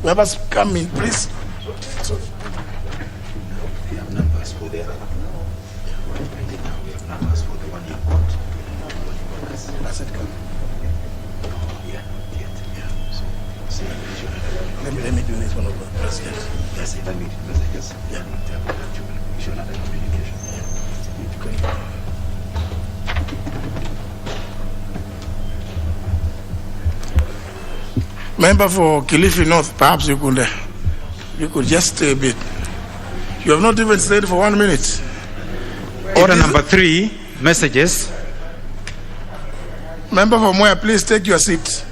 Members, come in, please. So, we have numbers for the other. We have numbers for the one you got. That's it, come. Yeah. So, let me do this one over the president. Yes, let me just. Yeah. We should have a communication. Member for Kilifi North, perhaps you could just stay a bit. You have not even stayed for 1 minute. Order number 3, messages. Member from where, please take your seat.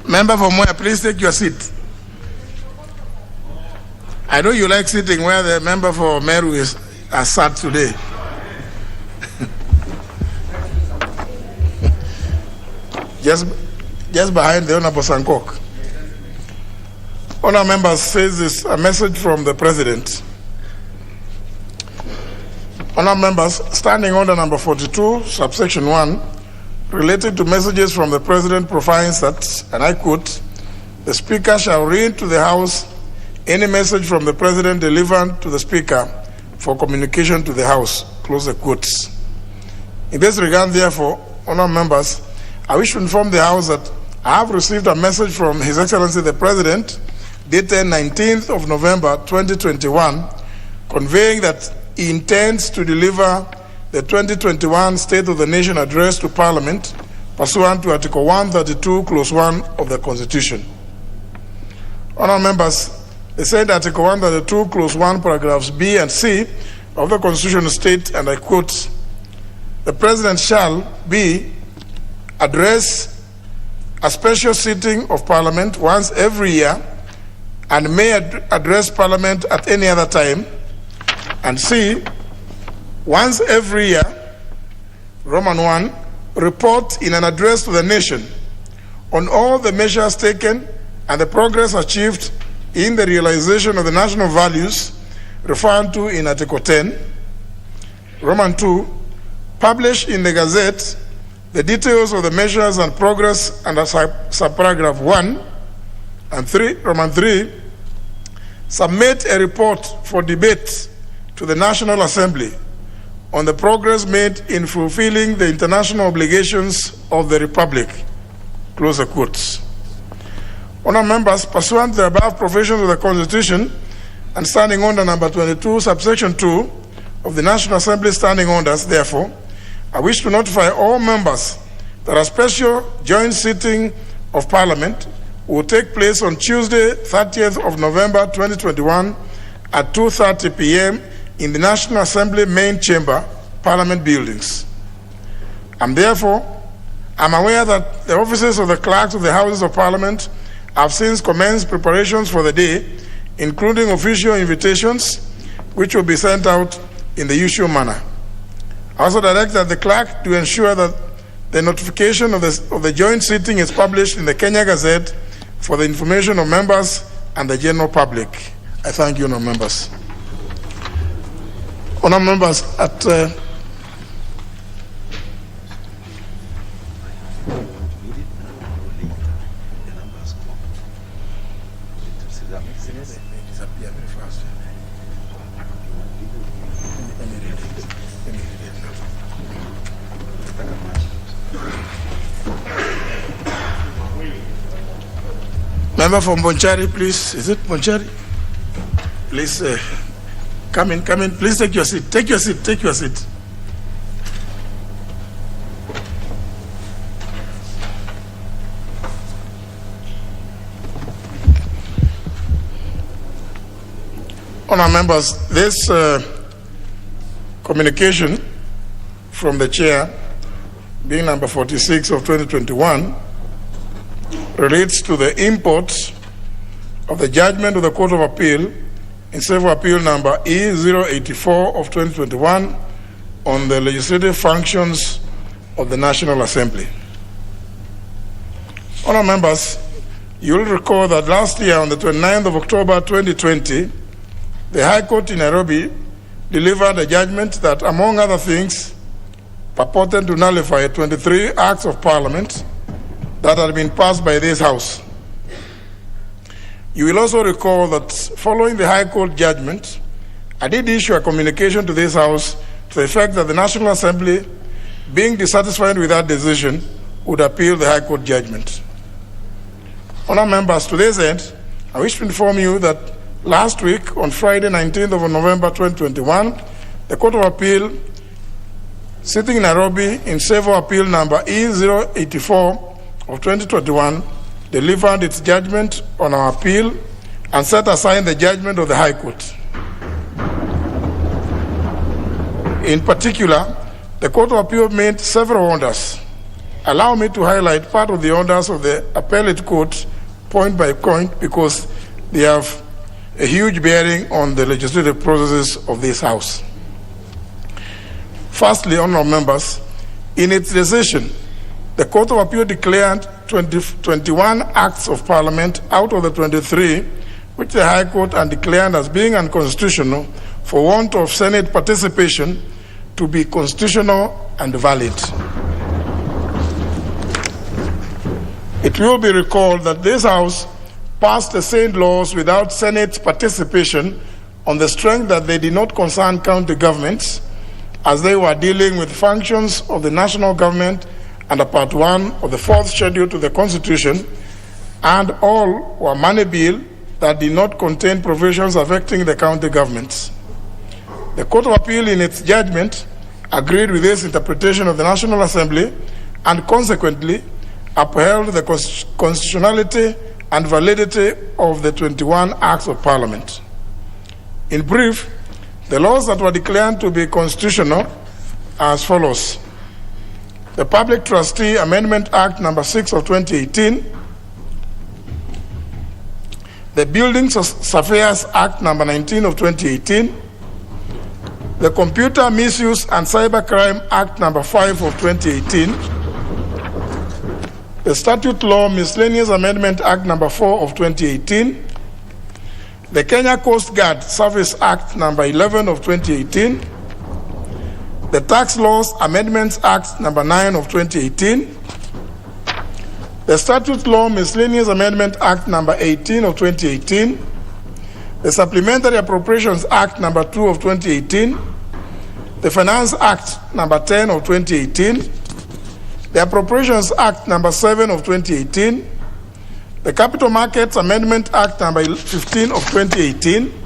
Member from where, please take your seat. I know you like sitting where the member for Meru is sat today. Just behind the Honorable Sankok. Honourable members, says this a message from the President. Honourable members, standing order number 42, subsection 1, related to messages from the President provides that, and I quote, the Speaker shall read to the House any message from the President delivered to the Speaker for communication to the House, close the quotes. In this regard, therefore, honourable members, I wish to inform the House that I have received a message from His Excellency the President dated 19th of November 2021 conveying that he intends to deliver the 2021 State of the Nation Address to Parliament pursuant to Article 132, Clause 1 of the Constitution. Honourable members, the said Article 132, Clause 1, paragraphs B and C of the Constitution state, and I quote, the President shall be address a special sitting of Parliament once every year and may address Parliament at any other time, and C, once every year, Roman 1, report in an address to the nation on all the measures taken and the progress achieved in the realization of the national values referred to in Article 10, Roman 2, publish in the Gazette the details of the measures and progress under subparagraph 1 and 3, Roman 3, submit a report for debate to the National Assembly on the progress made in fulfilling the international obligations of the Republic, close the quotes. Honourable members, pursuant to the above provisions of the Constitution and standing order number 22, subsection 2 of the National Assembly standing orders, therefore, I wish to notify all members that a special joint sitting of Parliament will take place on Tuesday, 30th of November 2021 at 2:30 p.m. in the National Assembly main chamber, Parliament buildings. I'm aware that the offices of the clerks of the Houses of Parliament have since commenced preparations for the day, including official invitations, which will be sent out in the usual manner. I also direct that the clerk to ensure that the notification of the joint sitting is published in the Kenya Gazette for the information of members and the general public. I thank you, honourable members. Honourable members, at member from Bonchari, please. Is it Bonchari? Please come in. Please take your seat. Take your seat. Honourable members, this communication from the chair, being number 46 of 2021, relates to the import of the judgment of the Court of Appeal in Civil Appeal number E084 of 2021 on the legislative functions of the National Assembly. Honourable members, you will recall that last year on the 29th of October 2020, the High Court in Nairobi delivered a judgment that, among other things, purported to nullify 23 acts of Parliament that had been passed by this House. You will also recall that following the High Court judgment, I did issue a communication to this House to the effect that the National Assembly, being dissatisfied with that decision, would appeal the High Court judgment. Honourable members, to this end, I wish to inform you that last week, on Friday, 19th of November 2021, the Court of Appeal, sitting in Nairobi in Civil Appeal number E084 of 2021, delivered its judgment on our appeal and set aside the judgment of the High Court. In particular, the Court of Appeal made several orders. Allow me to highlight part of the orders of the Appellate Court point by point because they have a huge bearing on the legislative processes of this House. Firstly, honourable members, in its decision, the Court of Appeal declared 21 acts of Parliament out of the 23 which the High Court had declared as being unconstitutional for want of Senate participation to be constitutional and valid. It will be recalled that this House passed the same laws without Senate participation on the strength that they did not concern county governments, as they were dealing with functions of the national government under Part 1 of the 4th Schedule to the Constitution, and all were money bill that did not contain provisions affecting the county governments. The Court of Appeal, in its judgment, agreed with this interpretation of the National Assembly and consequently upheld the constitutionality and validity of the 21 Acts of Parliament. In brief, the laws that were declared to be constitutional are as follows. The Public Trustee Amendment Act number 6 of 2018, the Building Surveyors Act number 19 of 2018, the Computer Misuse and Cybercrime Act number 5 of 2018, the Statute Law Miscellaneous Amendment Act number 4 of 2018, the Kenya Coast Guard Service Act number 11 of 2018, the Tax Laws Amendments Act number 9 of 2018, the Statute Law Miscellaneous Amendment Act number 18 of 2018, the Supplementary Appropriations Act number 2 of 2018, the Finance Act number 10 of 2018, the Appropriations Act number 7 of 2018, the Capital Markets Amendment Act number 15 of 2018,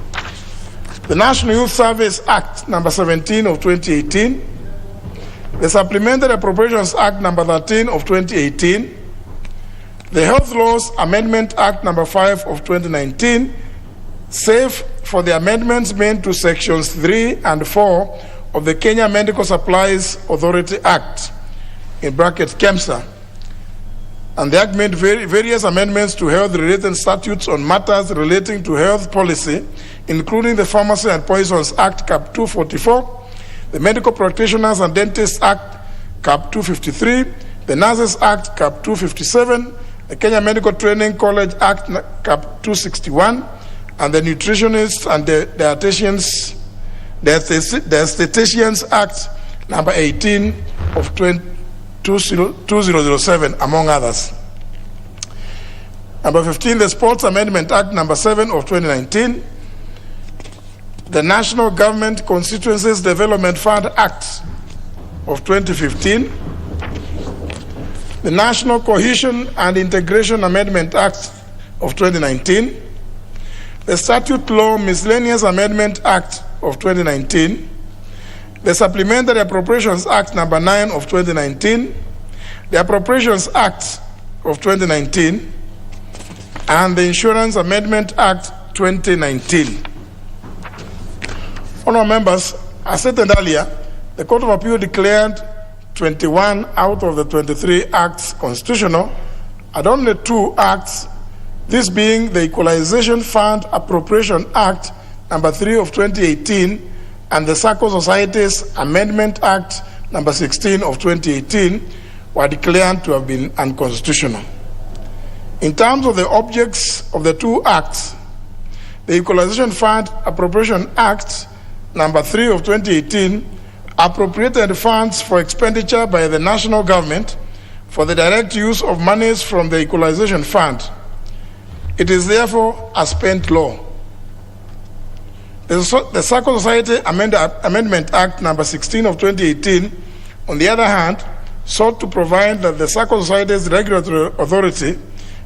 the National Youth Service Act number 17 of 2018, the Supplementary Appropriations Act number 13 of 2018, the Health Laws Amendment Act number 5 of 2019, save for the amendments made to sections 3 and 4 of the Kenya Medical Supplies Authority Act, in brackets KEMSA, and the Act made various amendments to health-related statutes on matters relating to health policy, including the Pharmacy and Poisons Act, Cap 244, the Medical Practitioners and Dentists Act, Cap 253, the Nurses Act, Cap 257, the Kenya Medical Training College Act, Cap 261, and the Nutritionists and the Dietitians Act, number 18 of 2007, among others. Number 15, the Sports Amendment Act number 7 of 2019, the National Government Constituencies Development Fund Act of 2015, the National Cohesion and Integration Amendment Act of 2019, the Statute Law Miscellaneous Amendment Act of 2019, the Supplementary Appropriations Act number 9 of 2019, the Appropriations Act of 2019, and the Insurance Amendment Act 2019. Honourable members, as stated earlier, the Court of Appeal declared 21 out of the 23 acts constitutional, and only 2 acts, this being the Equalization Fund Appropriation Act number 3 of 2018 and the Circle Societies Amendment Act number 16 of 2018, were declared to have been unconstitutional. In terms of the objects of the 2 acts, the Equalization Fund Appropriation Act number 3 of 2018 appropriated funds for expenditure by the national government for the direct use of monies from the Equalization Fund. It is therefore a spent law. The Circle Society Amendment Act number 16 of 2018, on the other hand, sought to provide that the Circle Society's regulatory authority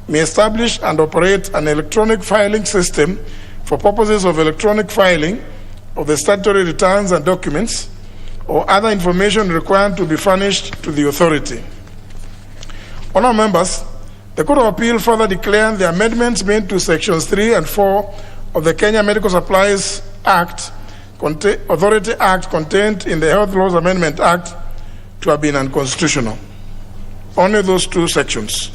may establish and operate an electronic filing system for purposes of electronic filing of the statutory returns and documents or other information required to be furnished to the authority. Honourable members, the Court of Appeal further declared the amendments made to Sections 3 and 4 of the Kenya Medical Supplies Act, Authority Act contained in the Health Laws Amendment Act to have been unconstitutional. Only those two sections.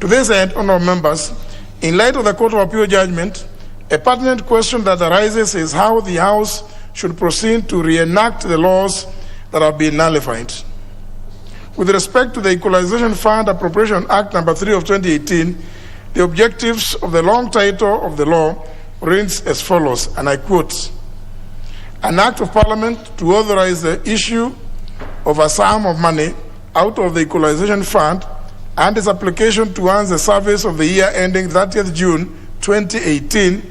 To this end, honourable members, in light of the Court of Appeal judgment, a pertinent question that arises is how the House should proceed to reenact the laws that have been nullified. With respect to the Equalization Fund Appropriation Act number 3 of 2018, the objectives of the long title of the law reads as follows, and I quote, "An Act of Parliament to authorize the issue of a sum of money out of the Equalization Fund and its application towards the service of the year ending 30th June 2018,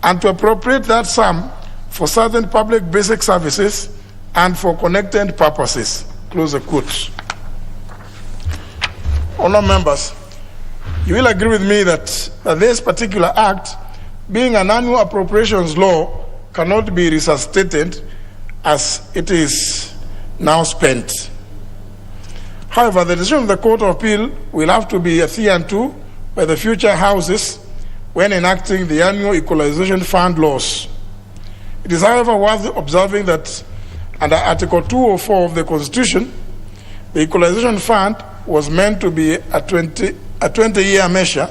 and to appropriate that sum for certain public basic services and for connected purposes." Close the quotes. Honourable members, you will agree with me that this particular act, being an annual appropriations law, cannot be resuscitated as it is now spent. However, the decision of the Court of Appeal will have to be adhered to by the future houses when enacting the annual Equalization Fund laws. It is, however, worth observing that under Article 204 of the Constitution, the Equalization Fund was meant to be a 20-year measure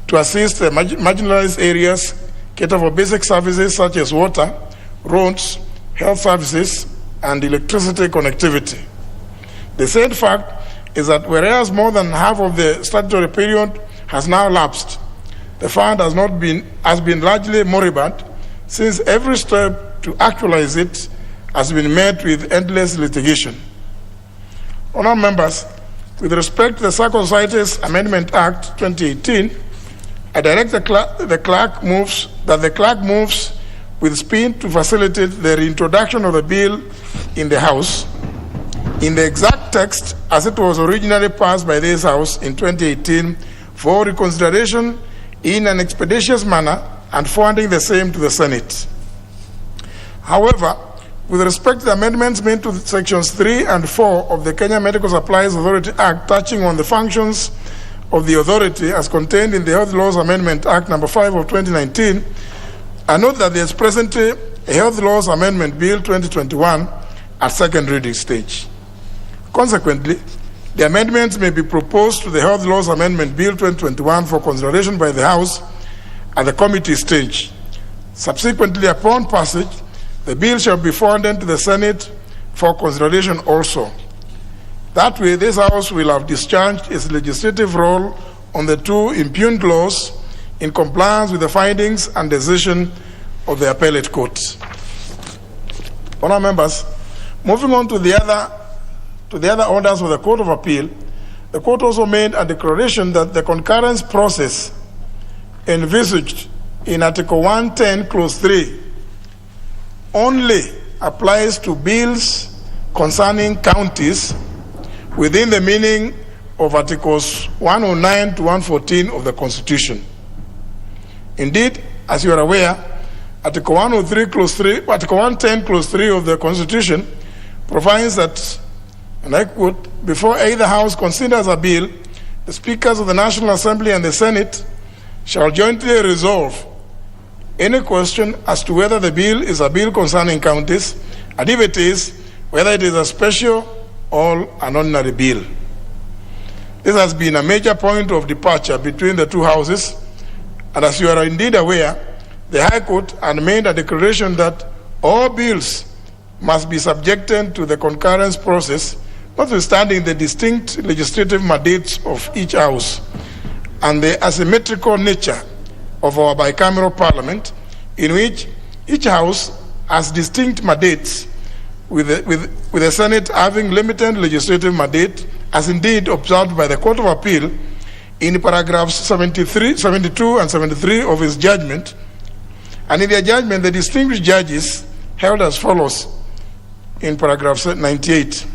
to assist the marginalized areas, cater for basic services such as water, roads, health services, and electricity connectivity. The said fact is that whereas more than half of the statutory period has now lapsed, the fund has been largely moribund, since every step to actualize it has been met with endless litigation. Honourable members, with respect to the Circle Societies Amendment Act 2018, I direct the clerk moves with speed to facilitate the reintroduction of the bill in the House in the exact text as it was originally passed by this House in 2018 for reconsideration in an expeditious manner and forwarding the same to the Senate. However, with respect to the amendments made to Sections 3 and 4 of the Kenya Medical Supplies Authority Act touching on the functions of the authority as contained in the Health Laws Amendment Act number 5 of 2019, I note that there is presently a Health Laws Amendment Bill 2021 at second reading stage. Consequently, the amendments may be proposed to the Health Laws Amendment Bill 2021 for consideration by the House at the committee stage. Subsequently, upon passage, the bill shall be forwarded to the Senate for consideration also. That way, this House will have discharged its legislative role on the two impugned laws in compliance with the findings and decision of the appellate court. Honourable members, moving on to the other orders of the Court of Appeal, the Court also made a declaration that the concurrence process envisaged in Article 110, Clause 3, only applies to bills concerning counties within the meaning of Articles 109 to 114 of the Constitution. Indeed, as you are aware, Article 103, Clause 3, Article 110, Clause 3 of the Constitution provides that, and I quote, before either House considers a bill, the Speakers of the National Assembly and the Senate shall jointly resolve any question as to whether the bill is a bill concerning counties, and if it is, whether it is a special or an ordinary bill. This has been a major point of departure between the two houses, and as you are indeed aware, the High Court had made a declaration that all bills must be subjected to the concurrence process, notwithstanding the distinct legislative mandates of each house and the asymmetrical nature of our bicameral parliament, in which each house has distinct mandates, with the Senate having limited legislative mandate, as indeed observed by the Court of Appeal in paragraphs 72 and 73 of his judgment. And in their judgment, the distinguished judges held as follows in paragraph 98.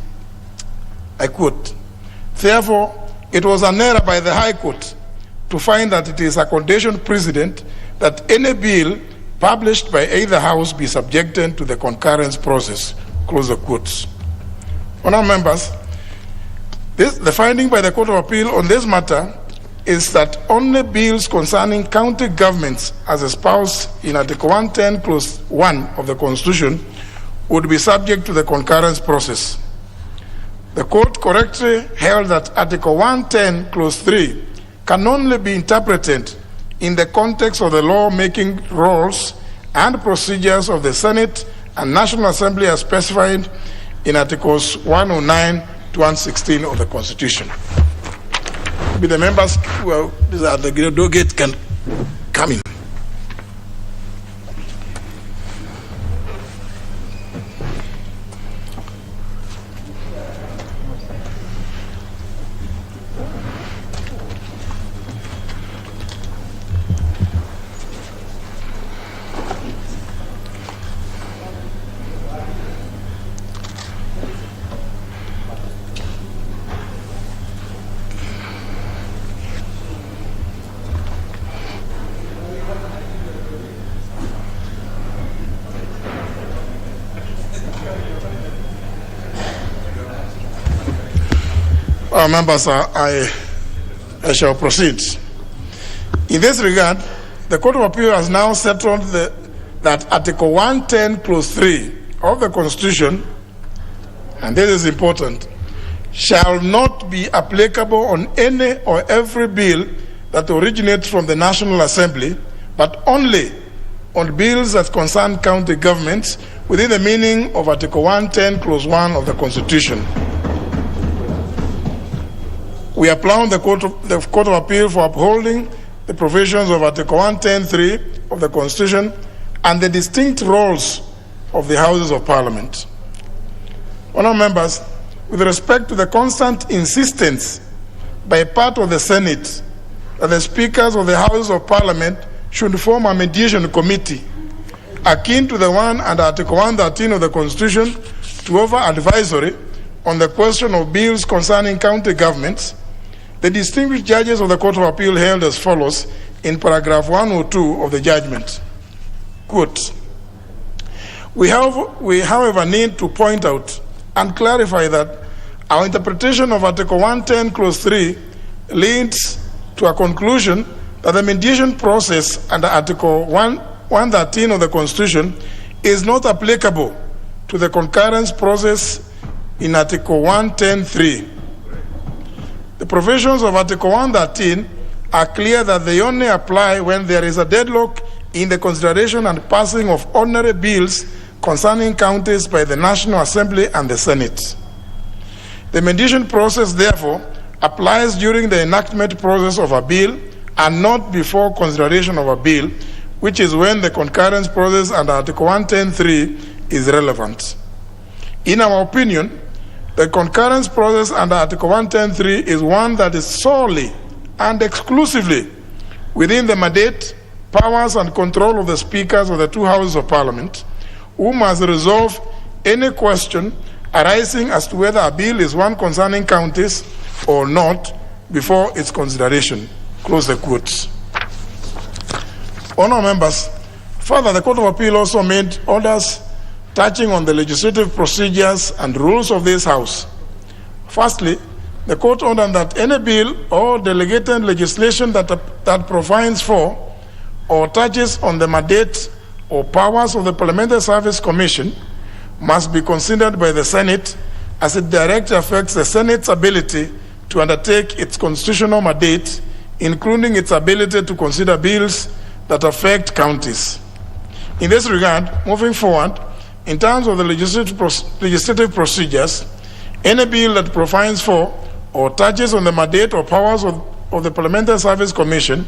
I quote, "Therefore, it was an error by the High Court to find that it is a condition precedent that any bill published by either house be subjected to the concurrence process." Close the quotes. Honourable members, the finding by the Court of Appeal on this matter is that only bills concerning county governments as espoused in Article 110, Clause 1 of the Constitution would be subject to the concurrence process. The court correctly held that Article 110, Clause 3 can only be interpreted in the context of the law-making roles and procedures of the Senate and National Assembly as specified in Articles 109 to 116 of the Constitution. Maybe the members who are at the door gate can come in. Members, I shall proceed. In this regard, the Court of Appeal has now settled that Article 110, Clause 3 of the Constitution, and this is important, shall not be applicable on any or every bill that originates from the National Assembly, but only on bills that concern county governments within the meaning of Article 110, Clause 1 of the Constitution. We applaud the Court of Appeal for upholding the provisions of Article 110(3) of the Constitution and the distinct roles of the Houses of Parliament. Honourable members, with respect to the constant insistence by part of the Senate that the speakers of the Houses of Parliament should form a mediation committee akin to the one under Article 113 of the Constitution to offer advisory on the question of bills concerning county governments, the distinguished judges of the Court of Appeal held as follows in paragraph 102 of the judgment. Quote, we however need to point out and clarify that our interpretation of Article 110, Clause 3 leads to a conclusion that the mediation process under Article 113 of the Constitution is not applicable to the concurrence process in Article 110(3). The provisions of Article 113 are clear that they only apply when there is a deadlock in the consideration and passing of ordinary bills concerning counties by the National Assembly and the Senate. The mediation process, therefore, applies during the enactment process of a bill and not before consideration of a bill, which is when the concurrence process under Article 110(3) is relevant. In our opinion, the concurrence process under Article 110(3) is one that is solely and exclusively within the mandate, powers, and control of the speakers of the two Houses of Parliament, who must resolve any question arising as to whether a bill is one concerning counties or not before its consideration. Close the quotes. Honourable members, further, the Court of Appeal also made orders touching on the legislative procedures and rules of this House. Firstly, the Court ordered that any bill or delegated legislation that provides for or touches on the mandate or powers of the Parliamentary Service Commission must be considered by the Senate, as it directly affects the Senate's ability to undertake its constitutional mandate, including its ability to consider bills that affect counties. In this regard, moving forward, in terms of the legislative procedures, any bill that provides for or touches on the mandate or powers of the Parliamentary Service Commission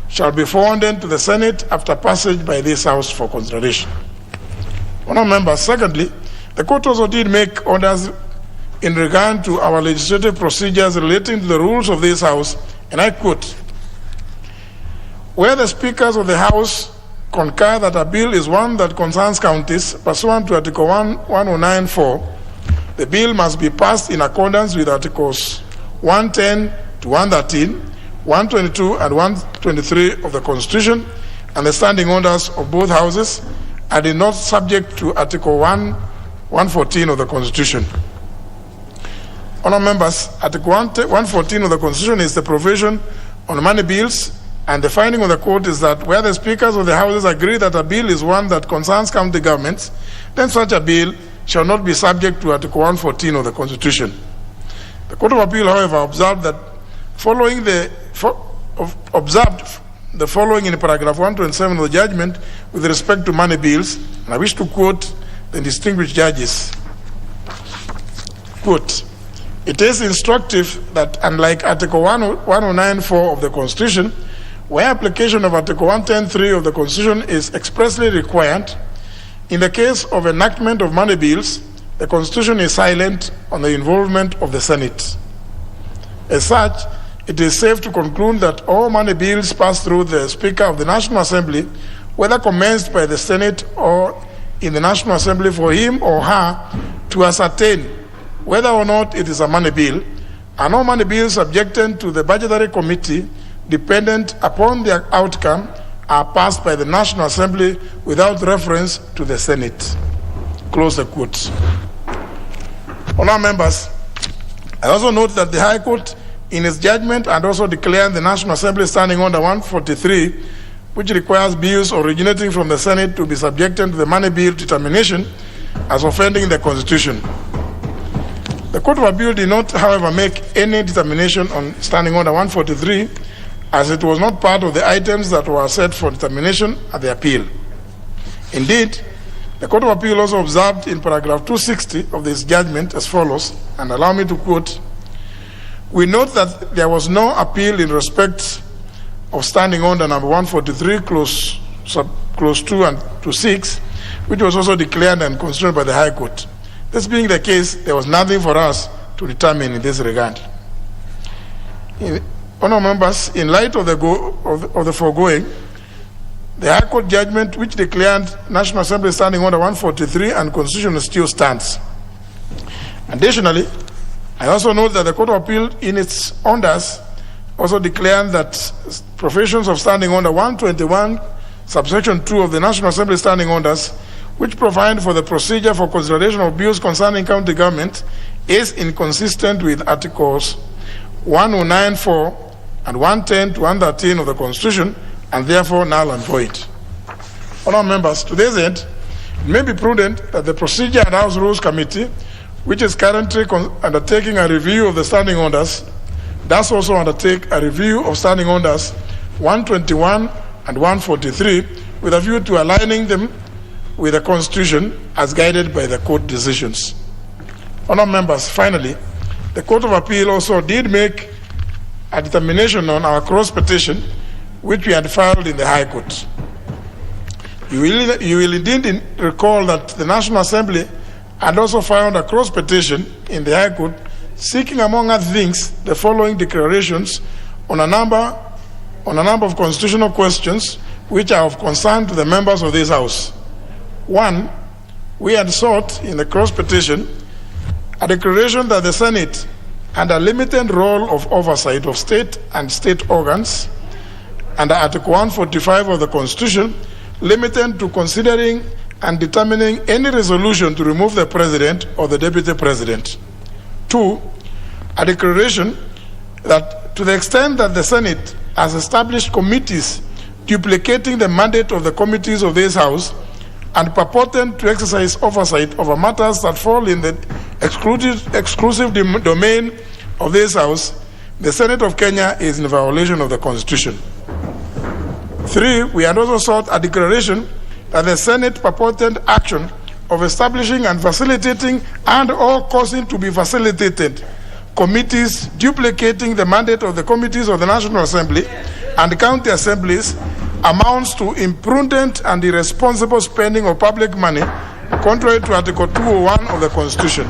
shall be forwarded to the Senate after passage by this House for consideration. Honourable members, secondly, the Court also did make orders in regard to our legislative procedures relating to the rules of this House and I quote, "Where the speakers of the House concur that a bill is one that concerns counties pursuant to Article 1094, the bill must be passed in accordance with Articles 110 to 113, 122 and 123 of the Constitution and the standing orders of both houses, and is not subject to Article 114 of the Constitution." Honourable members, Article 114 of the Constitution is the provision on money bills, and the finding of the court is that where the speakers of the houses agree that a bill is one that concerns county governments, then such a bill shall not be subject to Article 114 of the Constitution. The Court of Appeal, however, observed the following in paragraph 127 of the judgment with respect to money bills, and I wish to quote the distinguished judges. Quote, "It is instructive that unlike Article 1094 of the Constitution, where application of Article 110.3 of the Constitution is expressly required, in the case of enactment of money bills, the Constitution is silent on the involvement of the Senate. As such, it is safe to conclude that all money bills pass through the Speaker of the National Assembly, whether commenced by the Senate or in the National Assembly, for him or her to ascertain whether or not it is a money bill, and all money bills subjected to the Budgetary Committee, dependent upon their outcome, are passed by the National Assembly without reference to the Senate." Close the quote. Honourable members, I also note that the High Court, in its judgment, and also declared the National Assembly standing under 143, which requires bills originating from the Senate to be subjected to the money bill determination, as offending the Constitution. The Court of Appeal did not, however, make any determination on standing order 143, as it was not part of the items that were set for determination at the appeal. Indeed, the Court of Appeal also observed in paragraph 260 of this judgment as follows, and allow me to quote, "We note that there was no appeal in respect of standing order number 143, clause 2 and to 6, which was also declared and considered by the High Court. This being the case, there was nothing for us to determine in this regard." Honourable members, in light of the foregoing, the High Court judgment which declared National Assembly Standing Order 143 and Constitution still stands. Additionally, I also note that the Court of Appeal in its orders also declared that provisions of Standing Order 121, subsection 2 of the National Assembly Standing Orders, which provide for the procedure for consideration of bills concerning county government, is inconsistent with Articles 1094 and 110 to 113 of the Constitution, and therefore null and void. Honourable members, to this end, it may be prudent that the Procedure and House Rules Committee, which is currently undertaking a review of the standing orders, does also undertake a review of standing orders 121 and 143 with a view to aligning them with the Constitution as guided by the court decisions. Honourable members, finally, the Court of Appeal also did make a determination on our cross petition, which we had filed in the High Court. You will indeed recall that the National Assembly had also filed a cross petition in the High Court seeking, among other things, the following declarations on a number of constitutional questions which are of concern to the members of this House. One, we had sought in the cross petition a declaration that the Senate had a limited role of oversight of state and state organs under Article 145 of the Constitution, limited to considering and determining any resolution to remove the President or the Deputy President. Two, a declaration that to the extent that the Senate has established committees duplicating the mandate of the committees of this House and purporting to exercise oversight over matters that fall in the exclusive domain of this House, the Senate of Kenya is in violation of the Constitution. Three, we had also sought a declaration that the Senate purported action of establishing and facilitating and or causing to be facilitated committees duplicating the mandate of the committees of the National Assembly and county assemblies amounts to imprudent and irresponsible spending of public money contrary to Article 201 of the Constitution.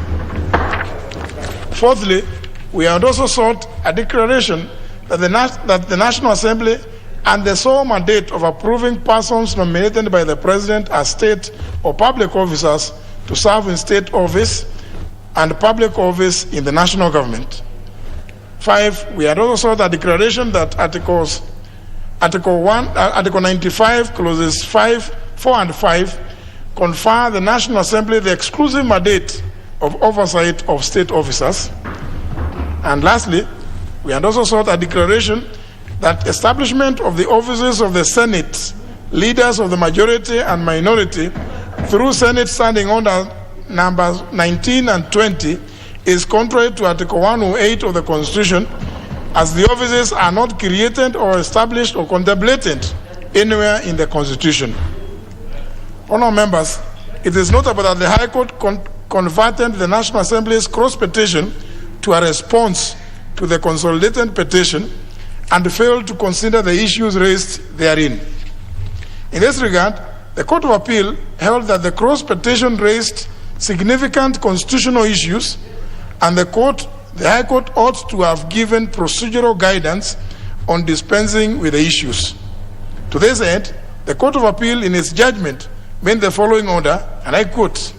Fourthly, we had also sought a declaration that the National Assembly and the sole mandate of approving persons nominated by the President as state or public officers to serve in state office and public office in the national government. 5, we had also sought a declaration that Article 95, clauses 4 and 5, confer the National Assembly the exclusive mandate of oversight of state officers. And lastly, we had also sought a declaration that establishment of the offices of the Senate, leaders of the majority and minority, through Senate Standing Order numbers 19 and 20, is contrary to Article 108 of the Constitution, as the offices are not created or established or contemplated anywhere in the Constitution. Honourable members, it is notable that the High Court converted the National Assembly's cross petition to a response to the consolidated petition and failed to consider the issues raised therein. In this regard, the Court of Appeal held that the cross petition raised significant constitutional issues, and the High Court ought to have given procedural guidance on dispensing with the issues. To this end, the Court of Appeal, in its judgment, made the following order, and I quote: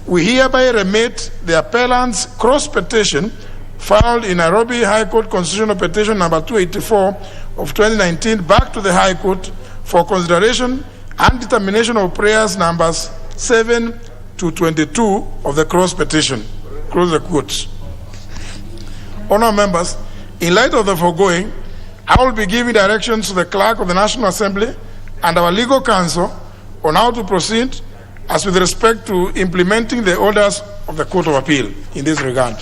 "We hereby remit the appellant's cross petition filed in Nairobi High Court Constitutional Petition number 284 of 2019 back to the High Court for consideration and determination of prayers numbers 7 to 22 of the cross petition." Close the quotes. Honourable members, in light of the foregoing, I will be giving directions to the Clerk of the National Assembly and our legal counsel on how to proceed as with respect to implementing the orders of the Court of Appeal in this regard.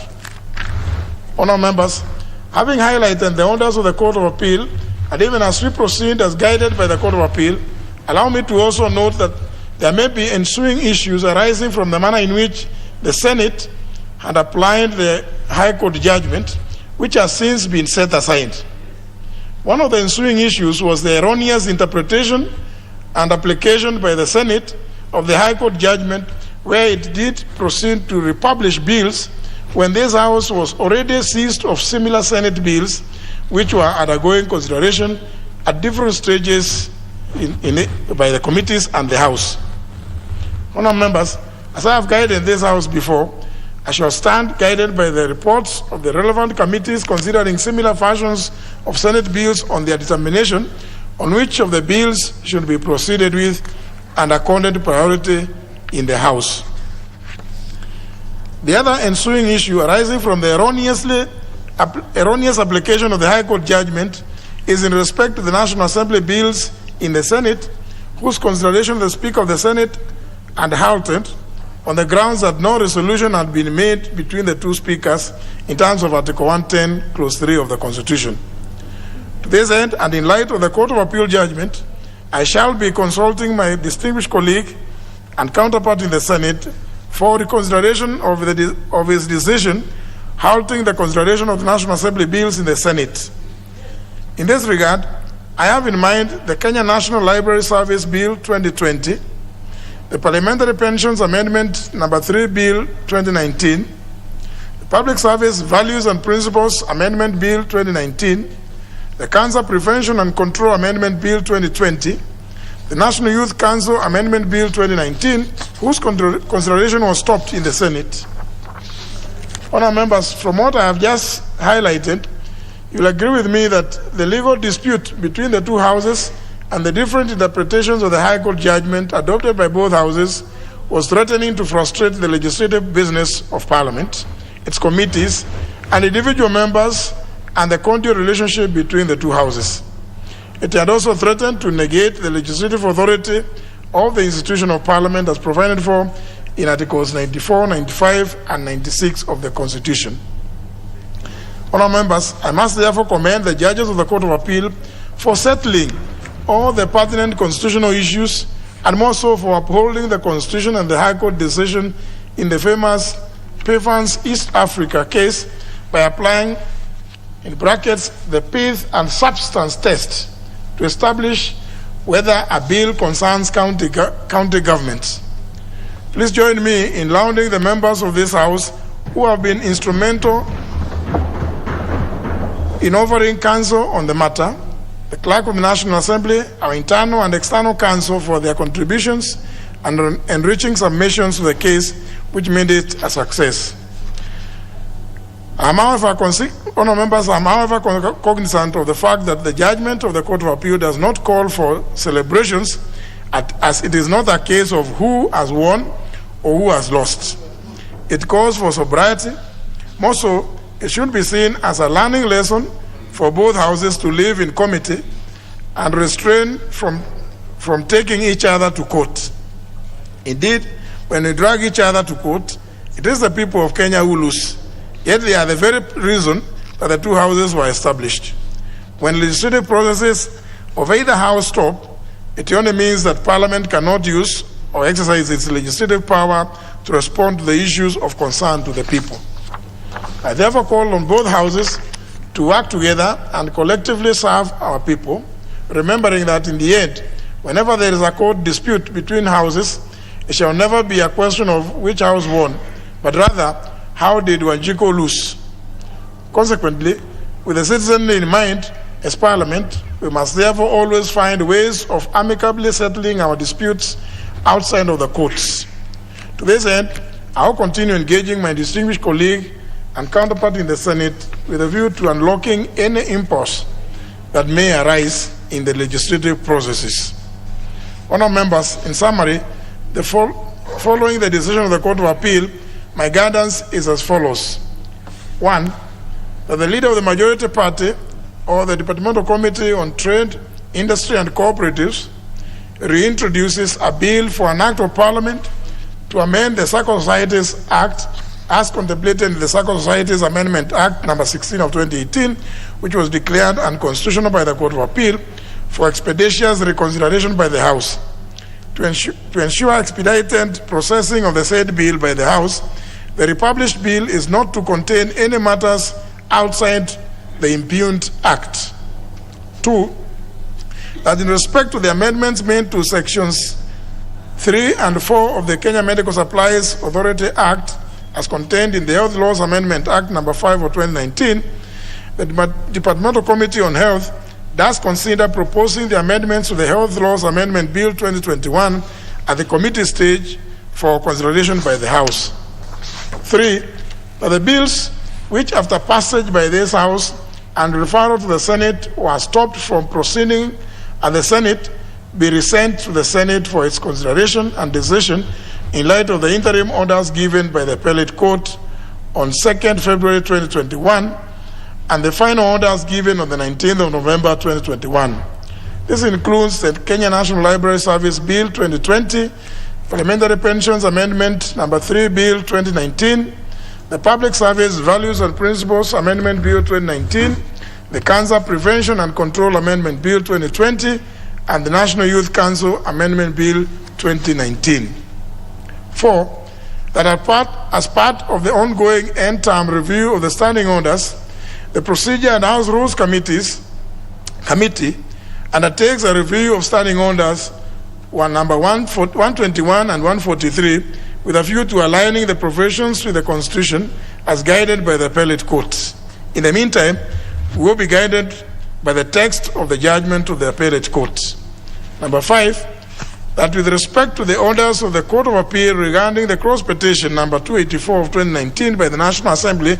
Honourable members, having highlighted the orders of the Court of Appeal, and even as we proceed as guided by the Court of Appeal, allow me to also note that there may be ensuing issues arising from the manner in which the Senate had applied the High Court judgment, which has since been set aside. One of the ensuing issues was the erroneous interpretation and application by the Senate of the High Court judgment, where it did proceed to republish bills when this House was already seized of similar Senate bills which were undergoing consideration at different stages by the committees and the House. Honourable members, as I have guided this House before, I shall stand guided by the reports of the relevant committees considering similar versions of Senate bills on their determination on which of the bills should be proceeded with and accorded priority in the House. The other ensuing issue arising from the erroneous application of the High Court judgment is in respect to the National Assembly bills in the Senate, whose consideration the Speaker of the Senate had halted on the grounds that no resolution had been made between the two speakers in terms of Article 110, Clause 3 of the Constitution. To this end, and in light of the Court of Appeal judgment, I shall be consulting my distinguished colleague and counterpart in the Senate for reconsideration of his decision halting the consideration of the National Assembly bills in the Senate. In this regard, I have in mind the Kenya National Library Service Bill 2020, the Parliamentary Pensions Amendment number 3 Bill 2019, the Public Service Values and Principles Amendment Bill 2019, the Cancer Prevention and Control Amendment Bill 2020, the National Youth Council Amendment Bill 2019, whose consideration was stopped in the Senate. Honourable members, from what I have just highlighted, you will agree with me that the legal dispute between the two houses and the different interpretations of the High Court judgment adopted by both houses was threatening to frustrate the legislative business of Parliament, its committees, and individual members, and the continued relationship between the two houses. It had also threatened to negate the legislative authority of the institution of Parliament as provided for in Articles 94, 95, and 96 of the Constitution. Honourable members, I must therefore commend the judges of the Court of Appeal for settling all the pertinent constitutional issues, and more so for upholding the Constitution and the High Court decision in the famous Pevans East Africa case by applying, in brackets, the pith and substance test to establish whether a bill concerns county governments. Please join me in lauding the members of this House who have been instrumental in offering counsel on the matter, the Clerk of the National Assembly, our internal and external counsel for their contributions and enriching submissions to the case, which made it a success. Honourable members, I am however cognizant of the fact that the judgment of the Court of Appeal does not call for celebrations, as it is not a case of who has won or who has lost. It calls for sobriety. More so, it should be seen as a learning lesson for both houses to live in committee and restrain from taking each other to court. Indeed, when we drag each other to court, it is the people of Kenya who lose. Yet they are the very reason that the two houses were established. When legislative processes of either house stop, it only means that Parliament cannot use or exercise its legislative power to respond to the issues of concern to the people. I therefore call on both houses to work together and collectively serve our people, remembering that in the end, whenever there is a court dispute between houses, it shall never be a question of which house won, but rather, how did Wanjiko lose? Consequently, with the citizen in mind as Parliament, we must therefore always find ways of amicably settling our disputes outside of the courts. To this end, I will continue engaging my distinguished colleague and counterpart in the Senate with a view to unlocking any impulse that may arise in the legislative processes. Honourable members, in summary, following the decision of the Court of Appeal, my guidance is as follows. 1, that the leader of the majority party or the Departmental Committee on Trade, Industry and Cooperatives reintroduces a bill for an act of Parliament to amend the Circle Societies Act as contemplated in the Circle Societies Amendment Act number 16 of 2018, which was declared unconstitutional by the Court of Appeal, for expeditious reconsideration by the House. To ensure expedited processing of the said bill by the House, the republished bill is not to contain any matters outside the impugned Act. 2, that in respect to the amendments made to sections 3 and 4 of the Kenya Medical Supplies Authority Act, as contained in the Health Laws Amendment Act number 5 of 2019, the Departmental Committee on Health does consider proposing the amendments to the Health Laws Amendment Bill 2021 at the committee stage for consideration by the House. 3, that the bills which after passage by this House and referral to the Senate were stopped from proceeding at the Senate be resent to the Senate for its consideration and decision in light of the interim orders given by the Appellate Court on 2nd February 2021 and the final orders given on the 19th of November 2021. This includes the Kenya National Library Service Bill 2020, Parliamentary Pensions Amendment number 3 Bill 2019, the Public Service Values and Principles Amendment Bill 2019, the Cancer Prevention and Control Amendment Bill 2020, and the National Youth Council Amendment Bill 2019. 4, that as part of the ongoing end-term review of the standing orders, the Procedure and House Rules Committee undertakes a review of standing orders number 121 and 143 with a view to aligning the provisions with the Constitution as guided by the appellate courts. In the meantime, we will be guided by the text of the judgment of the appellate courts. Number 5, that with respect to the orders of the Court of Appeal regarding the cross petition number 284 of 2019 by the National Assembly,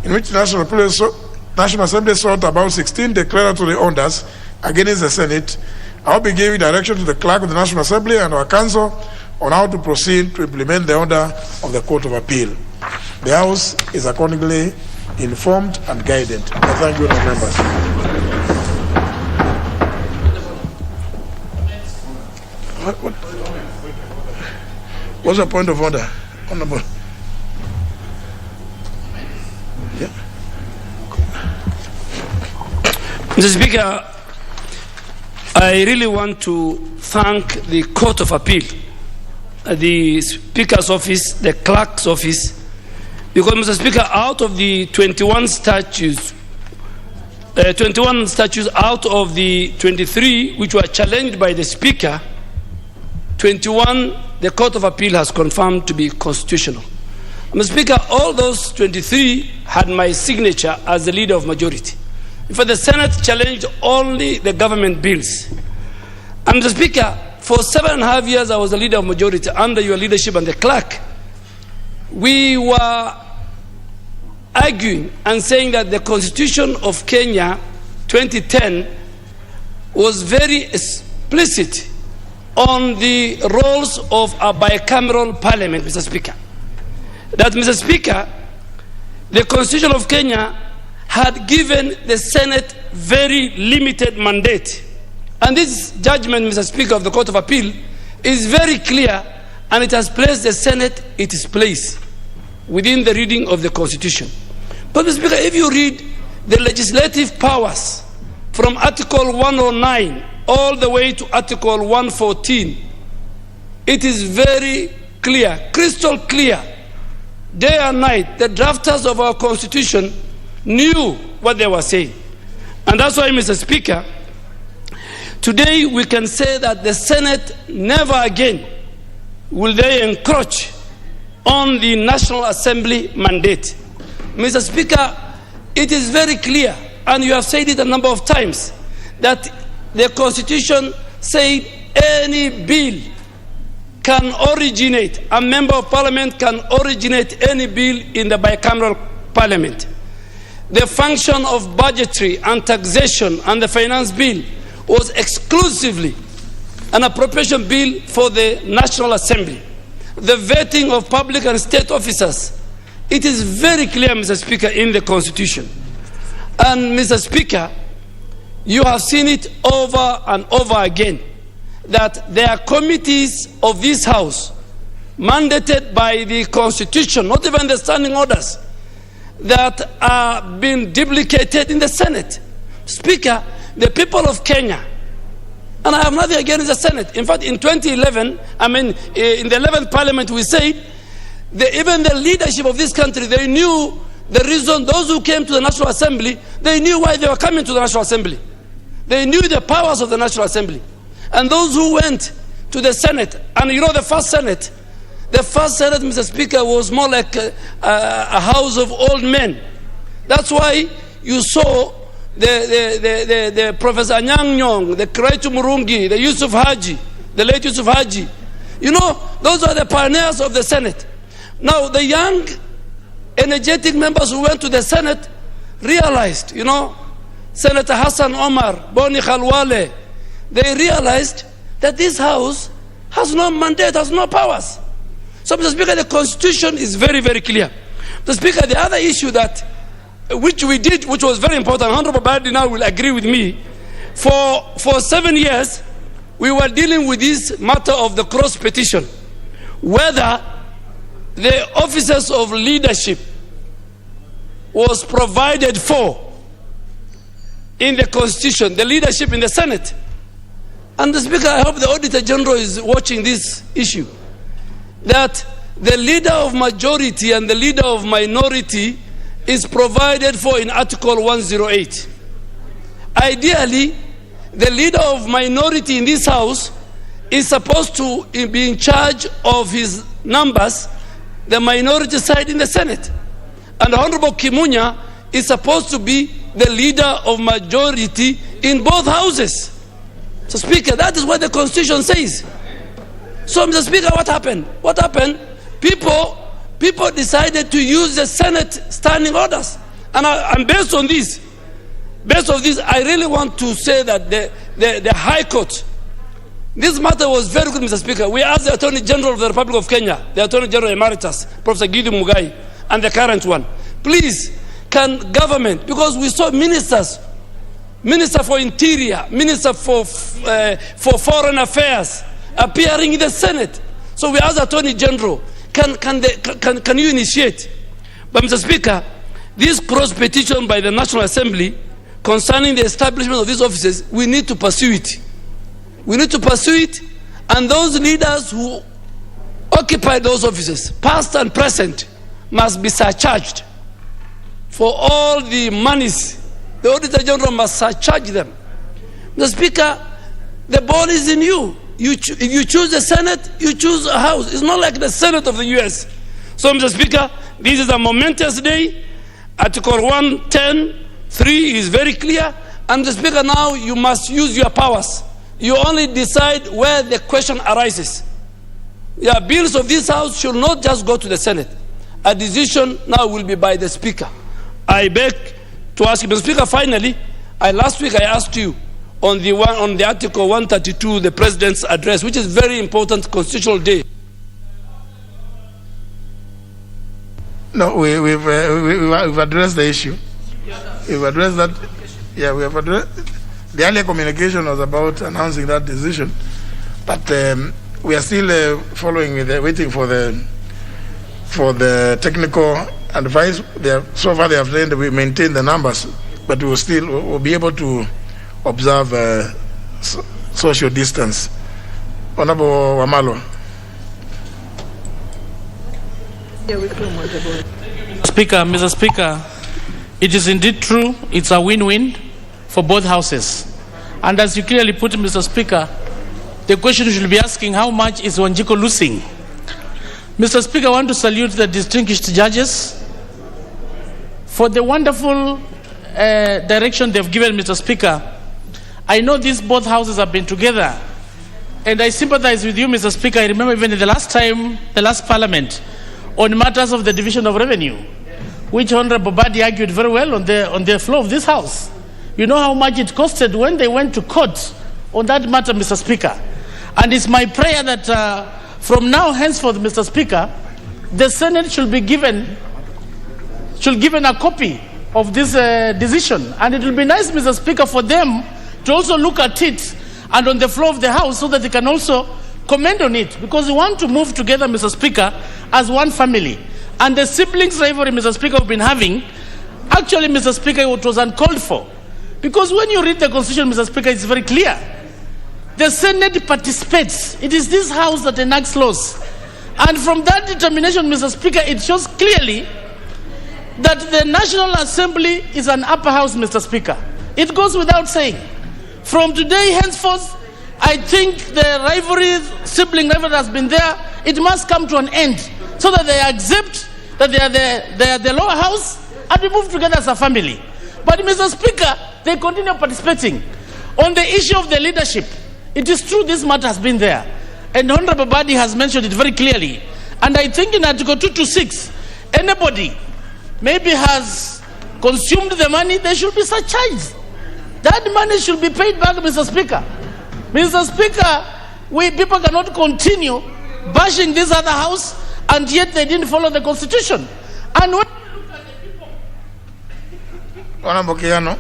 in which the National Assembly sought about 16 declaratory orders against the Senate, I will be giving direction to the Clerk of the National Assembly and our Council on how to proceed to implement the order of the Court of Appeal. The House is accordingly informed and guided. I thank you, members. What's the point of order? Honorable. Yeah. Mr. Speaker, I really want to thank the Court of Appeal, the Speaker's office, the Clerk's office, because, Mr. Speaker, out of the 21 statutes out of the 23 which were challenged by the Speaker, 21 the Court of Appeal has confirmed to be constitutional. Mr. Speaker, all those 23 had my signature as the leader of majority. In fact, the Senate challenged only the government bills. And Mr. Speaker, for 7.5 years, I was the leader of majority under your leadership and the clerk. We were arguing and saying that the Constitution of Kenya 2010 was very explicit on the roles of a bicameral parliament, Mr. Speaker. That, Mr. Speaker, the Constitution of Kenya had given the Senate very limited mandate. And this judgment, Mr. Speaker, of the Court of Appeal is very clear, and it has placed the Senate in its place within the reading of the Constitution. But, Mr. Speaker, if you read the legislative powers from Article 109 all the way to Article 114, it is very clear, crystal clear, day and night, the drafters of our Constitution knew what they were saying. And that's why, Mr. Speaker, today we can say that the Senate never again will they encroach on the National Assembly mandate. Mr. Speaker, it is very clear, and you have said it a number of times, that the Constitution said any bill can originate, a member of parliament can originate any bill in the bicameral parliament. The function of budgetary and taxation and the finance bill was exclusively an appropriation bill for the National Assembly. The vetting of public and state officers, it is very clear, Mr. Speaker, in the Constitution. And, Mr. Speaker, you have seen it over and over again, that there are committees of this House mandated by the Constitution, not even the standing orders, that are being duplicated in the Senate. Speaker, the people of Kenya, and I have nothing against the Senate. In fact, in 2011, in the 11th Parliament, we said even the leadership of this country, they knew the reason. Those who came to the National Assembly, they knew why they were coming to the National Assembly. They knew the powers of the National Assembly. And those who went to the Senate, and you know the first Senate, Mr. Speaker, was more like a house of old men. That's why you saw the Professor Anyang' Nyong'o, the Kiraitu Murungi, the Yusuf Haji, the late Yusuf Haji. You know, those are the pioneers of the Senate. Now, the young, energetic members who went to the Senate realized, you know, Senator Hassan Omar, Boni Khalwale, they realized that this House has no mandate, has no powers. So, Mr. Speaker, the Constitution is very, very clear. Mr. Speaker, the other issue that which we did, which was very important, Honorable Badi now will agree with me, for 7 years, we were dealing with this matter of the cross petition, whether the officers of leadership was provided for in the Constitution, the leadership in the Senate. And the Speaker, I hope the Auditor General is watching this issue, that the leader of majority and the leader of minority is provided for in Article 108. Ideally, the leader of minority in this House is supposed to be in charge of his numbers, the minority side in the Senate. And Honorable Kimunya is supposed to be the leader of majority in both houses. So, Speaker, that is what the Constitution says. So, Mr. Speaker, what happened? What happened? People decided to use the Senate standing orders. And based on this, I really want to say that the High Court, this matter was very good, Mr. Speaker. We asked the Attorney General of the Republic of Kenya, the Attorney General Emeritus, Professor Gidi Mugai, and the current one, please, can government, because we saw ministers, Minister for Interior, Minister for Foreign Affairs, appearing in the Senate. So we asked the Attorney General, can you initiate? But, Mr. Speaker, this cross petition by the National Assembly concerning the establishment of these offices, we need to pursue it. We need to pursue it, and those leaders who occupy those offices, past and present, must be surcharged for all the monies. The Auditor General must surcharge them. Mr. Speaker, the ball is in you. If you choose the Senate, you choose a House. It's not like the Senate of the US. So, Mr. Speaker, this is a momentous day. Article 110 3 is very clear. And Mr. Speaker, now you must use your powers. You only decide where the question arises. Yeah, bills of this House should not just go to the Senate. A decision now will be by the Speaker. I beg to ask you, Mr. Speaker, finally, last week I asked you on the Article 132, the President's address, which is very important constitutional day. No, we've addressed the issue. We've addressed that. Yeah, we have addressed. The earlier communication was about announcing that decision, but we are still following with waiting for the technical advice. So far they have said we maintain the numbers, but we will be able to observe social distance. Honorable Wamalo. Mr. Speaker, it is indeed true. It's a win-win for both houses. And as you clearly put, Mr. Speaker, the question you should be asking, how much is Wanjiko losing? Mr. Speaker, I want to salute the distinguished judges for the wonderful direction they've given, Mr. Speaker. I know these both houses have been together, and I sympathize with you, Mr. Speaker. I remember even the last parliament, on matters of the division of revenue, which Honorable Badi argued very well on the floor of this House. You know how much it costed when they went to court on that matter, Mr. Speaker. And it's my prayer that from now henceforth, Mr. Speaker, the Senate should be given a copy of this decision. And it will be nice, Mr. Speaker, for them to also look at it and on the floor of the House so that they can also comment on it. Because we want to move together, Mr. Speaker, as one family. And the siblings rivalry, Mr. Speaker, we've been having, actually, Mr. Speaker, it was uncalled for. Because when you read the Constitution, Mr. Speaker, it's very clear. The Senate participates. It is this House that enacts laws. And from that determination, Mr. Speaker, it shows clearly that the National Assembly is an upper house, Mr. Speaker. It goes without saying. From today henceforth, I think the sibling rivalry has been there. It must come to an end so that they accept that they are the lower house and we move together as a family. But, Mr. Speaker, they continue participating. On the issue of the leadership, it is true this matter has been there. And Honorable Badi has mentioned it very clearly. And I think in Article 226, anybody maybe has consumed the money, they should be surcharged. That money should be paid back, Mr. Speaker. Mr. Speaker, people cannot continue bashing this other house and yet they didn't follow the Constitution. And when Honorable Kiano.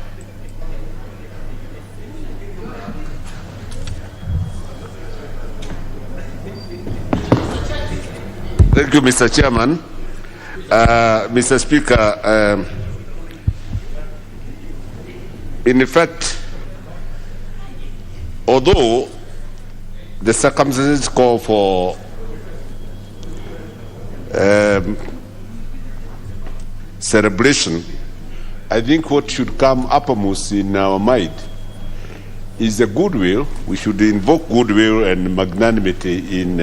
Thank you, Mr. Chairman. Mr. Speaker, in effect, although the circumstances call for celebration, I think what should come uppermost in our mind is the goodwill. We should invoke goodwill and magnanimity in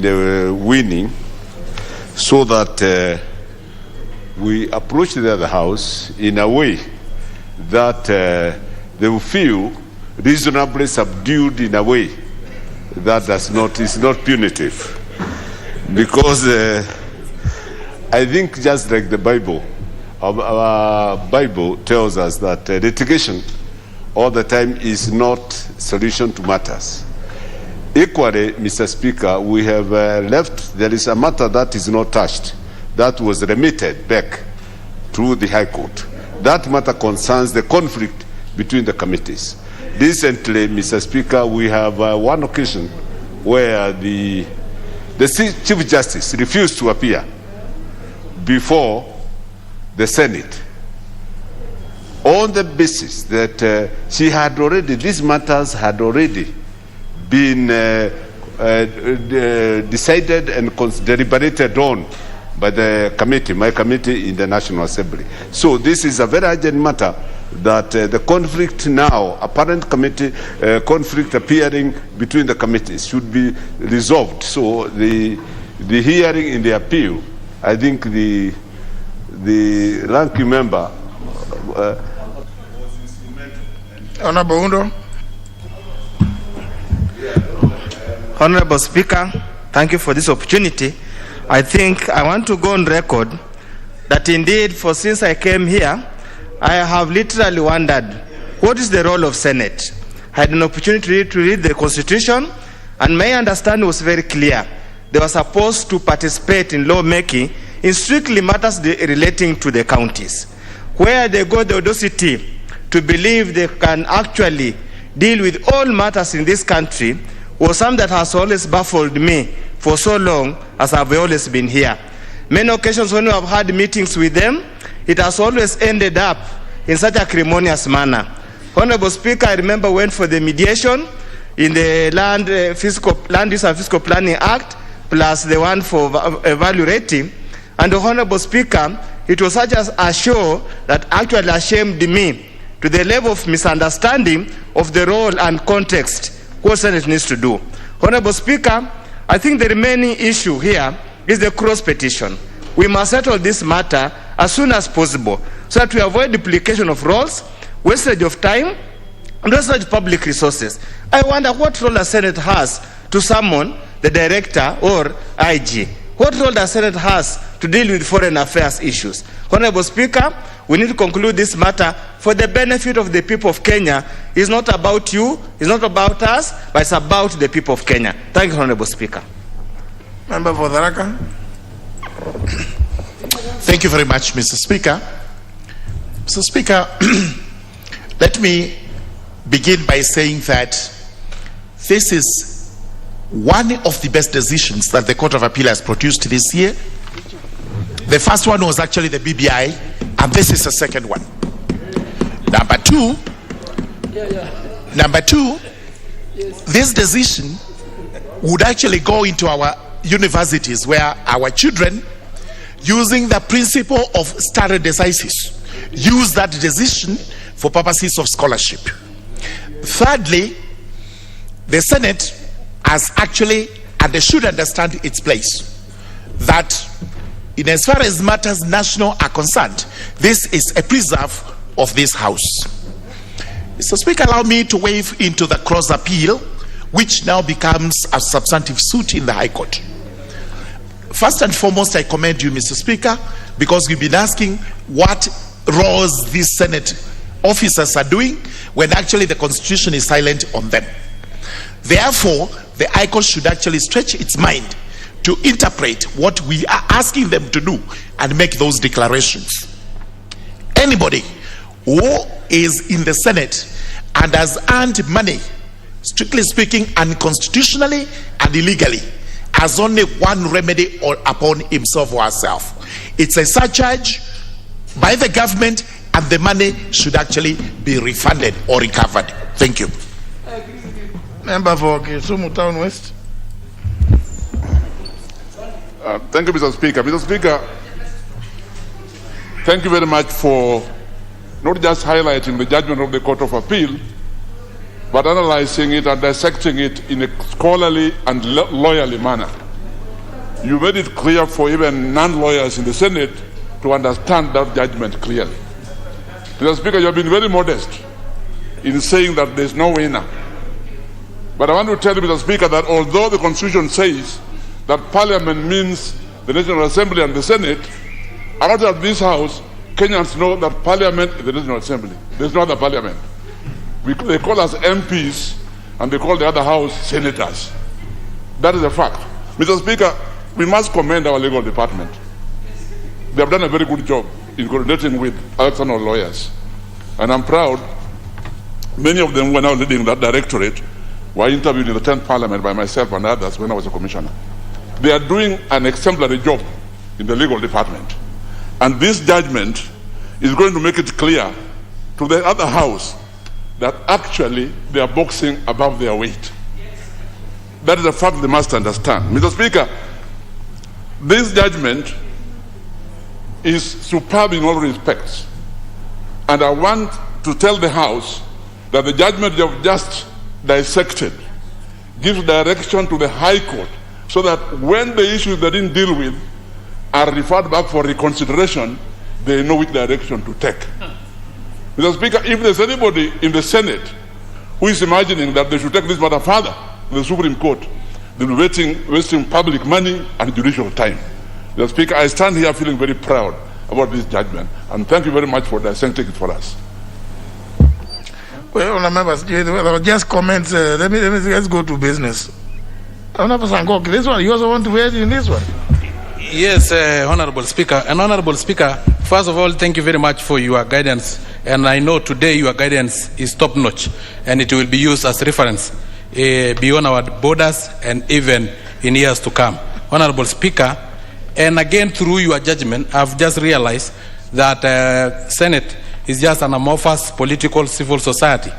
the winning, so that we approach the other house in a way that they will feel reasonably subdued in a way that is not punitive. Because I think just like the Bible, our Bible tells us that litigation all the time is not solution to matters. Equally, Mr. Speaker, we have there is a matter that is not touched, that was remitted back to the High Court. That matter concerns the conflict between the committees. Recently, Mr. Speaker, we have one occasion where the Chief Justice refused to appear before the Senate on the basis that these matters had already been decided and deliberated on by my committee in the National Assembly. So this is a very urgent matter that the conflict now, apparent committee conflict appearing between the committees, should be resolved. So the hearing in the appeal, I think the ranking member Honorable Undo. Honorable Speaker, thank you for this opportunity. I think I want to go on record that indeed, since I came here, I have literally wondered, what is the role of Senate? I had an opportunity to read the Constitution, and my understanding was very clear. They were supposed to participate in lawmaking in strictly matters relating to the counties. Where they got the audacity to believe they can actually deal with all matters in this country was something that has always baffled me for so long as I've always been here. Many occasions when we have had meetings with them, it has always ended up in such a acrimonious manner. Honorable Speaker, I remember went for the mediation in the Land Use and Fiscal Planning Act, plus the one for value rating. And the Honorable Speaker, it was such a show that actually ashamed me to the level of misunderstanding of the role and context what Senate needs to do. Honorable Speaker, I think the remaining issue here is the cross petition. We must settle this matter as soon as possible so that we avoid duplication of roles, wastage of time, and wastage of public resources. I wonder what role the Senate has to summon the director or IG. What role the Senate has to deal with foreign affairs issues? Honorable Speaker, we need to conclude this matter for the benefit of the people of Kenya. It's not about you, it's not about us, but it's about the people of Kenya. Thank you, Honorable Speaker. Member for Tharaka. Thank you very much, Mr. Speaker. Mr. Speaker, let me begin by saying that this is one of the best decisions that the Court of Appeal has produced this year. The first one was actually the BBI, and this is the second one. Number two, this decision would actually go into our universities where our children, using the principle of stare decisis, use that decision for purposes of scholarship. Thirdly, the Senate has actually, and they should understand its place, that in as far as matters national are concerned, this is a preserve of this House. Mr. Speaker, allow me to wave into the cross appeal, which now becomes a substantive suit in the High Court. First and foremost, I commend you, Mr. Speaker, because you've been asking what roles these Senate officers are doing when actually the Constitution is silent on them. Therefore, the High Court should actually stretch its mind to interpret what we are asking them to do and make those declarations. Anybody who is in the Senate and has earned money, strictly speaking, unconstitutionally and illegally, has only one remedy upon himself or herself. It's a surcharge by the government, and the money should actually be refunded or recovered. Thank you. Member for Kisumu Town West. Thank you, Mr. Speaker. Mr. Speaker, thank you very much for not just highlighting the judgment of the Court of Appeal, but analyzing it and dissecting it in a scholarly and lawyerly manner. You made it clear for even non-lawyers in the Senate to understand that judgment clearly. Mr. Speaker, you have been very modest in saying that there's no winner. But I want to tell you, Mr. Speaker, that although the Constitution says that Parliament means the National Assembly and the Senate, out of this House, Kenyans know that Parliament is the National Assembly. There's no other Parliament. They call us MPs, and they call the other House senators. That is a fact. Mr. Speaker, we must commend our legal department. They have done a very good job in coordinating with external lawyers. And I'm proud, many of them were now leading that directorate, were interviewed in the 10th Parliament by myself and others when I was a commissioner. They are doing an exemplary job in the legal department. And this judgment is going to make it clear to the other House that actually they are boxing above their weight. That is a fact they must understand. Mr. Speaker, this judgment is superb in all respects. And I want to tell the House that the judgment you have just dissected gives direction to the High Court so that when the issues they didn't deal with are referred back for reconsideration, they know which direction to take. Mr. Speaker, if there's anybody in the Senate who is imagining that they should take this matter further to the Supreme Court, they'll be wasting public money and judicial time. Mr. Speaker, I stand here feeling very proud about this judgment, and thank you very much for dissecting it for us. Well, members, just comments. Let's go to business. Honorable Sankok, this one, you also want to weigh in this one? Yes, Honorable Speaker. And Honorable Speaker, first of all, thank you very much for your guidance. And I know today your guidance is top-notch, and it will be used as reference beyond our borders and even in years to come. Honorable Speaker, and again through your judgment, I've just realized that Senate is just an amorphous political civil society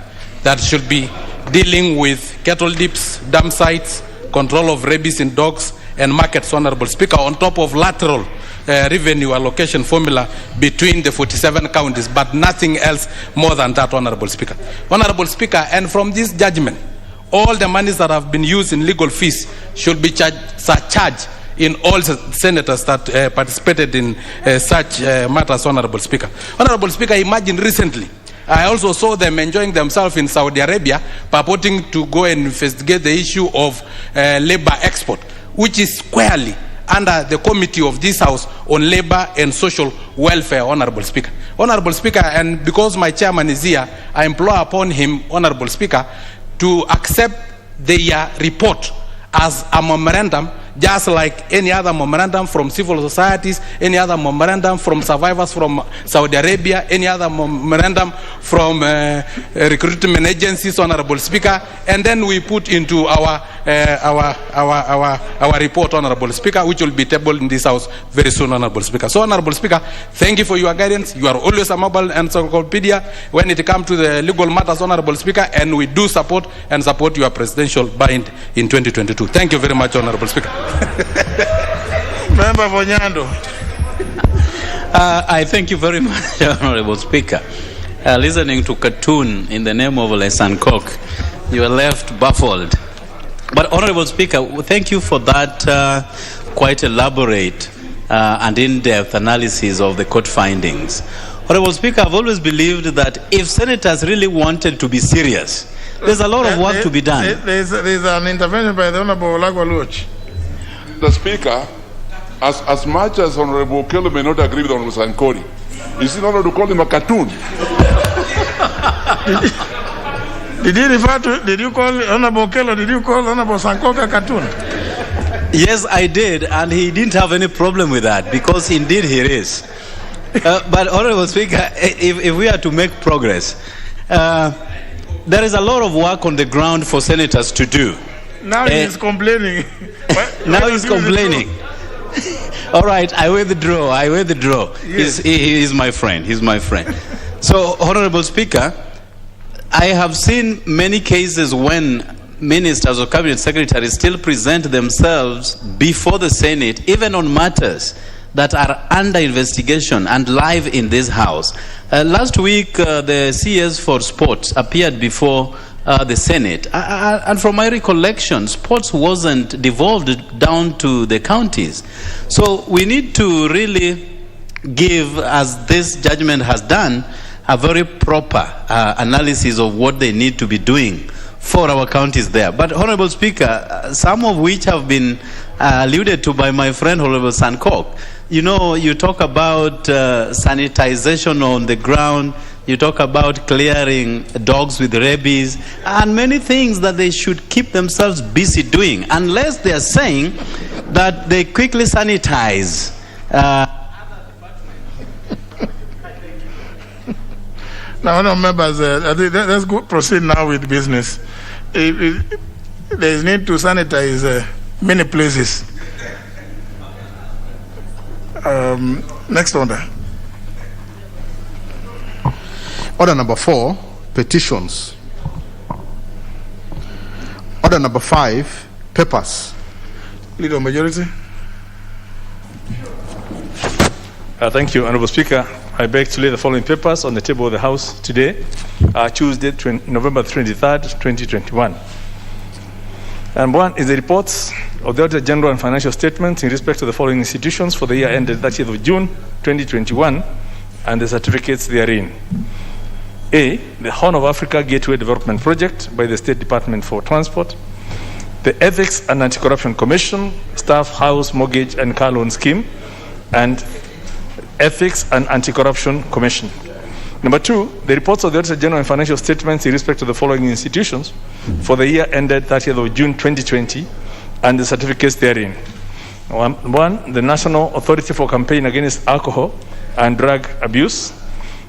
that should be dealing with cattle dips, dam sites, control of rabies in dogs, and markets, Honorable Speaker, on top of lateral revenue allocation formula between the 47 counties, but nothing else more than that, Honorable Speaker. Honorable Speaker, and from this judgment, all the monies that have been used in legal fees should be surcharged in all senators that participated in such matters, Honorable Speaker. Honorable Speaker, imagine recently, I also saw them enjoying themselves in Saudi Arabia, purporting to go and investigate the issue of labor export, which is squarely under the committee of this House on labor and social welfare, Honorable Speaker. Honorable Speaker, and because my chairman is here, I implore upon him, Honorable Speaker, to accept their report as a memorandum, just like any other memorandum from civil societies, any other memorandum from survivors from Saudi Arabia, any other memorandum from recruitment agencies, Honorable Speaker, and then we put into our report, Honorable Speaker, which will be tabled in this House very soon, Honorable Speaker. So, Honorable Speaker, thank you for your guidance. You are always a mobile encyclopedia when it comes to the legal matters, Honorable Speaker, and we do support your presidential bind in 2022. Thank you very much, Honorable Speaker. Member Bonyando. I thank you very much, Honorable Speaker. Listening to cartoon in the name of Lesan Kok, you are left baffled. But Honorable Speaker, thank you for that quite elaborate and in-depth analysis of the court findings. Honorable Speaker, I've always believed that if senators really wanted to be serious, there's a lot of work to be done. There's an intervention by the Honorable Olagwa Luoch. The Speaker, as much as Honorable Okello may not agree with Honorable Sankori, is it not to call him a cartoon? Did you call Honorable Okello, did you call Honorable Sankok a cartoon? Yes, I did, and he didn't have any problem with that, because indeed he is. But Honorable Speaker, if we are to make progress, there is a lot of work on the ground for senators to do. Now he's complaining. Now he's complaining. All right, I withdraw. Yes. He is my friend. He's my friend. So, Honorable Speaker, I have seen many cases when ministers or cabinet secretaries still present themselves before the Senate, even on matters that are under investigation and live in this House. Last week, the CS for Sports appeared before the Senate. And from my recollection, sports wasn't devolved down to the counties. So we need to really give, as this judgment has done, a very proper analysis of what they need to be doing for our counties there. But Honorable Speaker, some of which have been alluded to by my friend Honorable Sankok. You know, you talk about sanitization on the ground, you talk about clearing dogs with rabies, and many things that they should keep themselves busy doing, unless they are saying that they quickly sanitize. Now, no, members, let's proceed now with business. There is need to sanitize many places. Next order. Order number 4, petitions. Order number 5, papers. Leader majority. Thank you, Honorable Speaker. I beg to lay the following papers on the table of the House today, Tuesday, November 23rd, 2021. And one is the reports of the Auditor General and financial statements in respect to the following institutions for the year ended 30th of June, 2021, and the certificates therein. A, the Horn of Africa Gateway Development Project by the State Department for Transport, the Ethics and Anti-Corruption Commission, Staff House Mortgage and Car Loan Scheme, and Ethics and Anti-Corruption Commission. Number 2, the reports of the Auditor General and financial statements in respect to the following institutions for the year ended 30th of June 2020 and the certificates therein. 1, the National Authority for Campaign Against Alcohol and Drug Abuse,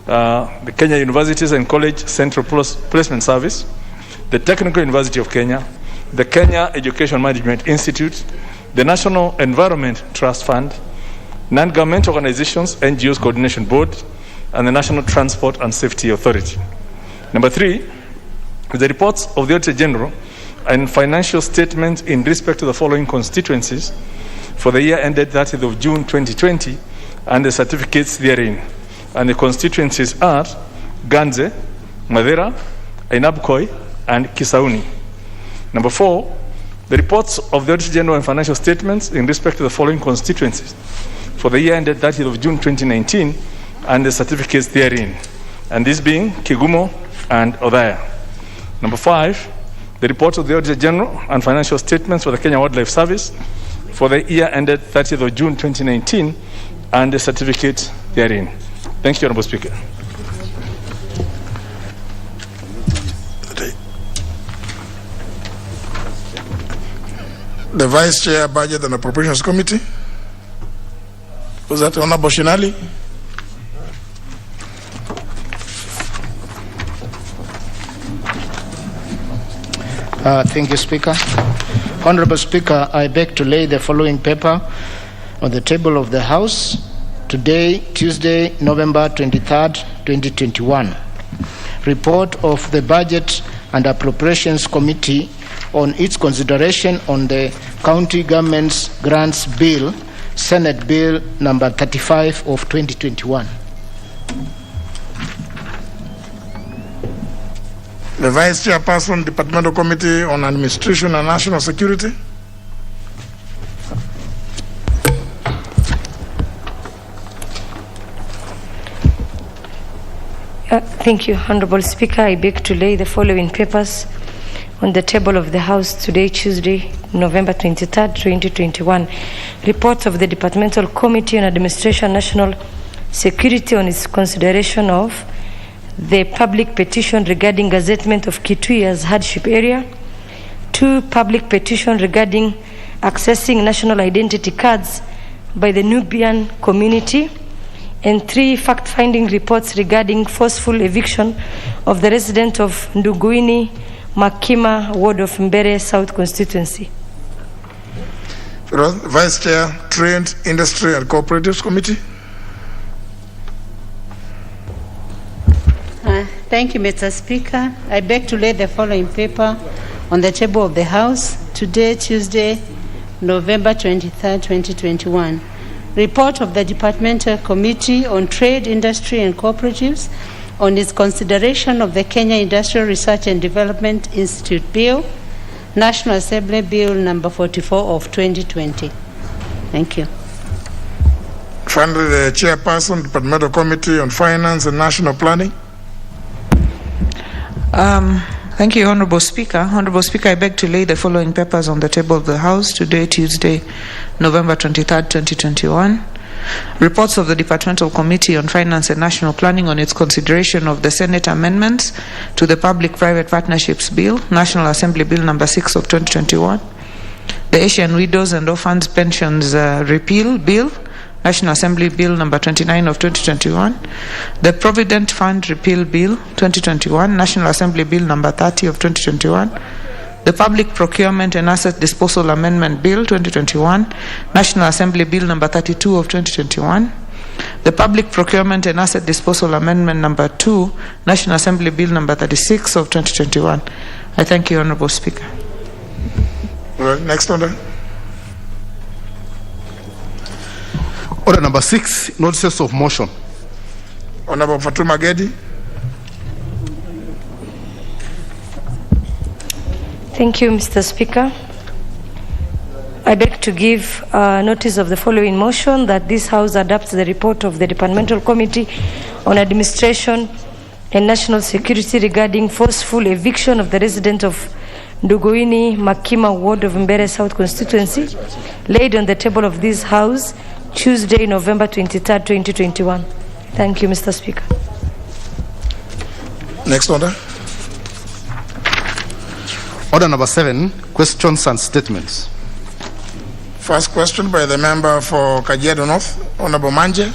the Kenya Universities and College Central Placement Service, the Technical University of Kenya, the Kenya Education Management Institute, the National Environment Trust Fund, non-governmental organizations, NGOs Coordination Board, and the National Transport and Safety Authority. Number 3, the reports of the Auditor General and financial statements in respect to the following constituencies for the year ended 30th of June 2020 and the certificates therein. And the constituencies are Ganze, Madera, Ainabkoi, and Kisauni. Number 4, the reports of the Auditor General and financial statements in respect to the following constituencies for the year ended 30th of June 2019 and the certificates therein, and this being Kigumo and Odaya. Number 5, the reports of the Auditor General and financial statements for the Kenya Wildlife Service for the year ended 30th of June 2019 and the certificate therein. Thank you, Honorable Speaker. The Vice Chair, Budget and Appropriations Committee. Was that Honorable Shinali? Thank you, Speaker. Honorable Speaker, I beg to lay the following paper on the table of the House today, Tuesday, November 23rd, 2021. Report of the Budget and Appropriations Committee on its consideration on the County Government's Grants Bill, Senate Bill number 35 of 2021. The Vice Chairperson, Departmental Committee on Administration and National Security. Thank you, Honorable Speaker. I beg to lay the following papers on the table of the House today, Tuesday, November 23rd, 2021. Report of the Departmental Committee on Administration and National Security on its consideration of the public petition regarding gazettement of Kitui as hardship area, 2, public petition regarding accessing national identity cards by the Nubian community, and 3, fact-finding reports regarding forceful eviction of the resident of Nduguini, Makima, ward of Mbere South constituency. Vice Chair, Trade, Industry and Cooperatives Committee. Thank you, Mr. Speaker. I beg to lay the following paper on the table of the House today, Tuesday, November 23rd, 2021. Report of the Departmental Committee on Trade, Industry and Cooperatives on its consideration of the Kenya Industrial Research and Development Institute Bill, National Assembly Bill number 44 of 2020. Thank you. Finally, the Chairperson, Departmental Committee on Finance and National Planning. Thank you, Honorable Speaker. Honorable Speaker, I beg to lay the following papers on the table of the House today, Tuesday, November 23rd, 2021. Reports of the Departmental Committee on Finance and National Planning on its consideration of the Senate amendments to the Public-Private Partnerships Bill, National Assembly Bill number 6 of 2021. The Asian Widows and Orphans Pensions Repeal Bill, National Assembly Bill number 29 of 2021, the Provident Fund Repeal Bill 2021, National Assembly Bill number 30 of 2021, the Public Procurement and Asset Disposal Amendment Bill 2021, National Assembly Bill number 32 of 2021, the Public Procurement and Asset Disposal Amendment number 2, National Assembly Bill number 36 of 2021. I thank you, Honorable Speaker. Next order. Order number 6, notices of motion. Honorable Fatuma Gedi. Thank you, Mr. Speaker. I beg to give notice of the following motion, that this House adopts the report of the Departmental Committee on Administration and National Security regarding forceful eviction of the resident of Nduguini Makima Ward of Mbere South Constituency, laid on the table of this House Tuesday, November 23rd, 2021. Thank you, Mr. Speaker. Next order. Order number 7, questions and statements. First question by the member for Kajiado North, Honorable Manje.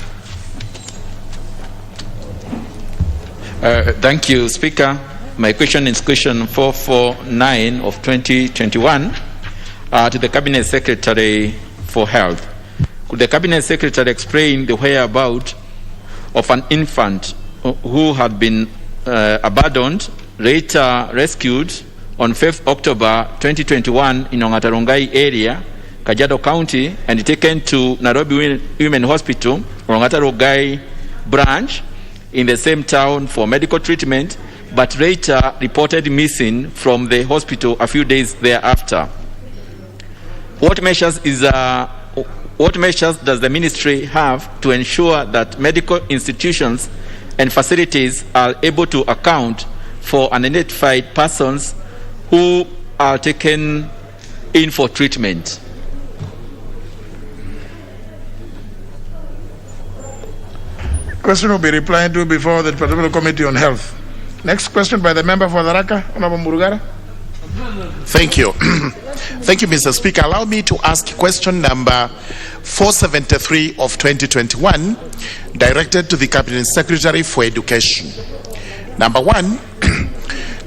Thank you, Speaker. My question is question 449 of 2021 to the Cabinet Secretary for Health. Could the Cabinet Secretary explain the whereabouts of an infant who had been abandoned, later rescued on 5th October 2021 in Ongatarongai area, Kajiado County, and taken to Nairobi Women Hospital, Ongatarongai branch, in the same town for medical treatment, but later reported missing from the hospital a few days thereafter? What measures does the ministry have to ensure that medical institutions and facilities are able to account for unidentified persons who are taken in for treatment? Question will be replied to before the Departmental Committee on Health. Next question by the member for Tharaka, Honorable Murugara. Thank you. Thank you, Mr. Speaker. Allow me to ask question number 473 of 2021, directed to the Cabinet Secretary for Education. Number 1,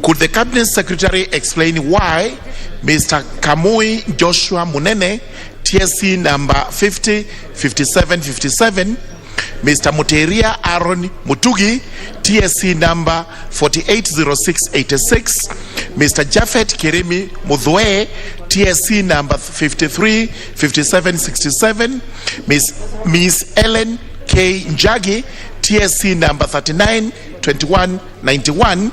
could the Cabinet Secretary explain why Mr. Kamui Joshua Munene, TSC number 505757, Mr. Muteria Aaron Mutugi, TSC number 480686, Mr. Jafet Kirimi Mudhwe, TSC number 535767, Ms. Ellen K. Njagi, TSC number 392191,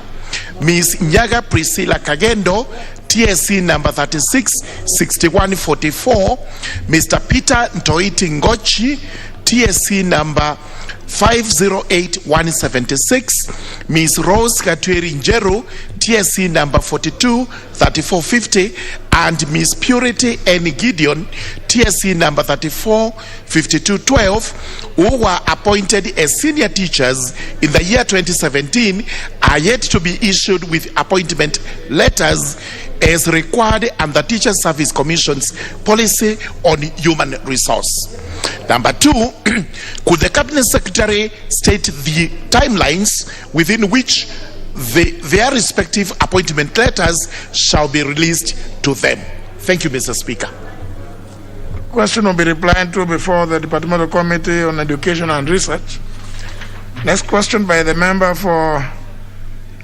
Ms. Nyaga Priscilla Kagendo, TSC number 366144, Mr. Peter Ntoiti Ngochi, TSC number 508176, Ms. Rose Katweri Njeru, TSC number 423450, and Ms. Purity N. Gideon, TSC number 345212, who were appointed as senior teachers in the year 2017, are yet to be issued with appointment letters as required under Teacher Service Commission's policy on human resource. Number 2, could the Cabinet Secretary state the timelines within which their respective appointment letters shall be released to them? Thank you, Mr. Speaker. Question will be replied to before the Departmental Committee on Education and Research. Next question by the member for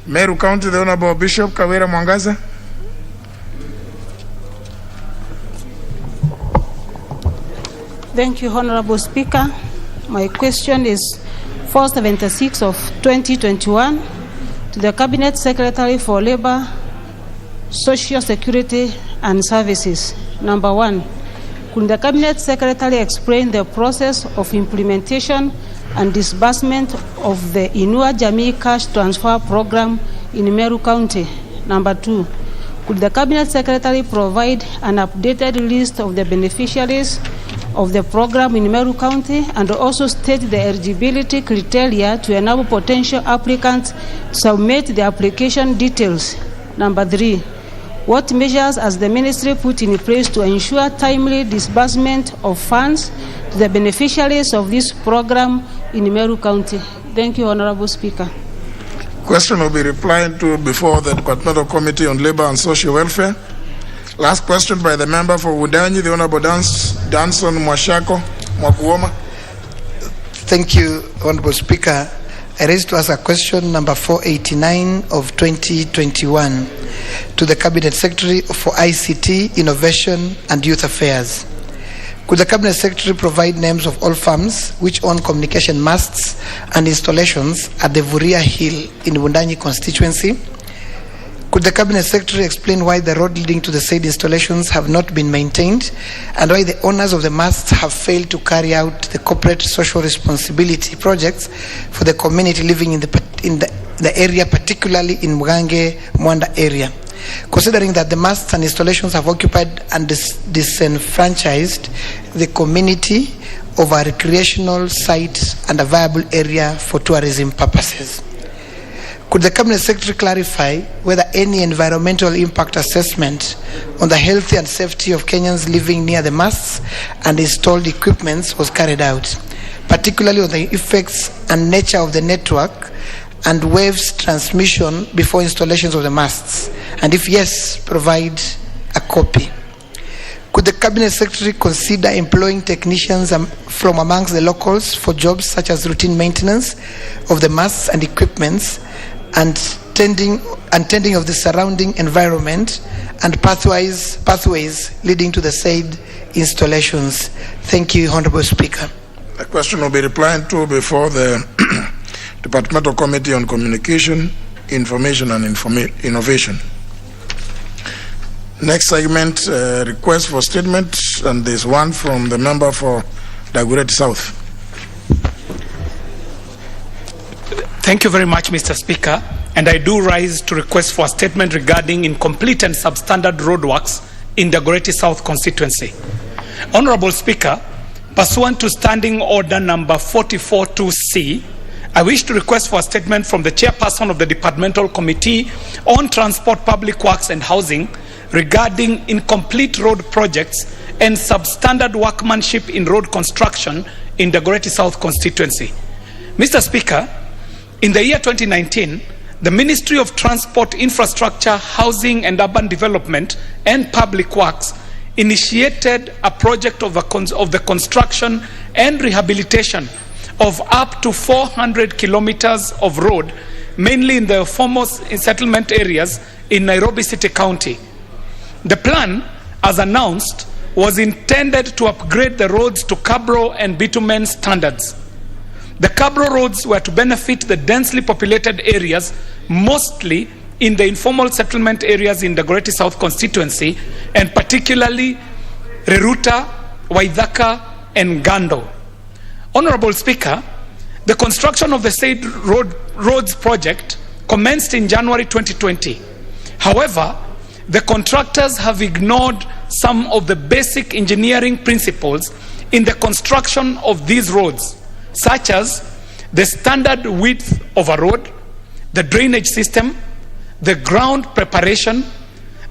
Meru County, the Honorable Bishop Kawira Mwangaza. Thank you, Honorable Speaker. My question is 476 of 2021 to the Cabinet Secretary for Labor, Social Security and Services. Number 1, could the Cabinet Secretary explain the process of implementation and disbursement of the Inua Jamii Cash Transfer Program in Meru County? Number 2, could the Cabinet Secretary provide an updated list of the beneficiaries of the program in Meru County and also state the eligibility criteria to enable potential applicants to submit the application details? Number 3, what measures has the ministry put in place to ensure timely disbursement of funds to the beneficiaries of this program in Meru County? Thank you, Honorable Speaker. Question will be replied to before the Departmental Committee on Labor and Social Welfare. Last question by the member for Wudanyi, the Honorable Danson Mwashako Mwakuoma. Thank you, Honorable Speaker. I raise to us a question number 489 of 2021 to the Cabinet Secretary for ICT, Innovation and Youth Affairs. Could the Cabinet Secretary provide names of all firms which own communication masts and installations at the Vuria Hill in Wundanyi constituency? Could the Cabinet Secretary explain why the road leading to the said installations have not been maintained and why the owners of the masts have failed to carry out the corporate social responsibility projects for the community living in the area, particularly in Mugange, Mwanda area? Considering that the masts and installations have occupied and disenfranchised the community of a recreational site and a viable area for tourism purposes. Could the Cabinet Secretary clarify whether any environmental impact assessment on the health and safety of Kenyans living near the masts and installed equipments was carried out, particularly on the effects and nature of the network and waves transmission before installations of the masts? And if yes, provide a copy. Could the Cabinet Secretary consider employing technicians from amongst the locals for jobs such as routine maintenance of the masts and equipments and tending of the surrounding environment and pathways leading to the said installations? Thank you, Honorable Speaker. The question will be replied to before the Departmental Committee on Communication, Information and Innovation. Next segment, request for statement, and there's one from the member for Dagoretti South. Thank you very much, Mr. Speaker, and I do rise to request for a statement regarding incomplete and substandard roadworks in Dagoretti South constituency. Honorable Speaker, pursuant to Standing Order number 442C, I wish to request for a statement from the Chairperson of the Departmental Committee on Transport, Public Works and Housing regarding incomplete road projects and substandard workmanship in road construction in Dagoretti South constituency. Mr. Speaker, in the year 2019, the Ministry of Transport, Infrastructure, Housing and Urban Development and Public Works initiated a project of the construction and rehabilitation of up to 400 kilometers of road, mainly in the foremost settlement areas in Nairobi City County. The plan, as announced, was intended to upgrade the roads to Cabro and bitumen standards. The Cabro roads were to benefit the densely populated areas, mostly in the informal settlement areas in the Dagoretti South constituency, and particularly Reruta, Waithaka, and Gando. Honorable Speaker, the construction of the said roads project commenced in January 2020. However, the contractors have ignored some of the basic engineering principles in the construction of these roads, such as the standard width of a road, the drainage system, the ground preparation,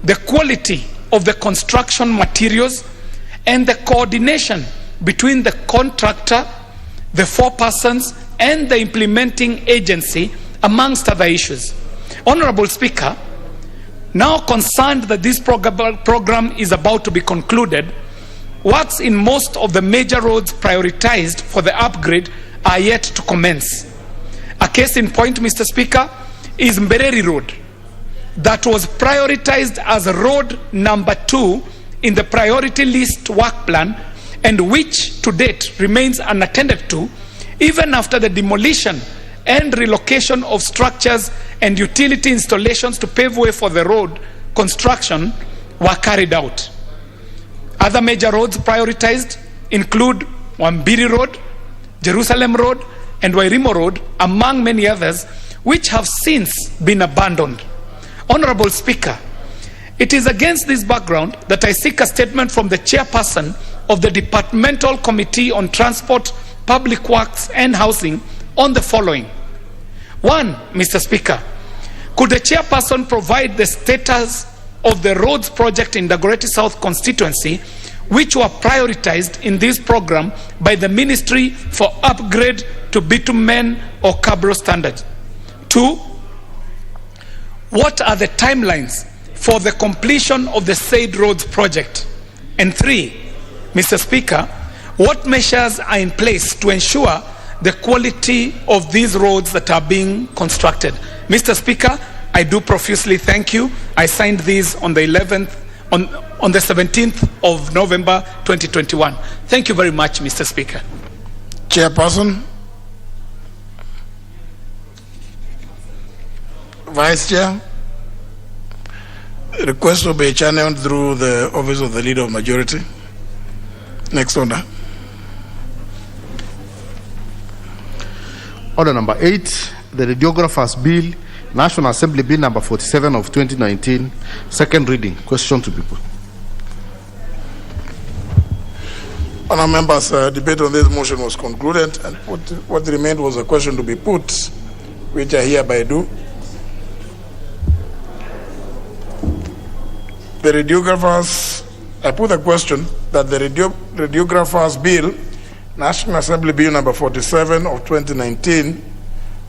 the quality of the construction materials, and the coordination between the contractor, the forepersons, and the implementing agency, amongst other issues. Honorable Speaker, now concerned that this program is about to be concluded, works in most of the major roads prioritized for the upgrade are yet to commence. A case in point, Mr. Speaker, is Mbereri Road, that was prioritized as road number 2 in the priority list work plan, and which to date remains unattended to, even after the demolition and relocation of structures and utility installations to pave way for the road construction were carried out. Other major roads prioritized include Wambiri Road, Jerusalem Road, and Wairimo Road, among many others, which have since been abandoned. Honorable Speaker, it is against this background that I seek a statement from the Chairperson of the Departmental Committee on Transport, Public Works and Housing on the following. 1, Mr. Speaker, could the Chairperson provide the status of the roads project in Dagoretti South constituency, which were prioritized in this program by the Ministry for upgrade to bitumen or Cabro standards? 2, what are the timelines for the completion of the said roads project? And 3, Mr. Speaker, what measures are in place to ensure the quality of these roads that are being constructed? Mr. Speaker, I do profusely thank you. I signed these on the 11th, on the 17th of November 2021. Thank you very much, Mr. Speaker. Chairperson. Vice Chair. Request to be channeled through the office of the Leader of Majority. Next order. Order number 8, the Radiographers Bill, National Assembly Bill number 47 of 2019, second reading. Question to be put. Honourable members, debate on this motion was concluded, and what remained was a question to be put, which I hereby do. The radiographers, I put a question that the Radiographers Bill, National Assembly Bill number 47 of 2019,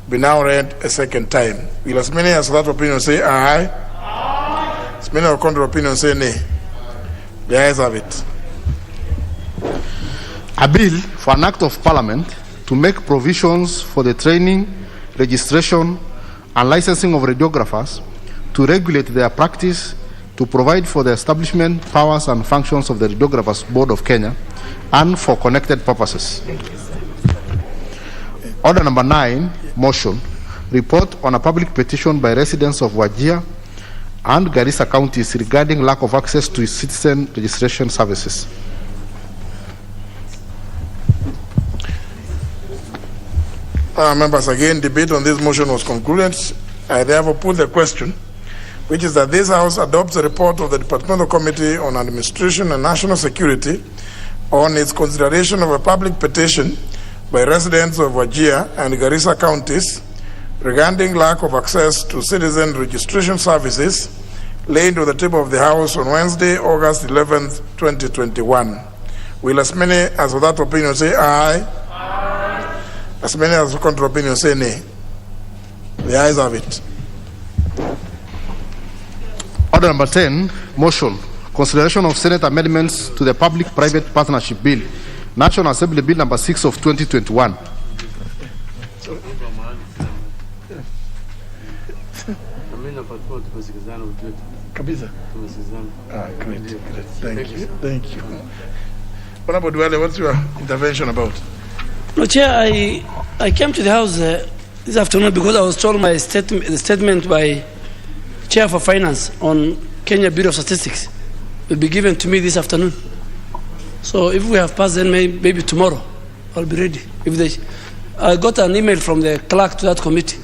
be now read a second time. Will as many as that opinion say aye? Aye. As many as contrary opinion say nay? The ayes have it. A bill for an act of parliament to make provisions for the training, registration, and licensing of radiographers, to regulate their practice, to provide for the establishment, powers, and functions of the Radiographers Board of Kenya, and for connected purposes. Order number 9, motion, report on a public petition by residents of Wajir and Garissa counties regarding lack of access to citizen registration services. Members, again, debate on this motion was concluded. I therefore put the question, which is that this House adopts a report of the Departmental Committee on Administration and National Security on its consideration of a public petition by residents of Wajir and Garissa counties regarding lack of access to citizen registration services, laid on the table of the House on Wednesday, August 11th, 2021. Will as many as of that opinion say aye? Aye. As many as of contrary opinion say nay? The ayes have it. Order number 10, motion, consideration of Senate amendments to the Public-Private Partnership Bill, National Assembly Bill number 6 of 2021. Kabisa. Great. Thank you. Thank you. Honorable Duale, what's your intervention about? No, Chair, I came to the House this afternoon because I was told the statement by Chair for Finance on Kenya Bureau of Statistics will be given to me this afternoon. So if we have passed, then maybe tomorrow I'll be ready. I got an email from the clerk to that committee.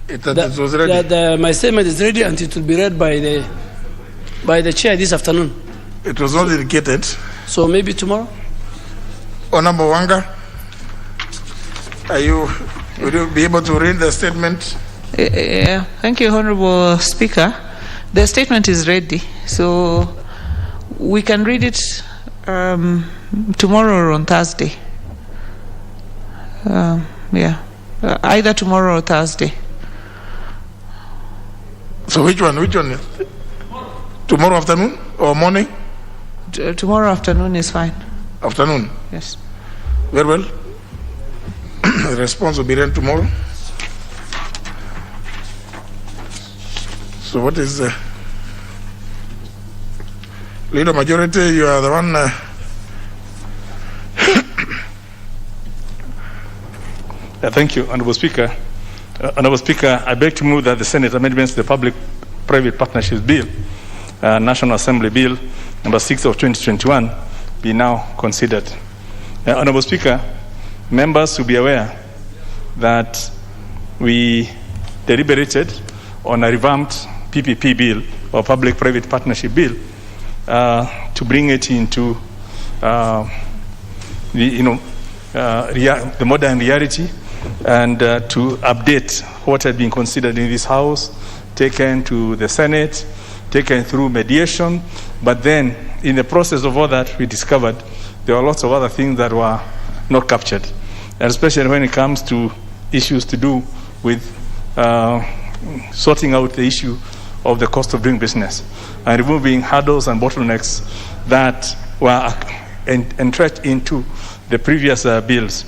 It was ready. My statement is ready and it will be read by the chair this afternoon. It was not indicated. So maybe tomorrow. Honorable Wanga, will you be able to read the statement? Yeah, thank you, Honorable Speaker. The statement is ready, so we can read it tomorrow or on Thursday. Either tomorrow or Thursday. So which one? Tomorrow afternoon or morning? Tomorrow afternoon is fine. Afternoon? Yes. Very well. The response will be read tomorrow. So what is the Leader Majority? You are the one. Thank you, Honorable Speaker. Honorable Speaker, I beg to move that the Senate amendments to the Public-Private Partnerships Bill, National Assembly Bill number 6 of 2021, be now considered. Honorable Speaker, members will be aware that we deliberated on a revamped PPP bill or Public-Private Partnership Bill to bring it into the modern reality and to update what had been considered in this House, taken to the Senate, taken through mediation, but then in the process of all that we discovered there were lots of other things that were not captured, and especially when it comes to issues to do with sorting out the issue of the cost of doing business and removing hurdles and bottlenecks that were entrenched into the previous bills.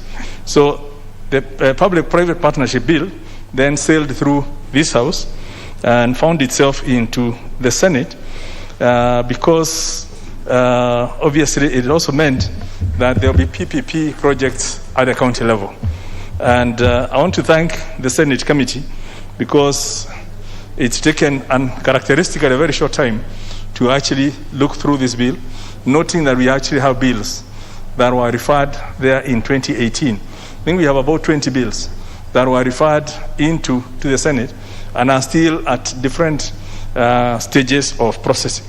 So the Public-Private Partnership Bill then sailed through this House and found itself into the Senate because obviously it also meant that there will be PPP projects at the county level. And I want to thank the Senate committee because it's taken uncharacteristically a very short time to actually look through this bill, noting that we actually have bills that were referred there in 2018. I think we have about 20 bills that were referred to the Senate and are still at different stages of processing.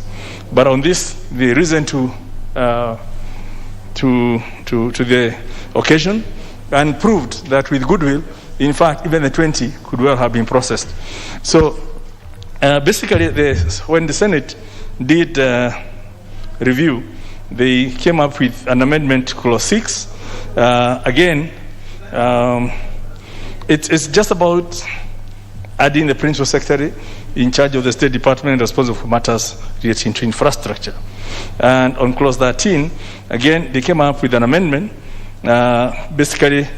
But on this, the reason to the occasion and proved that with goodwill, in fact, even the 20 could well have been processed. So basically, when the Senate did review, they came up with an amendment, Clause 6. Again, it's just about adding the principal secretary in charge of the State Department responsible for matters relating to infrastructure. And on Clause 13, again, they came up with an amendment, basically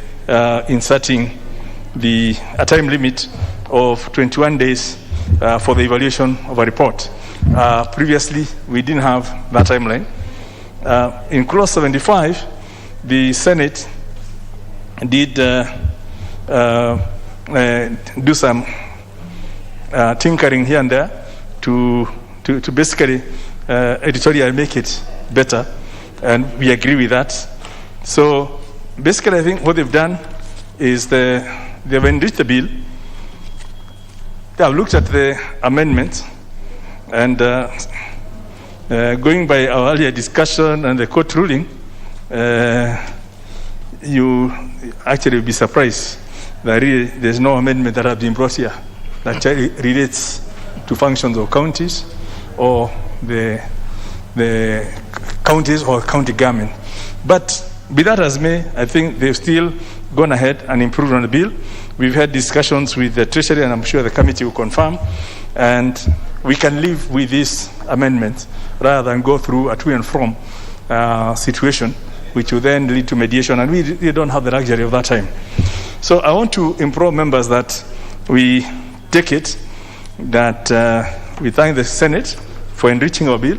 inserting a time limit of 21 days for the evaluation of a report. Previously, we didn't have that timeline. In Clause 75, the Senate did do some tinkering here and there to basically editorially make it better, and we agree with that. So basically, I think what they've done is they've enriched the bill. They have looked at the amendments, and going by our earlier discussion and the court ruling, you actually will be surprised that really there's no amendment that has been brought here that relates to functions of counties or the counties or county government. But be that as may, I think they've still gone ahead and improved on the bill. We've had discussions with the Treasury, and I'm sure the committee will confirm, and we can live with this amendment rather than go through a to and from situation, which will then lead to mediation, and we don't have the luxury of that time. So I want to implore members that we take it that we thank the Senate for enriching our bill,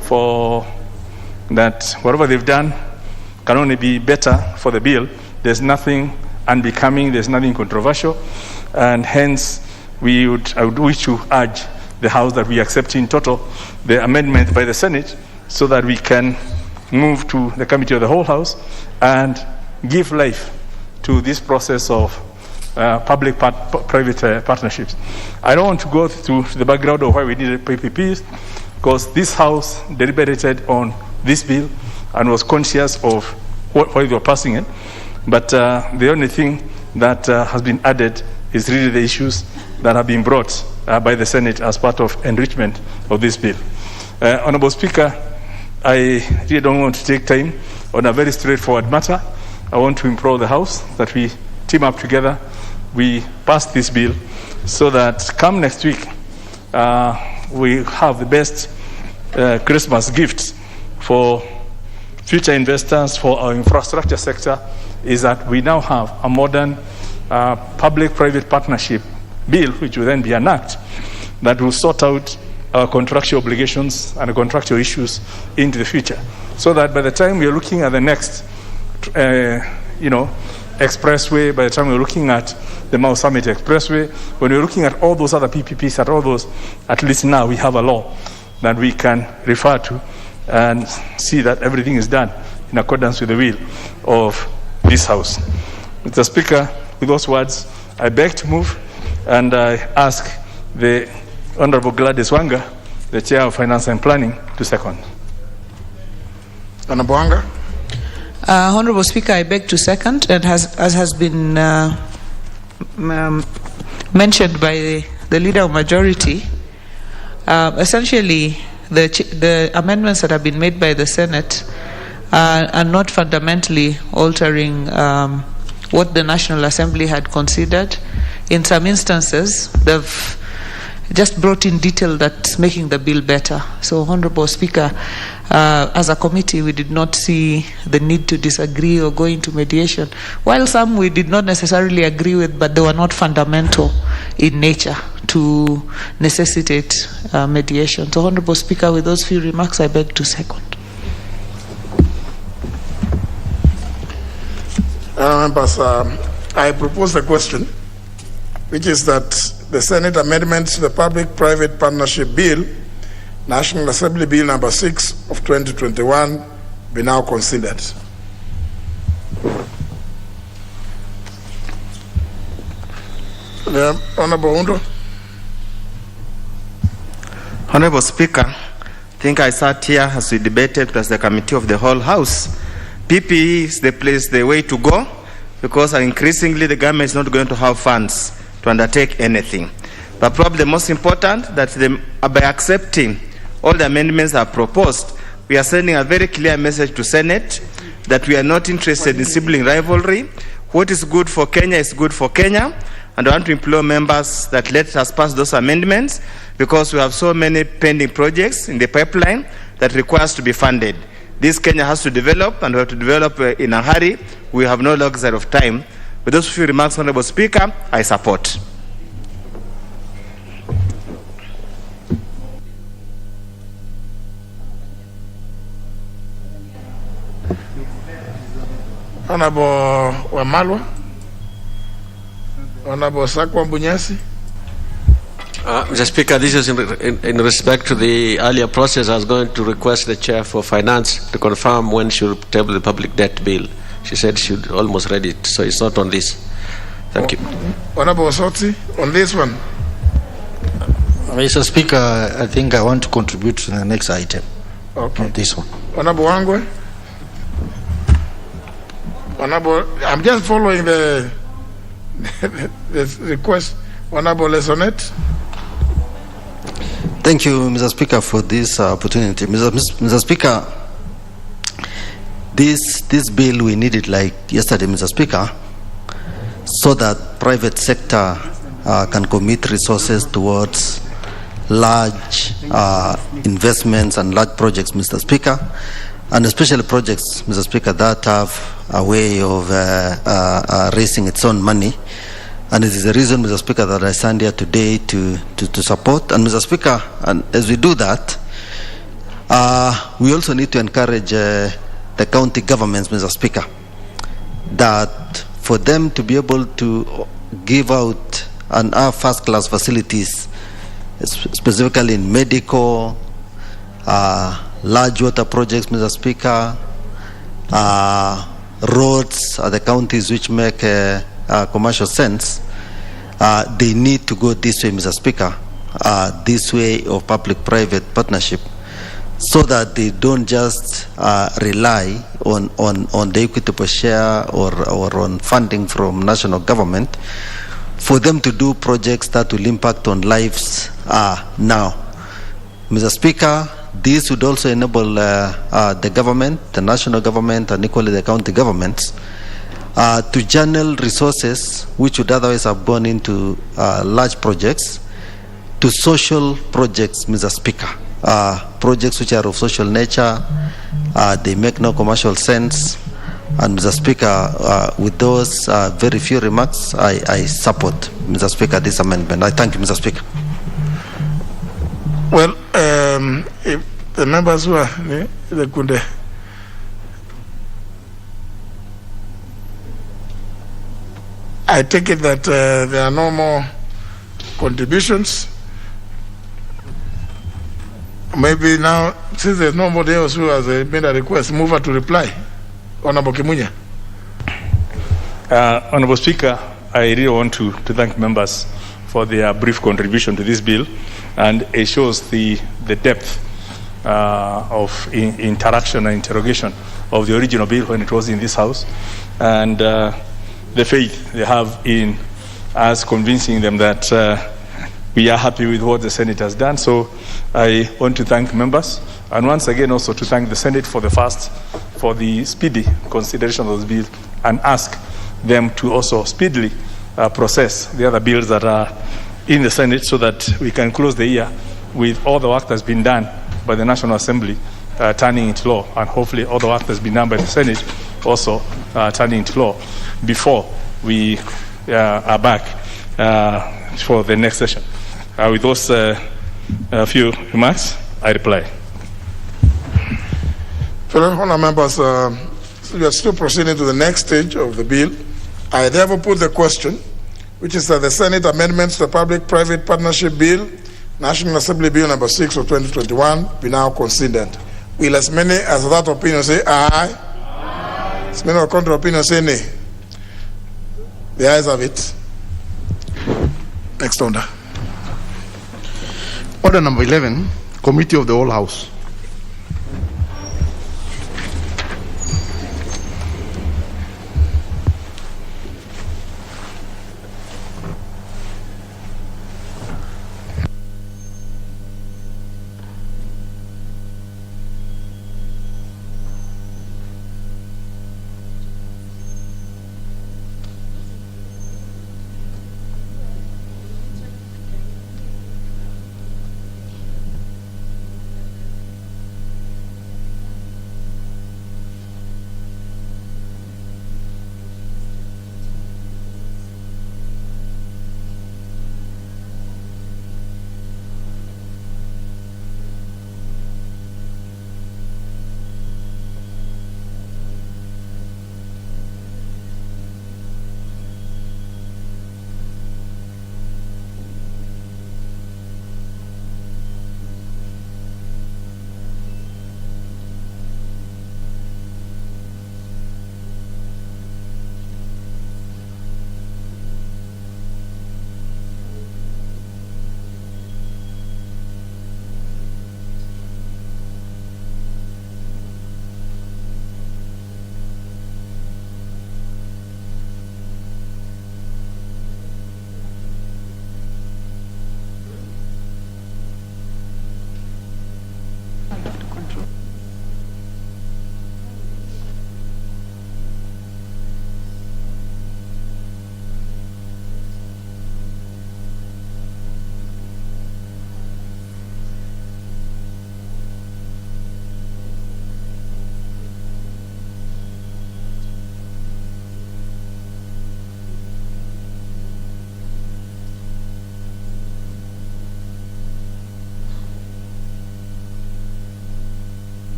for that whatever they've done can only be better for the bill. There's nothing unbecoming, there's nothing controversial, and hence I would wish to urge the House that we accept in total the amendment by the Senate so that we can move to the Committee of the Whole House and give life to this process of public-private partnerships. I don't want to go through the background of why we needed PPPs, because this House deliberated on this bill and was conscious of why they were passing it. But the only thing that has been added is really the issues that have been brought by the Senate as part of enrichment of this bill. Honorable Speaker, I really don't want to take time on a very straightforward matter. I want to implore the House that we team up together, we pass this bill so that come next week, we have the best Christmas gifts for future investors, for our infrastructure sector, is that we now have a modern public-private partnership bill, which will then be enacted, that will sort out our contractual obligations and contractual issues into the future, so that by the time we are looking at the next, expressway, by the time we're looking at the Mau Summit Expressway, when we're looking at all those other PPPs, at all those, at least now we have a law that we can refer to and see that everything is done in accordance with the will of this House. Mr. Speaker, with those words, I beg to move, and I ask the Honorable Gladys Wanga, the Chair of Finance and Planning, to second. Honorable Wanga. Honorable Speaker, I beg to second, and as has been mentioned by the Leader of Majority, essentially the amendments that have been made by the Senate are not fundamentally altering what the National Assembly had considered. In some instances, they've just brought in detail that's making the bill better. So, Honorable Speaker, as a committee, we did not see the need to disagree or go into mediation. While some we did not necessarily agree with, but they were not fundamental in nature to necessitate mediation. So, Honorable Speaker, with those few remarks, I beg to second. Members, I propose a question, which is that the Senate amendments to the Public-Private Partnership Bill, National Assembly Bill number 6 of 2021, be now considered. The Honorable Undo. Honorable Speaker, I think I sat here as we debated plus the Committee of the Whole House. PPE is the way to go, because increasingly the government is not going to have funds to undertake anything. But probably the most important, that by accepting all the amendments that are proposed, we are sending a very clear message to Senate that we are not interested in sibling rivalry. What is good for Kenya is good for Kenya. And I want to implore members that let us pass those amendments, because we have so many pending projects in the pipeline that requires to be funded. This Kenya has to develop, and we have to develop in a hurry. We have no luxury of time. With those few remarks, Honorable Speaker, I support. Honorable Wamalwa. Honorable Sakwa Bunyasi. Mr. Speaker, this is in respect to the earlier process. I was going to request the Chair for Finance to confirm when she will table the public debt bill. She said she would almost read it, so it's not on this. Thank you. Honorable Soti, on this one. Mr. Speaker, I think I want to contribute to the next item. Okay. On this one. Honorable Wangwe. Honorable, I'm just following the request. Honorable Lesonet. Thank you, Mr. Speaker, for this opportunity. Mr. Speaker, this bill, we need it like yesterday, Mr. Speaker, so that private sector can commit resources towards large investments and large projects, Mr. Speaker, and especially projects, Mr. Speaker, that have a way of raising its own money. And it is the reason, Mr. Speaker, that I stand here today to support. And Mr. Speaker, and as we do that, we also need to encourage the county governments, Mr. Speaker, that for them to be able to give out and have first-class facilities, specifically in medical, large water projects, Mr. Speaker, roads at the counties which make commercial sense, they need to go this way, Mr. Speaker, this way of public-private partnership, so that they don't just rely on the equitable share or on funding from national government for them to do projects that will impact on lives now. Mr. Speaker, this would also enable the government, the national government, and equally the county governments to channel resources which would otherwise have gone into large projects to social projects, Mr. Speaker. Projects which are of social nature, they make no commercial sense. And Mr. Speaker, with those very few remarks, I support, Mr. Speaker, this amendment. I thank you, Mr. Speaker. Well, if the members who are, they could. I take it that there are no more contributions. Maybe now, since there's nobody else who has made a request, move her to reply. Honorable Kimunya. Honorable Speaker, I really want to thank members for their brief contribution to this bill, and it shows the depth of interaction and interrogation of the original bill when it was in this House, and the faith they have in us convincing them that we are happy with what the Senate has done. So I want to thank members, and once again also to thank the Senate for the speedy consideration of this bill, and ask them to also speedily process the other bills that are in the Senate, so that we can close the year with all the work that's been done by the National Assembly turning into law, and hopefully all the work that's been done by the Senate also turning into law before we are back for the next session. With those few remarks, I reply. Fellow honour members, we are still proceeding to the next stage of the bill. I therefore put the question which is the Senate Amendments to the Public-Private Partnership Bill, National Assembly Bill number 6 of 2021, be now considered. Will as many as that opinion say aye? Aye. As many as contrary opinion say nay? The ayes have it. Next order. Order number 11, Committee of the Whole House.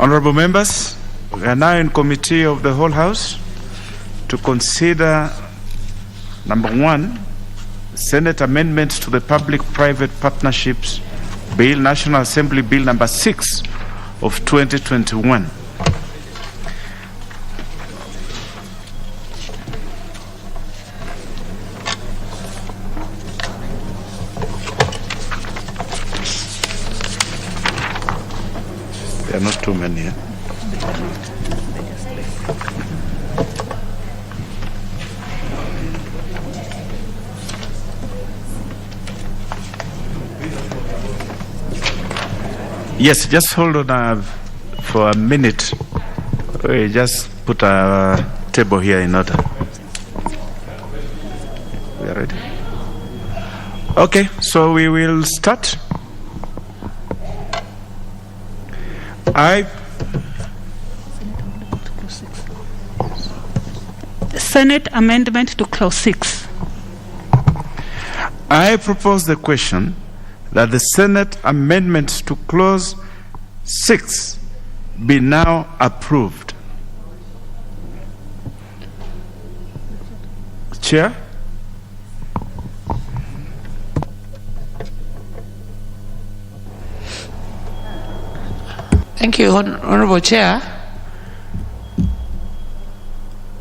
Honorable members, we are now in Committee of the Whole House to consider number 1, Senate amendments to the Public-Private Partnerships Bill, National Assembly Bill number 6 of 2021. There are not too many. Yes, just hold on for a minute. We just put a table here in order. We are ready. Okay, so we will start. Senate amendment to clause 6. I propose the question that the Senate amendment to clause 6 be now approved. Chair? Thank you, Honorable Chair.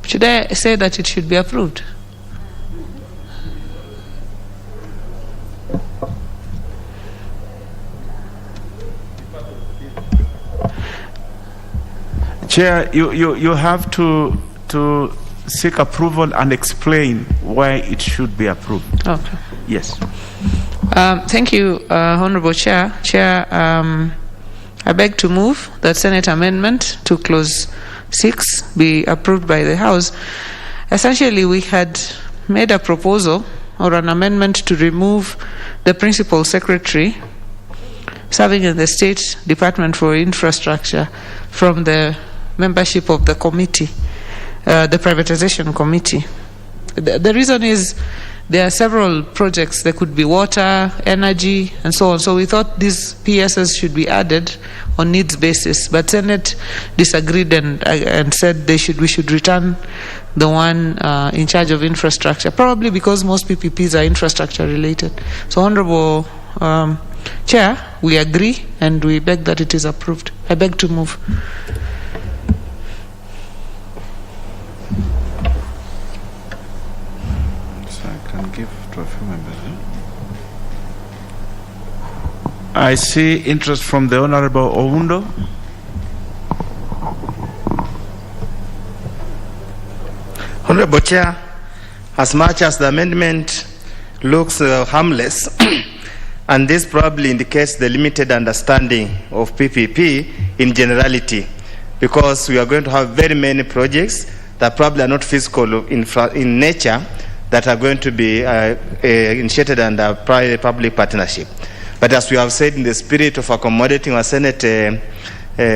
Should I say that it should be approved? Chair, you have to seek approval and explain why it should be approved. Okay. Yes. Thank you, Honorable Chair. Chair, I beg to move that Senate amendment to clause 6 be approved by the House. Essentially, we had made a proposal or an amendment to remove the principal secretary serving in the State Department for Infrastructure from the membership of the committee, the privatization committee. The reason is there are several projects. There could be water, energy, and so on. So we thought these PSs should be added on needs basis. But Senate disagreed and said we should return the one in charge of infrastructure, probably because most PPPs are infrastructure related. So Honorable Chair, we agree and we beg that it is approved. I beg to move. Give to a few members. I see interest from the Honorable Oundo. Honorable Chair, as much as the amendment looks harmless, and this probably indicates the limited understanding of PPP in generality, because we are going to have very many projects that probably are not physical in nature, that are going to be initiated under private-public partnership. But as we have said, in the spirit of accommodating our Senate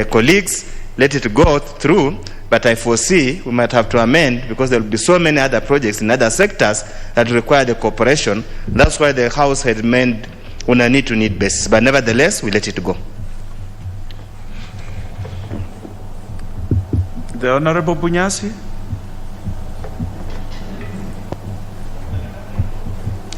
colleagues, let it go through. But I foresee we might have to amend, because there will be so many other projects in other sectors that require the cooperation. That's why the House had made on a need-to-need basis. But nevertheless, we let it go. The Honorable Bunyasi.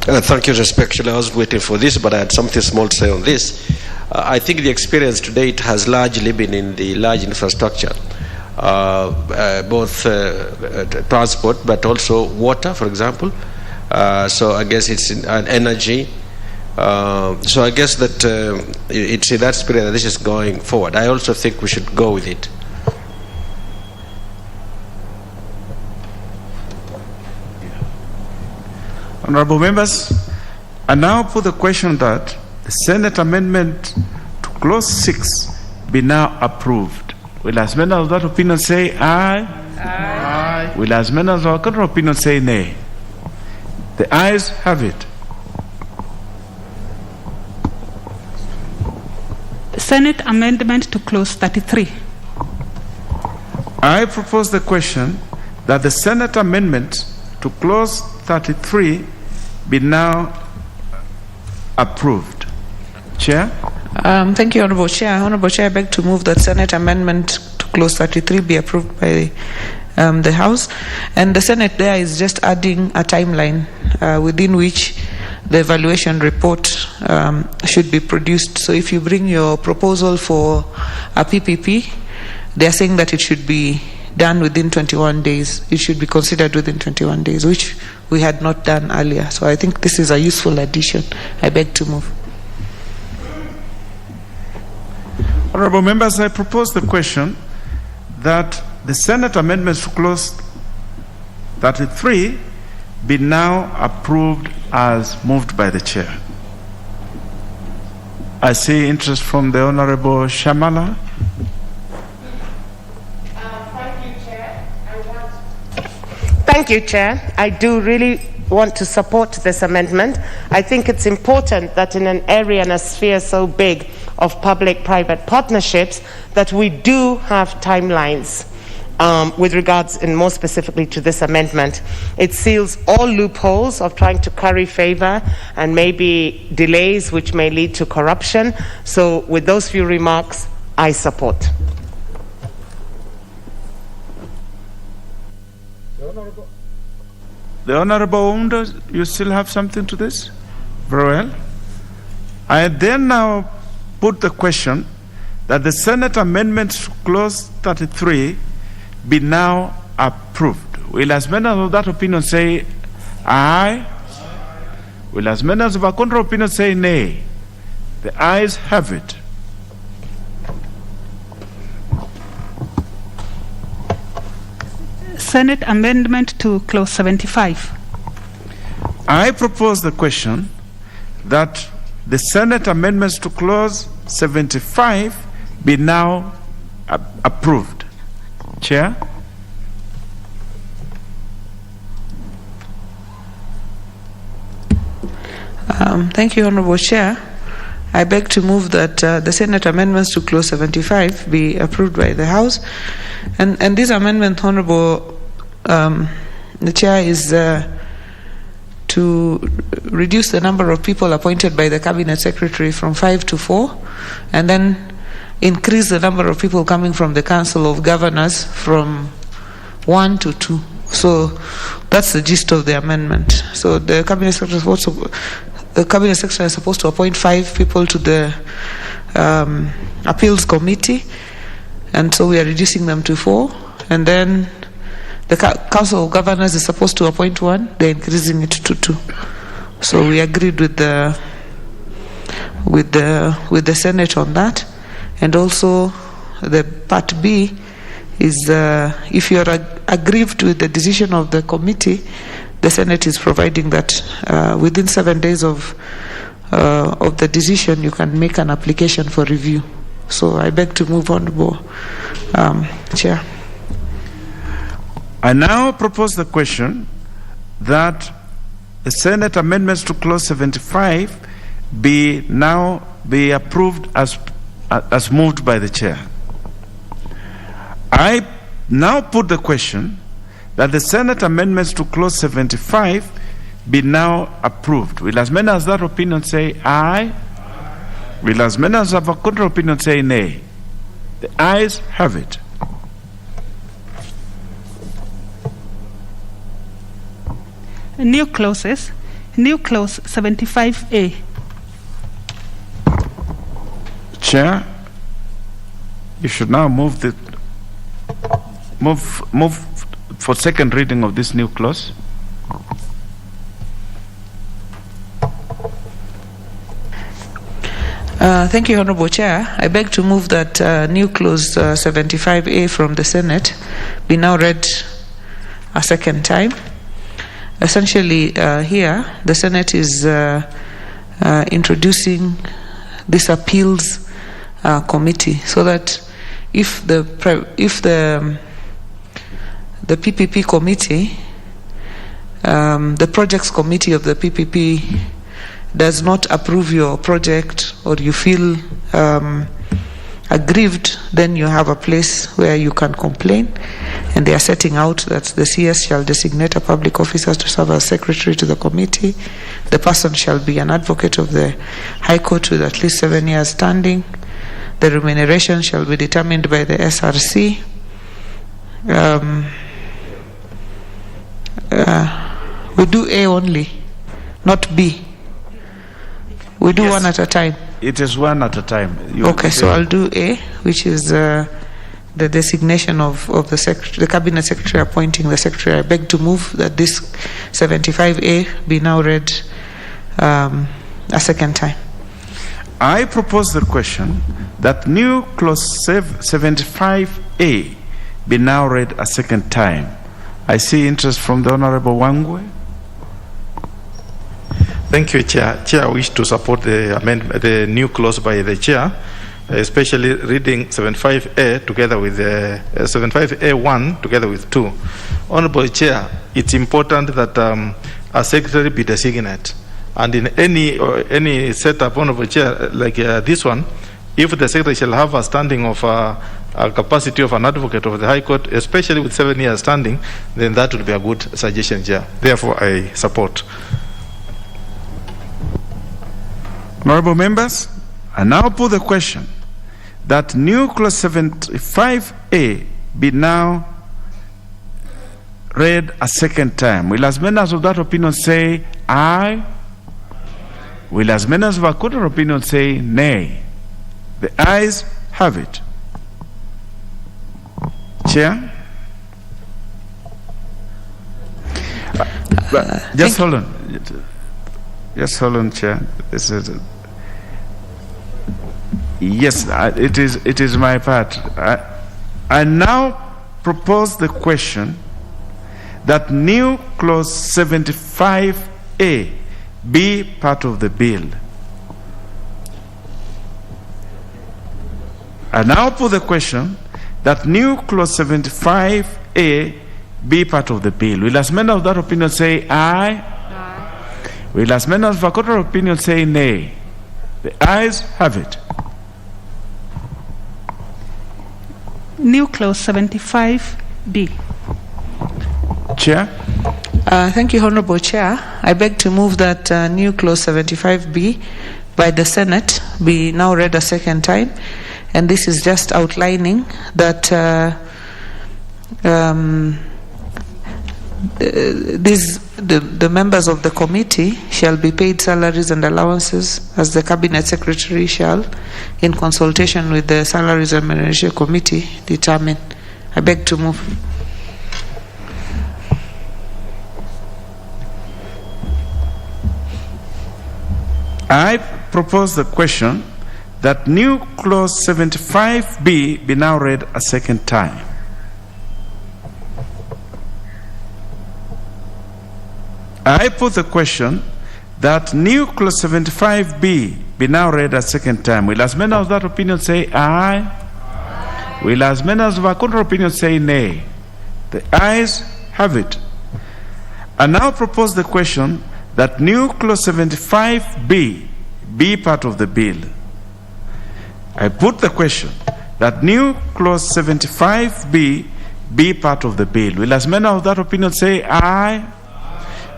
Thank you, respectfully. I was waiting for this, but I had something small to say on this. I think the experience to date has largely been in the large infrastructure, both transport, but also water, for example. So I guess it's in energy. So I guess that it's in that spirit that this is going forward. I also think we should go with it. Honorable members, I now put the question that the Senate amendment to clause 6 be now approved. Will as many of that opinion say aye? Aye. Will as many of our contrary opinion say nay? The ayes have it. Senate amendment to clause 33. I propose the question that the Senate amendment to clause 33 be now approved. Chair? Thank you, Honorable Chair. Honorable Chair, I beg to move that Senate amendment to clause 33 be approved by the House. And the Senate there is just adding a timeline within which the evaluation report should be produced. So if you bring your proposal for a PPP, they are saying that it should be done within 21 days. It should be considered within 21 days, which we had not done earlier. So I think this is a useful addition. I beg to move. Honorable members, I propose the question that the Senate amendments to clause 33 be now approved as moved by the chair. I see interest from the Honorable Shamala. Thank you, Chair. I do really want to support this amendment. I think it's important that in an area and a sphere so big of public-private partnerships that we do have timelines with regards, and more specifically to this amendment. It seals all loopholes of trying to curry favor and maybe delays which may lead to corruption. So with those few remarks, I support. The Honorable Oundo, you still have something to this? Very well. I then now put the question that the Senate amendments to clause 33 be now approved. Will as many of that opinion say aye? Will as many of our contrary opinion say nay? The ayes have it. Senate amendment to clause 75. I propose the question that the Senate amendments to clause 75 be now approved. Chair? Thank you, Honorable Chair. I beg to move that the Senate amendments to clause 75 be approved by the House. And this amendment, Honorable the Chair, is to to reduce the number of people appointed by the Cabinet Secretary from 5 to 4, and then increase the number of people coming from the Council of Governors from 1 to 2. So that's the gist of the amendment. So the Cabinet Secretary is supposed to appoint 5 people to the Appeals Committee, and so we are reducing them to 4. And then the Council of Governors is supposed to appoint 1. They're increasing it to 2. So we agreed with the Senate on that. And also the Part B is if you are aggrieved with the decision of the committee, the Senate is providing that within 7 days of the decision, you can make an application for review. So I beg to move on, Chair. I now propose the question that the Senate amendments to Clause 75 be approved as moved by the Chair. I now put the question that the Senate amendments to Clause 75 be now approved. Will as many as that opinion say aye? Will as many as have a contrary opinion say nay? The ayes have it. New clauses. New clause 75A. Chair, you should now move for second reading of this new clause. Thank you, Honorable Chair. I beg to move that new clause 75A from the Senate be now read a second time. Essentially, here, the Senate is introducing this appeals committee, so that if the PPP committee, the projects committee of the PPP does not approve your project, or you feel aggrieved, then you have a place where you can complain, and they are setting out that the CS shall designate a public officer to serve as secretary to the committee. The person shall be an advocate of the High Court with at least 7 years standing. The remuneration shall be determined by the SRC. We do A only, not B. We do one at a time. It is one at a time. Okay, so I'll do A, which is the designation of the Cabinet Secretary appointing the Secretary. I beg to move that this 75A be now read a second time. I propose the question that new clause 75A be now read a second time. I see interest from the Honorable Wangwe. Thank you, Chair. Chair, I wish to support the new clause by the Chair, especially reading 75A together with 75A1 together with 2. Honorable Chair, it's important that a secretary be designated. And in any setup, Honorable Chair, like this one, if the secretary shall have a standing of a capacity of an advocate of the High Court, especially with 7 years standing, then that would be a good suggestion, Chair. Therefore, I support. Honorable members, I now put the question that new clause 75A be now read a second time. Will as many as of that opinion say aye? Will as many as of a contrary opinion say nay? The ayes have it. Chair? Just hold on. Just hold on, Chair. Yes, it is my part. I now propose the question that new clause 75A be part of the bill. I now put the question that new clause 75A be part of the bill. Will as many of that opinion say aye? Aye. Will as many of a contrary opinion say nay? The ayes have it. New clause 75B. Chair? Thank you, Honorable Chair. I beg to move that new clause 75B by the Senate be now read a second time, and this is just outlining that the members of the committee shall be paid salaries and allowances as the cabinet secretary shall, in consultation with the Salaries and Remuneration Committee, determine. I beg to move. I propose the question that new clause 75B be now read a second time. I put the question that new clause 75B be now read a second time. Will as many of that opinion say aye? Will as many of our contrary opinion say nay? The ayes have it. I now propose the question that new clause 75B be part of the bill. I put the question that new clause 75B be part of the bill. Will as many of that opinion say aye?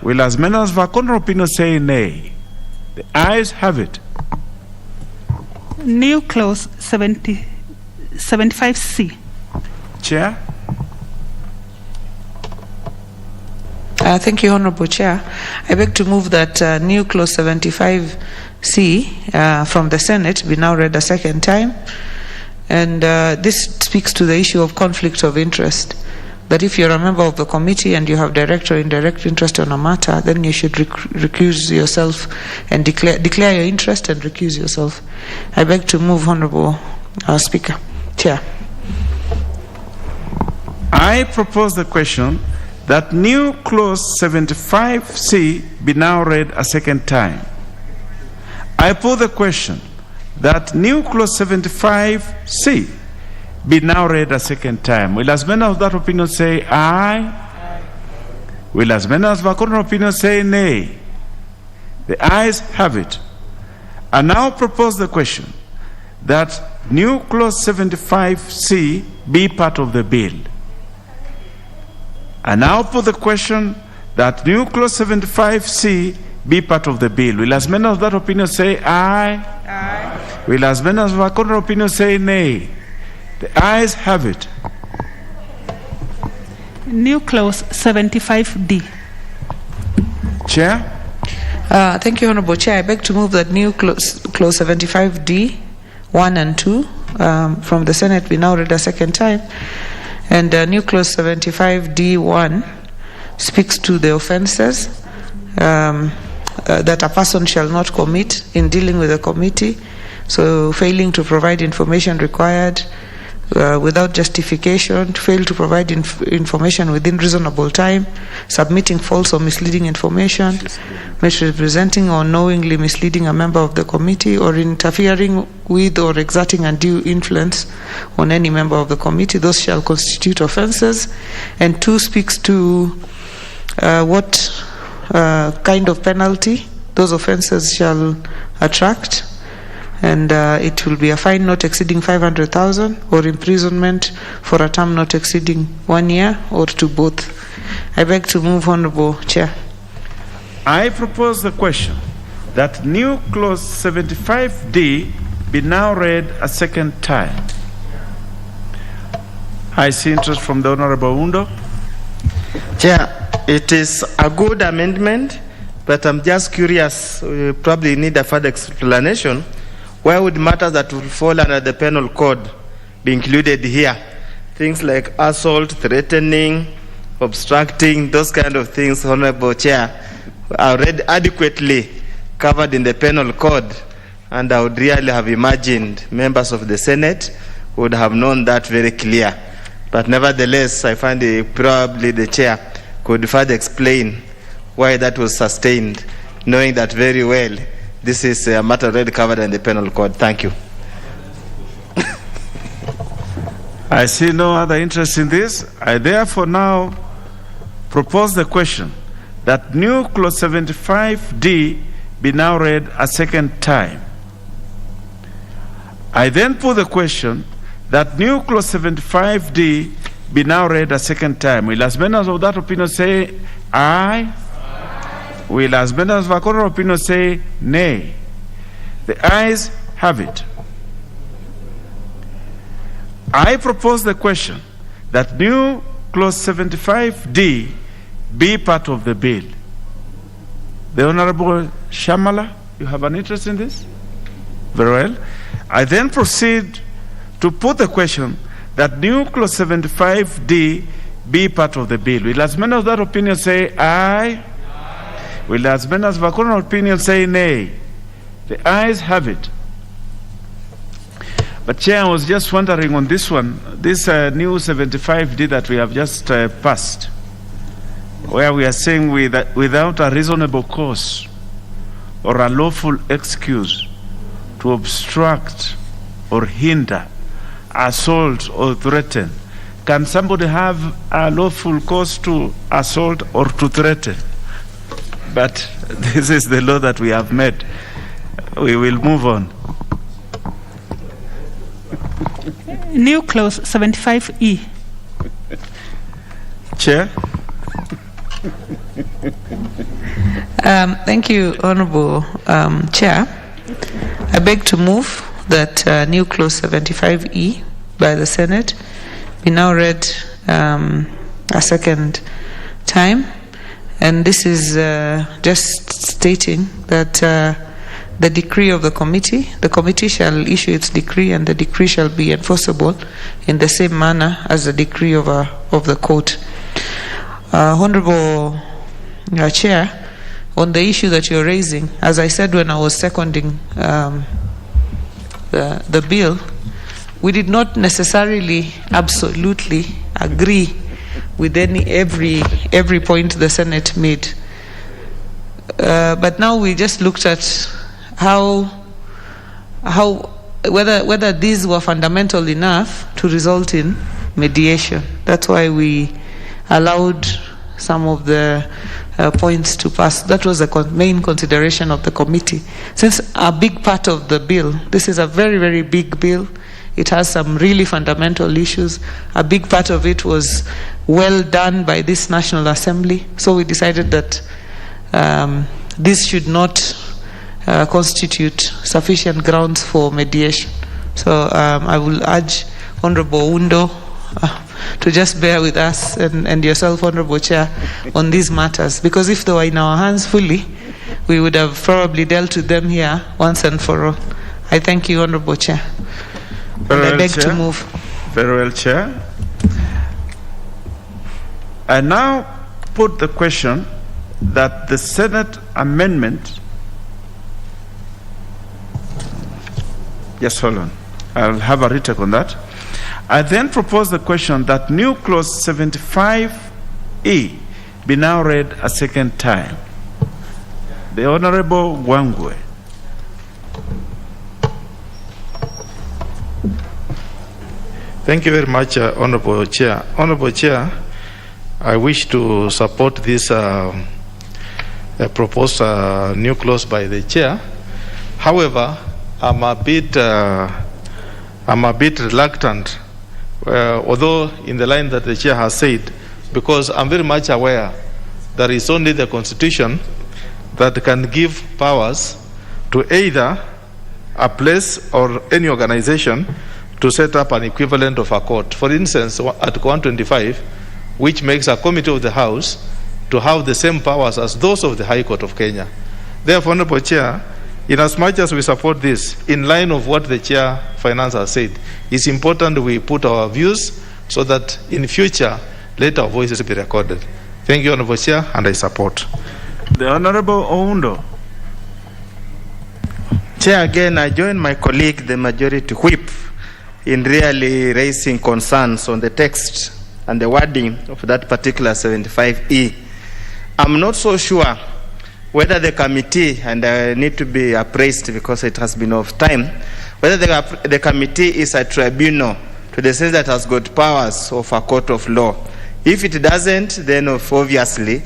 Will as many of our contrary opinion say nay? The ayes have it. New clause 75C. Chair. Thank you, Honorable Chair. I beg to move that new clause 75C from the Senate be now read a second time. And this speaks to the issue of conflict of interest. That if you're a member of the committee and you have direct or indirect interest on a matter, then you should recuse yourself and declare your interest and recuse yourself. I beg to move, Honorable Speaker. Chair. I propose the question that new clause 75C be now read a second time. I put the question that new clause 75C be now read a second time. Will as many of that opinion say aye? Will as many of our contrary opinion say nay? The ayes have it. I now propose the question that new clause 75C be part of the bill. I now put the question that new clause 75C be part of the bill. Will as many of that opinion say aye? Aye. Will as many of our contrary opinion say nay? The ayes have it. New clause 75D. Chair. Thank you, Honorable Chair. I beg to move that new clause 75D 1 and 2 from the Senate be now read a second time. And new clause 75D1 speaks to the offences that a person shall not commit in dealing with a committee. So failing to provide information required without justification, fail to provide information within reasonable time, submitting false or misleading information, misrepresenting or knowingly misleading a member of the committee, or interfering with or exerting undue influence on any member of the committee. Those shall constitute offences. And 2 speaks to what kind of penalty those offences shall attract. And it will be a fine not exceeding 500,000 or imprisonment for a term not exceeding 1 year or to both. I beg to move, Honorable Chair. I propose the question that new clause 75D be now read a second time. I see interest from the Honorable Undo. Chair, it is a good amendment, but I'm just curious, we probably need a further explanation. Why would matters that will fall under the penal code be included here? Things like assault, threatening, obstructing, those kind of things, Honorable Chair, are already adequately covered in the penal code, and I would really have imagined members of the Senate would have known that very clear. But nevertheless, I find probably the Chair could further explain why that was sustained, knowing that very well this is a matter already covered in the penal code. Thank you. I see no other interest in this. I therefore now propose the question that new clause 75D be now read a second time. I then put the question that new clause 75D be now read a second time. Will as many of that opinion say aye? Will as members of a contrary opinion say nay? The ayes have it. I propose the question that new clause 75D be part of the bill. The Honorable Shamala, you have an interest in this? Very well. I then proceed to put the question that new clause 75D be part of the bill. Will as many of that opinion say aye? Will as many of a contrary opinion say nay? The ayes have it. But Chair, I was just wondering on this one, this new 75D that we have just passed, where we are saying without a reasonable cause or a lawful excuse to obstruct or hinder, assault or threaten. Can somebody have a lawful cause to assault or to threaten? But this is the law that we have made. We will move on. New clause 75E. Chair. Thank you, Honorable Chair. I beg to move that new clause 75E by the Senate be now read a second time. And this is just stating that the decree of the committee shall issue its decree, and the decree shall be enforceable in the same manner as the decree of the court. Honorable Chair, on the issue that you're raising, as I said when I was seconding the bill, we did not necessarily absolutely agree with every point the Senate made. But now we just looked at whether these were fundamental enough to result in mediation. That's why we allowed some of the points to pass. That was the main consideration of the committee. Since a big part of the bill, this is a very, very big bill. It has some really fundamental issues. A big part of it was well done by this National Assembly. So we decided that this should not constitute sufficient grounds for mediation. So I will urge Honorable Undo to just bear with us and yourself, Honorable Chair, on these matters. Because if they were in our hands fully, we would have probably dealt with them here once and for all. I thank you, Honorable Chair. Very well, I beg Chair. to move. Very well, Chair. I now put the question that the Senate amendment. Yes, hold on. I'll have a retake on that. I then propose the question that new clause 75E be now read a second time. The Honorable Wangwe. Thank you very much, Honorable Chair. Honorable Chair, I wish to support this proposed new clause by the Chair. However, I'm a bit reluctant, although in the line that the Chair has said, because I'm very much aware that it's only the Constitution that can give powers to either a place or any organization to set up an equivalent of a court. For instance, Article 125, which makes a committee of the House to have the same powers as those of the High Court of Kenya. Therefore, Honorable Chair, in as much as we support this, in line of what the Chair Finance has said, it's important we put our views so that in future, let our voices be recorded. Thank you, Honorable Chair, and I support. The Honorable Oundo. Chair, again, I join my colleague, the Majority Whip, in really raising concerns on the text and the wording of that particular 75E. I'm not so sure whether the committee, and I need to be appraised because it has been of time, whether the committee is a tribunal to the sense that has got powers of a court of law. If it doesn't, then obviously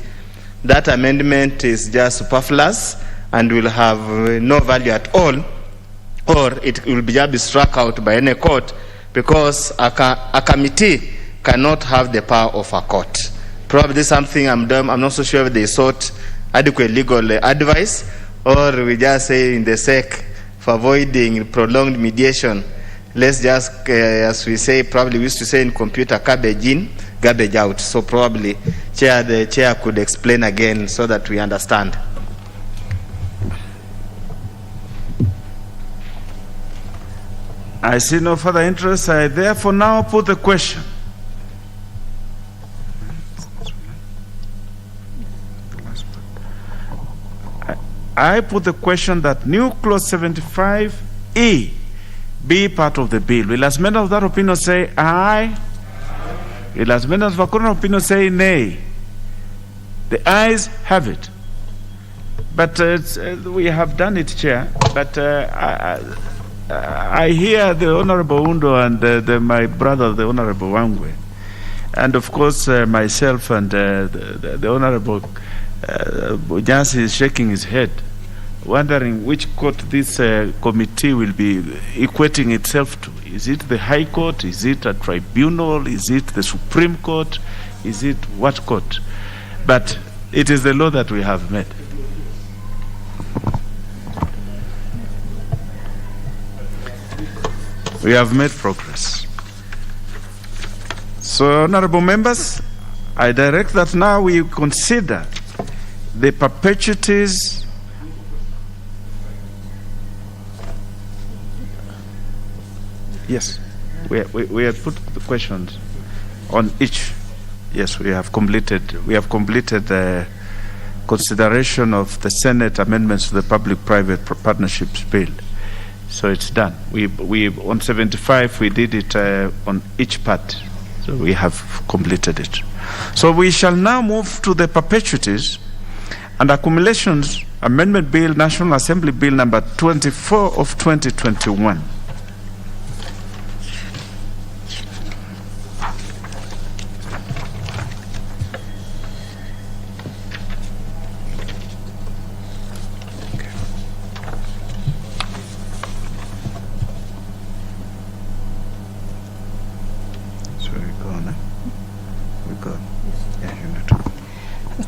that amendment is just superfluous and will have no value at all, or it will just be struck out by any court, because a committee cannot have the power of a court. Probably something I'm not so sure if they sought adequate legal advice, or we just say in the sake for avoiding prolonged mediation, let's just, as we say, probably we used to say in computer, garbage in, garbage out. So probably, the chair could explain again so that we understand. I see no further interest. I therefore now put the question. I put the question that new clause 75E be part of the bill. Will as many of that opinion say aye? Will as many of the opinion say nay? The ayes have it. But we have done it, Chair. But I hear the Honorable Undo and my brother, the Honorable Wangwe, and of course myself and the Honorable Jansi is shaking his head, wondering which court this committee will be equating itself to. Is it the High Court? Is it a tribunal? Is it the Supreme Court? Is it what court? But it is the law that we have made. We have made progress. So, honorable members, I direct that now we consider the perpetuities Yes, we have put the questions on each. Yes, we have completed. We have completed the consideration of the Senate amendments to the Public-Private Partnerships Bill. So it's done. We on 75 we did it on each part. So we have completed it. So we shall now move to the perpetuities and accumulations amendment bill, National Assembly Bill number 24 of 2021.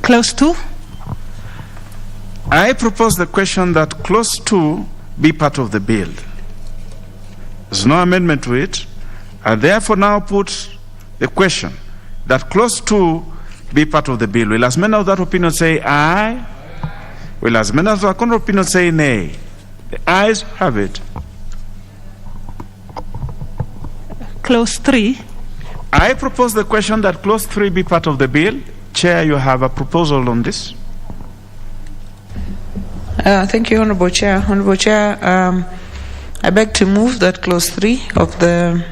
Clause 2. I propose the question that clause 2 be part of the bill. There's no amendment to it. I therefore now put the question that clause 2 be part of the bill. Will as many of that opinion say aye? Will as many of that opinion say nay? The ayes have it. Clause 3. I propose the question that clause 3 be part of the bill. Chair, you have a proposal on this. Thank you, Honorable Chair. Honorable Chair, I beg to move that clause 3 of the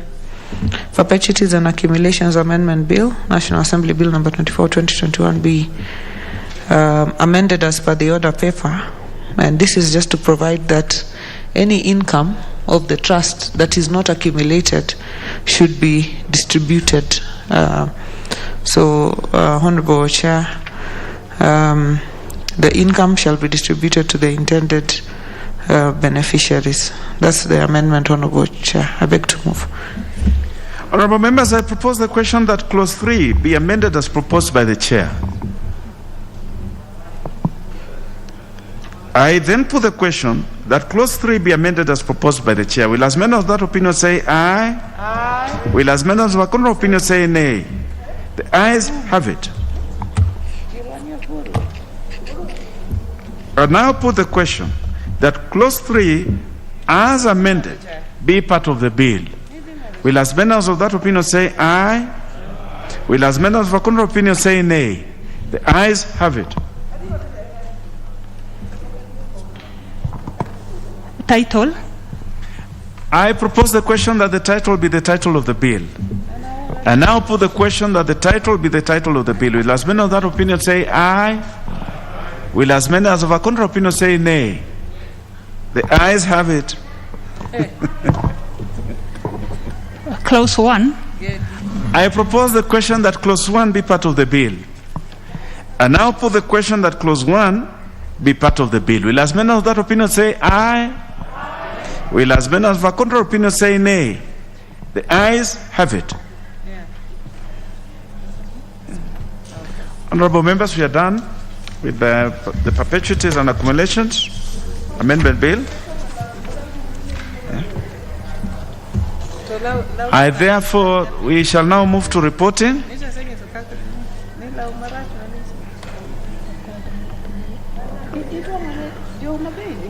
Perpetuities and Accumulations Amendment Bill, National Assembly Bill number 24, 2021, be amended as per the order paper. And this is just to provide that any income of the trust that is not accumulated should be distributed. Honorable Chair, the income shall be distributed to the intended beneficiaries. That's the amendment, Honorable Chair. I beg to move. Honorable members, I propose the question that clause 3 be amended as proposed by the Chair. I then put the question that clause 3 be amended as proposed by the Chair. Will as many of that opinion say aye? Aye. Will as many of that opinion say nay? The ayes have it. I now put the question that clause 3 as amended be part of the bill. Will as many of that opinion say aye? Will as many of that opinion say nay? The ayes have it. Title. I propose the question that the title be the title of the bill. I now put the question that the title be the title of the bill. Will as many of that opinion say aye? Will as many as of a contrary opinion say nay? The ayes have it. Clause 1. I propose the question that clause 1 be part of the bill. I now put the question that clause 1 be part of the bill. Will as many of that opinion say aye? Will as many as of a contrary opinion say nay? The ayes have it. Honorable members, we are done with the perpetuities and accumulations amendment bill. Therefore, we shall now move to reporting.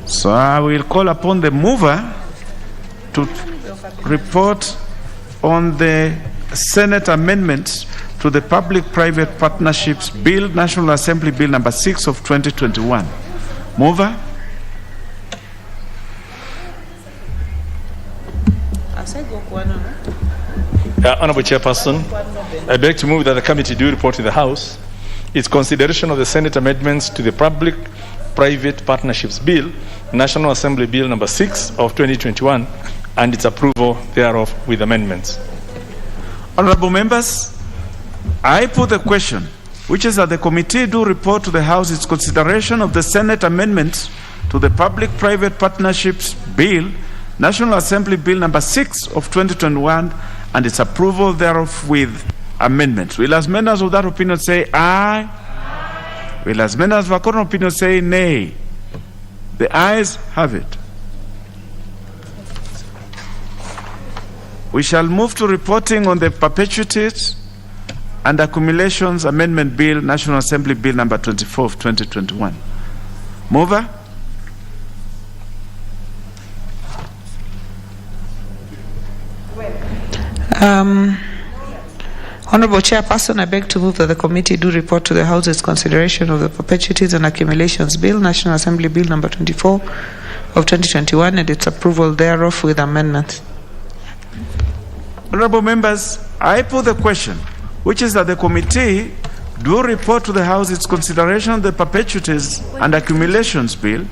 So I will call upon the mover to report on the Senate amendments to the Public-Private Partnerships Bill, National Assembly Bill number 6 of 2021. Mover. Honorable Chairperson, I beg to move that the committee do report to the House its consideration of the Senate amendments to the Public-Private Partnerships Bill, National Assembly Bill number 6 of 2021, and its approval thereof with amendments. Honorable members, I put the question, which is that the committee do report to the House its consideration of the Senate amendments to the Public-Private Partnerships Bill, National Assembly Bill number 6 of 2021, and its approval thereof with amendments. Will as members of that opinion say aye? Aye. Will as members of a current opinion say nay? The ayes have it. We shall move to reporting on the perpetuities and accumulations amendment bill, National Assembly Bill number 24 of 2021. Mover. Honorable Chairperson, I beg to move that the committee do report to the House its consideration of the Perpetuities and Accumulations Bill, National Assembly Bill number 24 of 2021, and its approval thereof with amendments. Honorable members, I put the question, which is that the committee do report to the House its consideration of the Perpetuities and Accumulations Bill,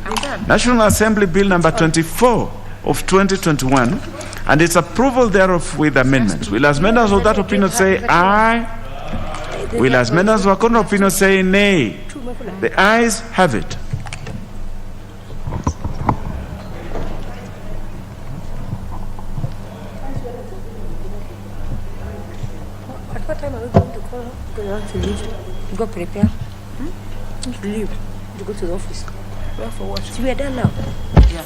National Assembly Bill number 24 of 2021, and its approval thereof with amendments. Will as members of that opinion say aye? Will as members of a current opinion say nay? The ayes have it. At what time are we going to call her? Because you want to leave. You go prepare. To leave. To go to the office. Where for what? So we are done now. Yeah.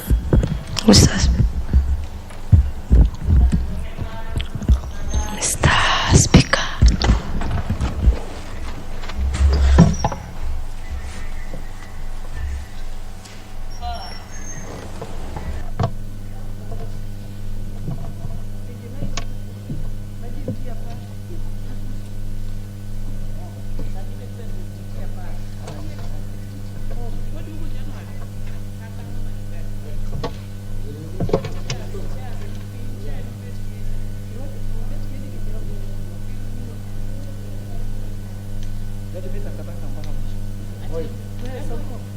What's that? Mr. Speaker.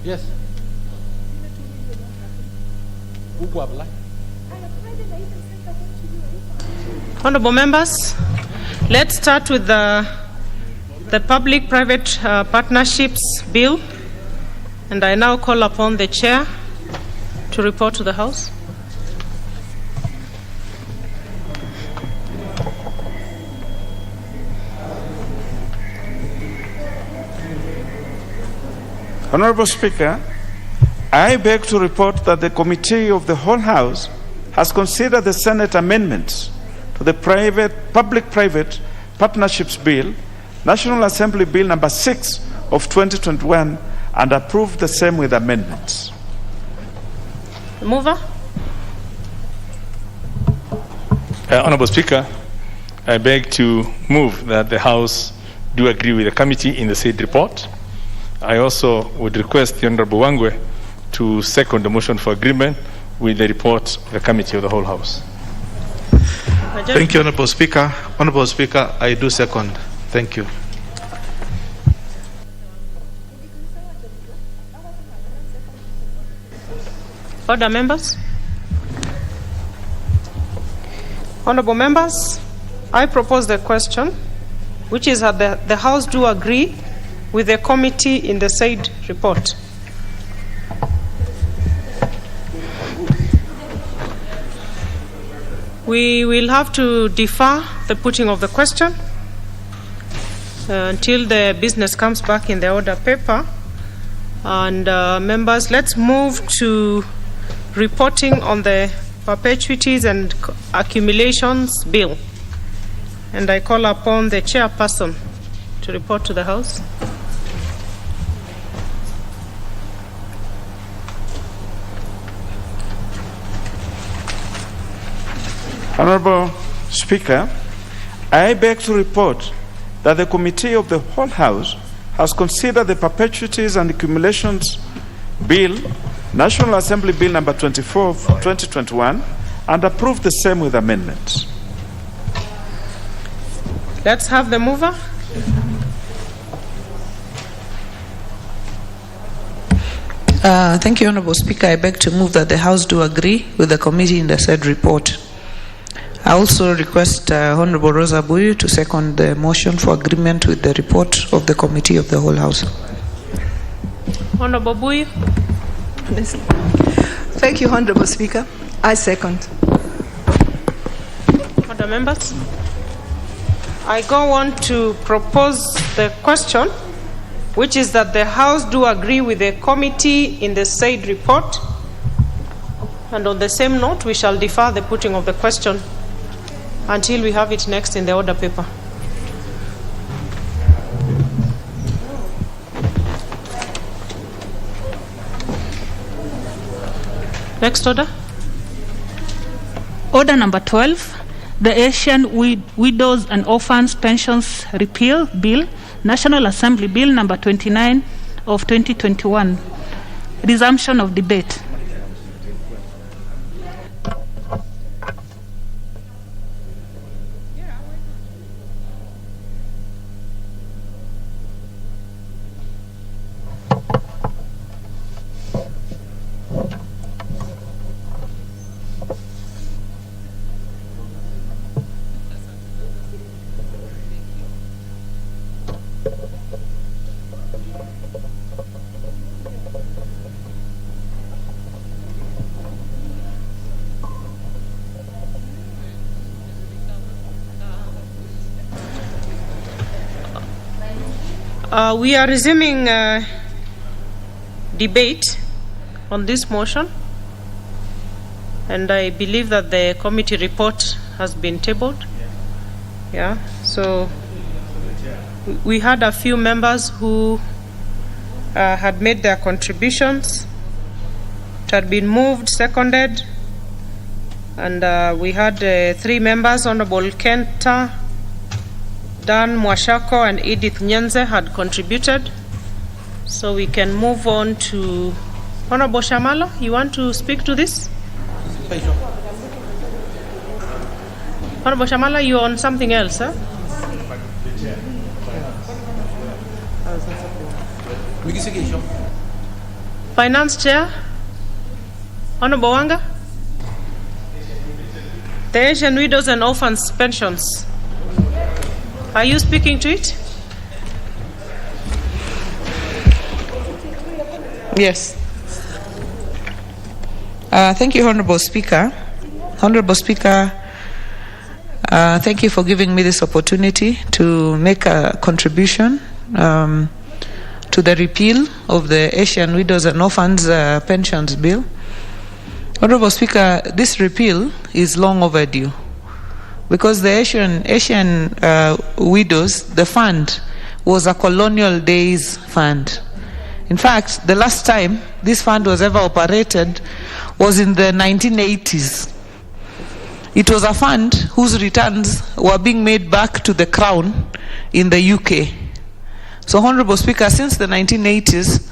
Yes. Honorable members, let's start with the Public-Private Partnerships Bill, and I now call upon the Chair to report to the House. Honorable Speaker, I beg to report that the Committee of the Whole House has considered the Senate amendments to the Public-Private Partnerships Bill, National Assembly Bill number 6 of 2021, and approved the same with amendments. Mover. Honorable Speaker, I beg to move that the House do agree with the committee in the said report. I also would request the Honorable Wangwe to second the motion for agreement with the report of the Committee of the Whole House. Thank you, Honorable Speaker. Honorable Speaker, I do second. Thank you. Order, members. Honorable members, I propose the question, which is that the House do agree with the committee in the said report. We will have to defer the putting of the question until the business comes back in the order paper. And members, let's move to reporting on the perpetuities and accumulations bill. And I call upon the chairperson to report to the House. Honorable Speaker, I beg to report that the Committee of the Whole House has considered the Perpetuities and Accumulations Bill, National Assembly Bill number 24 of 2021, and approved the same with amendments. Let's have the mover. Thank you, Honorable Speaker. I beg to move that the House do agree with the committee in the said report. I also request Honorable Rosa Buyu to second the motion for agreement with the report of the Committee of the Whole House. Honorable Buyu. Thank you, Honorable Speaker. I second. Other members? I go on to propose the question, which is that the House do agree with the committee in the said report. And on the same note, we shall defer the putting of the question until we have it next in the order paper. Next order. Order number 12, the Asian Widows and Orphans Pensions Repeal Bill, National Assembly Bill number 29 of 2021. Resumption of debate. We are resuming debate on this motion, and I believe that the committee report has been tabled. Yeah, so we had a few members who had made their contributions. It had been moved, seconded, and we had 3 members, Honorable Kenta, Dan Mwashako and Edith Nyenze had contributed. So we can move on to Honorable Shamala. You want to speak to this? Honorable Shamala, you're on something else, huh? Finance Chair, Honorable Wanga. The Asian Widows and Orphans Pensions. Are you speaking to it? Yes. Thank you, Honorable Speaker. Honorable Speaker, thank you for giving me this opportunity to make a contribution to the repeal of the Asian Widows and Orphans Pensions Bill. Honorable Speaker, this repeal is long overdue, because the Asian widows, the fund, was a colonial days fund. In fact, the last time this fund was ever operated was in the 1980s. It was a fund whose returns were being made back to the Crown in the UK. So, Honorable Speaker, since the 1980s,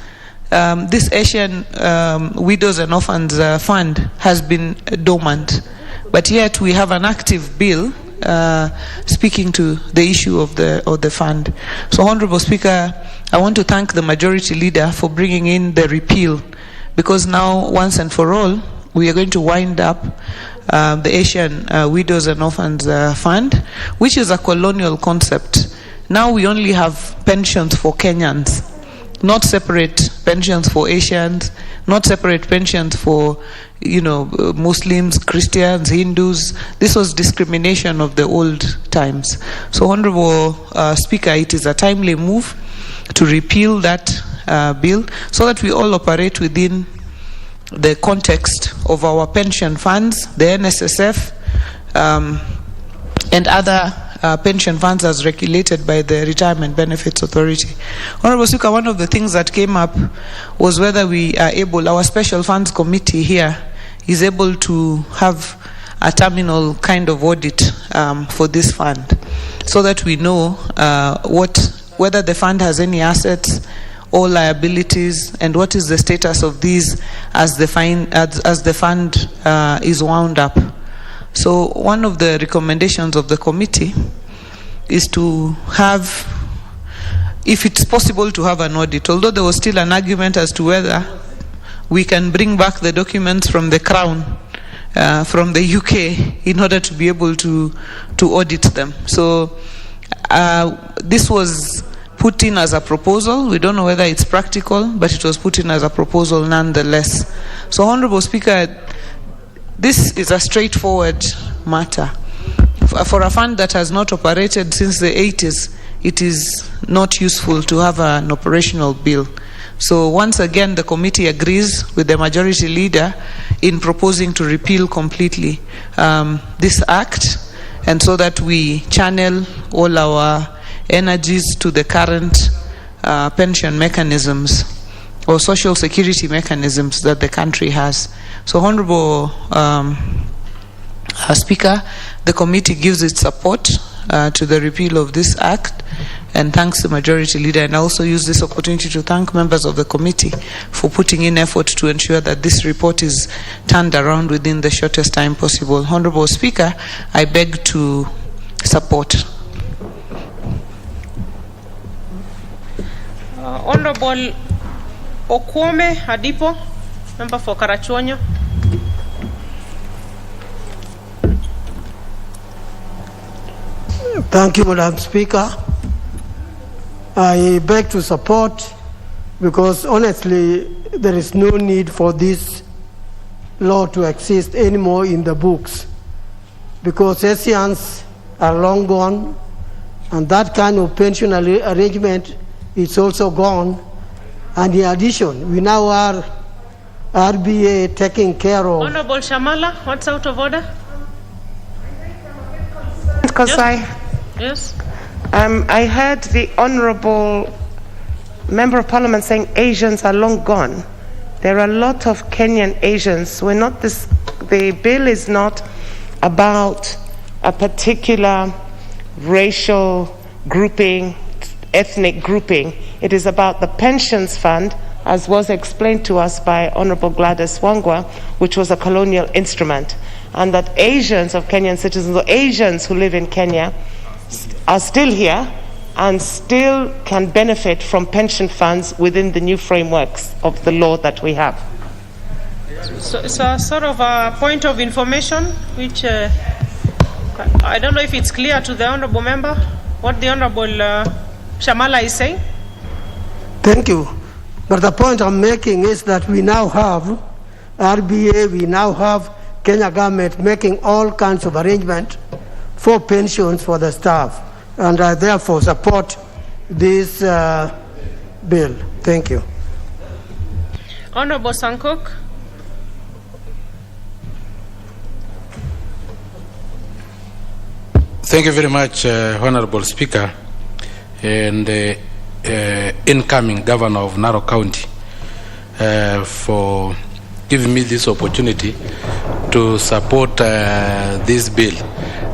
this Asian Widows and Orphans Fund has been dormant. But yet we have an active bill speaking to the issue of the fund. So, Honorable Speaker, I want to thank the Majority Leader for bringing in the repeal, because now, once and for all, we are going to wind up the Asian Widows and Orphans Fund, which is a colonial concept. Now we only have pensions for Kenyans, not separate pensions for Asians, not separate pensions for, Muslims, Christians, Hindus. This was discrimination of the old times. So, Honorable Speaker, it is a timely move to repeal that bill so that we all operate within the context of our pension funds, the NSSF, and other pension funds as regulated by the Retirement Benefits Authority. Honorable Speaker, one of the things that came up was whether we are able, our Special Funds Committee here is able to have a terminal kind of audit for this fund so that we know whether the fund has any assets or liabilities and what is the status of these as the fund is wound up. So one of the recommendations of the committee is to have, if it's possible, to have an audit, although there was still an argument as to whether we can bring back the documents from the Crown, from the UK, in order to be able to audit them. So this was put in as a proposal. We don't know whether it's practical, but it was put in as a proposal nonetheless. So, Honorable Speaker, this is a straightforward matter. For a fund that has not operated since the 80s, it is not useful to have an operational bill. So once again, the committee agrees with the majority leader in proposing to repeal completely this act, and so that we channel all our energies to the current pension mechanisms or social security mechanisms that the country has. So, Honorable Speaker, the committee gives its support to the repeal of this act and thanks the majority leader, and I also use this opportunity to thank members of the committee for putting in effort to ensure that this report is turned around within the shortest time possible. Honorable Speaker, I beg to support. Honorable Okwome Adipo, member for Karachuonyo. Thank you, Madam Speaker. I beg to support because honestly there is no need for this law to exist anymore in the books, because Asians are long gone and that kind of pension arrangement is also gone. And in addition, we now are RBA taking care of... Honorable Shamala, what's out of order? Because Yes. I heard the Honorable Member of Parliament saying Asians are long gone. There are a lot of Kenyan Asians. The bill is not about a particular racial grouping, ethnic grouping. It is about the pensions fund, as was explained to us by Honorable Gladys Wangwa, which was a colonial instrument, and that Asians of Kenyan citizens, or Asians who live in Kenya, are still here and still can benefit from pension funds within the new frameworks of the law that we have. So it's a sort of a point of information, which I don't know if it's clear to the Honorable Member what the Honorable Shamala is saying. Thank you. But the point I'm making is that we now have RBA, we now have Kenya government making all kinds of arrangements for pensions for the staff, and I therefore support this bill. Thank you. Honorable Sankok. Thank you very much, Honorable Speaker, and incoming Governor of Narok County for giving me this opportunity to support this bill.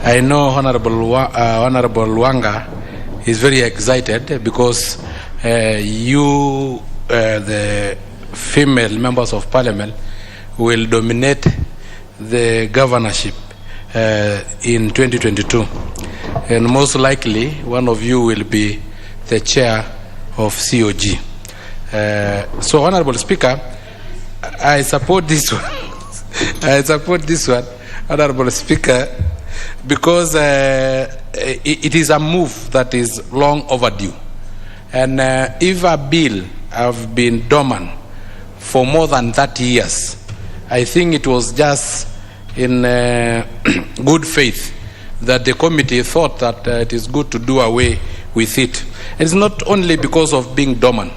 I know Honorable Wanga is very excited because you, the female members of Parliament, will dominate the governorship in 2022, and most likely one of you will be the chair of COG. So, Honorable Speaker, I support this one. I support this one, Honorable Speaker, because it is a move that is long overdue. And if a bill have been dormant for more than 30 years, I think it was just in good faith that the committee thought that it is good to do away with it. It's not only because of being dormant,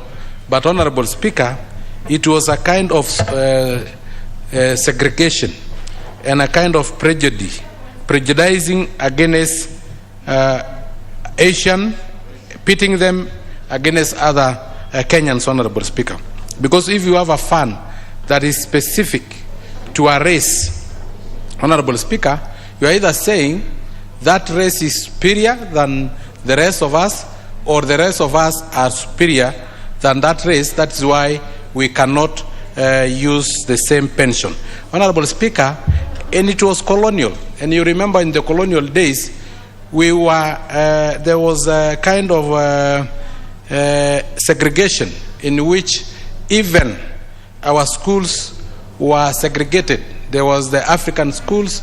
But, Honorable Speaker, it was a kind of segregation and a kind of prejudicing against Asian, pitting them against other Kenyans, Honorable Speaker. Because if you have a fund that is specific to a race, Honorable Speaker, you are either saying that race is superior than the rest of us, or the rest of us are superior than that race. That's why we cannot use the same pension. Honorable Speaker, and it was colonial. And you remember in the colonial days, we were there was a kind of segregation in which even our schools were segregated. There was the African schools,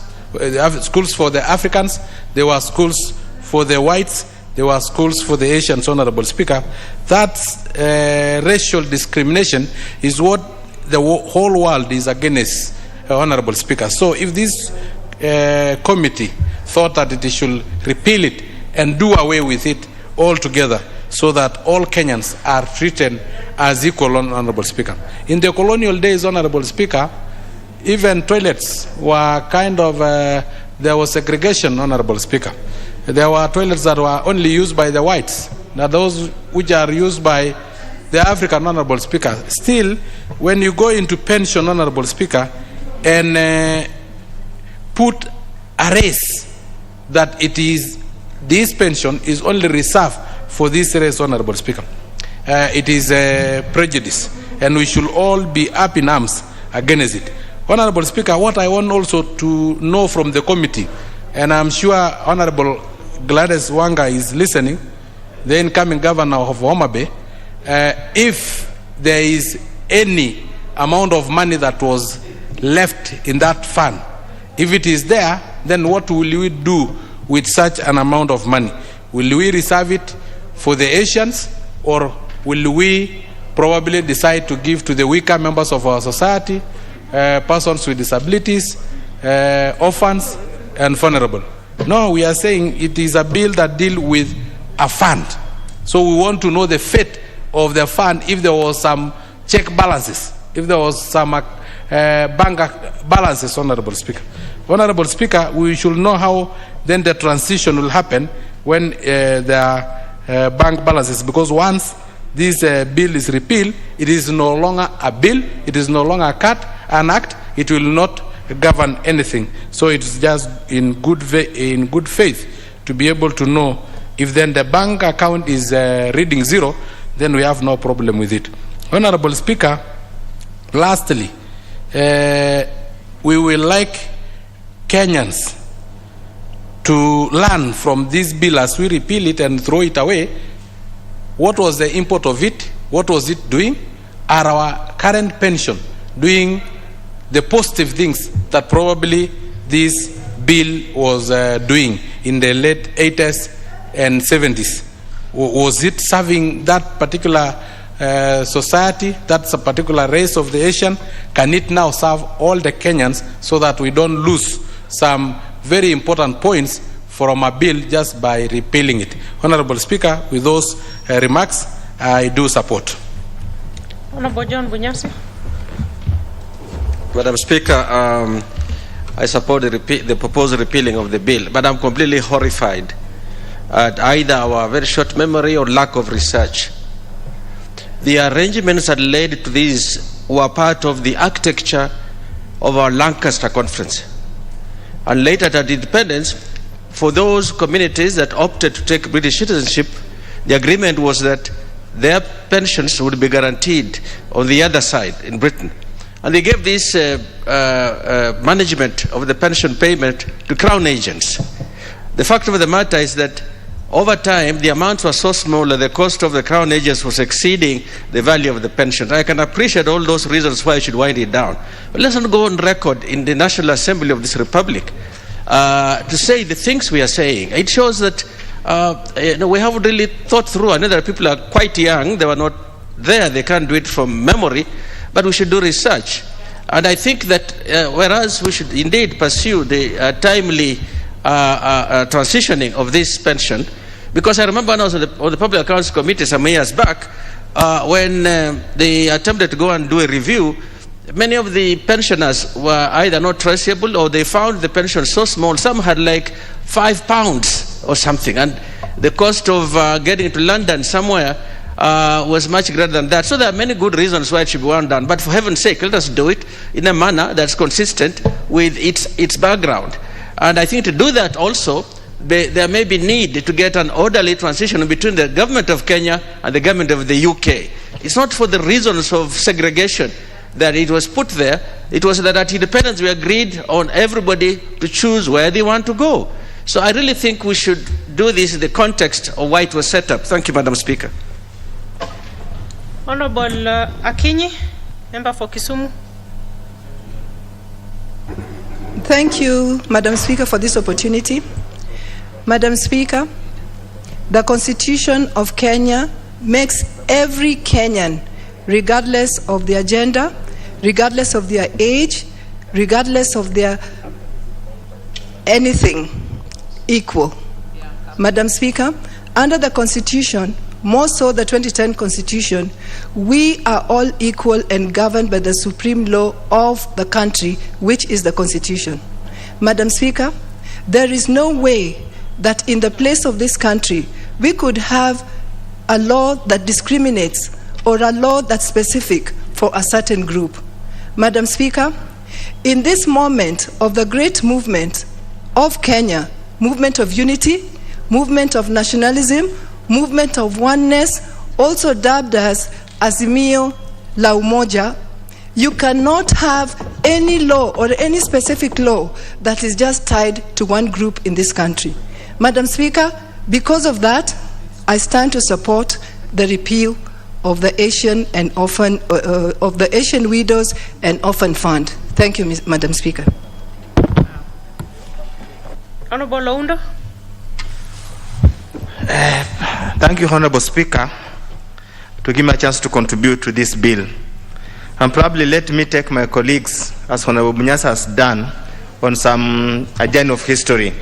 schools for the Africans, there were schools for the whites, there were schools for the Asians, Honorable Speaker. That racial discrimination is what the whole world is against, Honorable Speaker. So if this committee thought that it should repeal it and do away with it altogether, so that all Kenyans are treated as equal, Honorable Speaker. In the colonial days, Honorable Speaker, even toilets were kind of, there was segregation, Honorable Speaker. There were toilets that were only used by the whites. Now those which are used by the African, Honorable Speaker. Still, when you go into pension, Honorable Speaker, and put a race that it is, this pension is only reserved for this race, Honorable Speaker. It is a prejudice, and we should all be up in arms against it. Honorable Speaker, what I want also to know from the committee, and I'm sure Honorable Gladys Wanga is listening, the incoming governor of Homa Bay, if there is any amount of money that was left in that fund, if it is there, then what will we do with such an amount of money? Will we reserve it for the Asians, or will we probably decide to give to the weaker members of our society, persons with disabilities, orphans, and vulnerable? No, we are saying it is a bill that deals with a fund. So we want to know the fate of the fund, if there was some check balances, if there was some bank balances, Honorable Speaker. Honorable Speaker, we should know how then the transition will happen when there are bank balances, because once this bill is repealed, it is no longer a bill, it is no longer an act, it will not govern anything. So it's just in good faith to be able to know if then the bank account is reading zero, then we have no problem with it. Honorable Speaker, lastly, we will like Kenyans to learn from this bill as we repeal it and throw it away. What was the import of it? What was it doing? Are our current pension doing the positive things that probably this bill was doing in the late 80s and 70s? Was it serving that particular society, that's a particular race of the Asian? Can it now serve all the Kenyans so that we don't lose some very important points from a bill just by repealing it? Honorable Speaker, with those remarks, I do support. Honorable John Bunyasi. Madam Speaker, I support the proposed repealing of the bill, but I'm completely horrified at either our very short memory or lack of research. The arrangements that led to this were part of the architecture of our Lancaster Conference. And later at independence, for those communities that opted to take British citizenship, the agreement was that their pensions would be guaranteed on the other side in Britain. And they gave this management of the pension payment to Crown agents. The fact of the matter is that over time, the amounts were so small that the cost of the Crown agents was exceeding the value of the pension. I can appreciate all those reasons why I should wind it down. But let's not go on record in the National Assembly of this Republic to say the things we are saying. It shows that we haven't really thought through. I know that people are quite young. They were not there. They can't do it from memory. But we should do research. And I think that whereas we should indeed pursue the timely transitioning of this pension, because I remember when I was on the Public Accounts Committee some years back, when they attempted to go and do a review, many of the pensioners were either not traceable or they found the pension so small. Some had like £5 or something, and the cost of getting to London somewhere was much greater than that. So there are many good reasons why it should be wound down. But for heaven's sake, let us do it in a manner that's consistent with its background. And I think to do that also, there may be need to get an orderly transition between the government of Kenya and the government of the UK. It's not for the reasons of segregation that it was put there. It was that at independence we agreed on everybody to choose where they want to go. So I really think we should do this in the context of why it was set up. Thank you, Madam Speaker. Honorable Akinyi, member for Kisumu. Thank you, Madam Speaker, for this opportunity. Madam Speaker, the Constitution of Kenya makes every Kenyan, regardless of their gender, regardless of their age, regardless of their anything, equal. Madam Speaker, under the Constitution, more so the 2010 Constitution, we are all equal and governed by the supreme law of the country, which is the Constitution. Madam Speaker, there is no way that in the place of this country, we could have a law that discriminates or a law that's specific for a certain group. Madam Speaker, in this moment of the great movement of Kenya, movement of unity, movement of nationalism, movement of oneness, also dubbed as Azimio la Umoja, you cannot have any law or any specific law that is just tied to one group in this country. Madam Speaker, because of that, I stand to support the repeal of the Asian and Orphan of the Asian Widows and Orphan Fund. Thank you, Madam Speaker. Honorable Ounda. Thank you, Honorable Speaker, to give me a chance to contribute to this bill. And probably let me take my colleagues, as Honorable Munyasa has done, on a journey of history.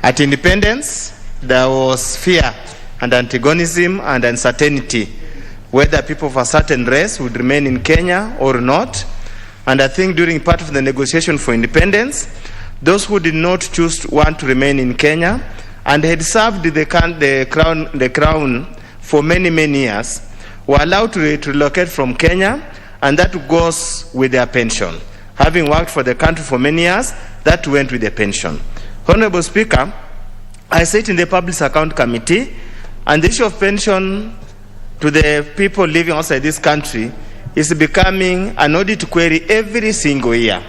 At independence, there was fear and antagonism and uncertainty whether people of a certain race would remain in Kenya or not. And I think during part of the negotiation for independence, those who did not want to remain in Kenya and had served the crown for many, many years were allowed to relocate from Kenya, and that goes with their pension. Having worked for the country for many years, that went with their pension. Honorable Speaker, I sit in the Public Account Committee, and the issue of pension to the people living outside this country is becoming an audit query every single year.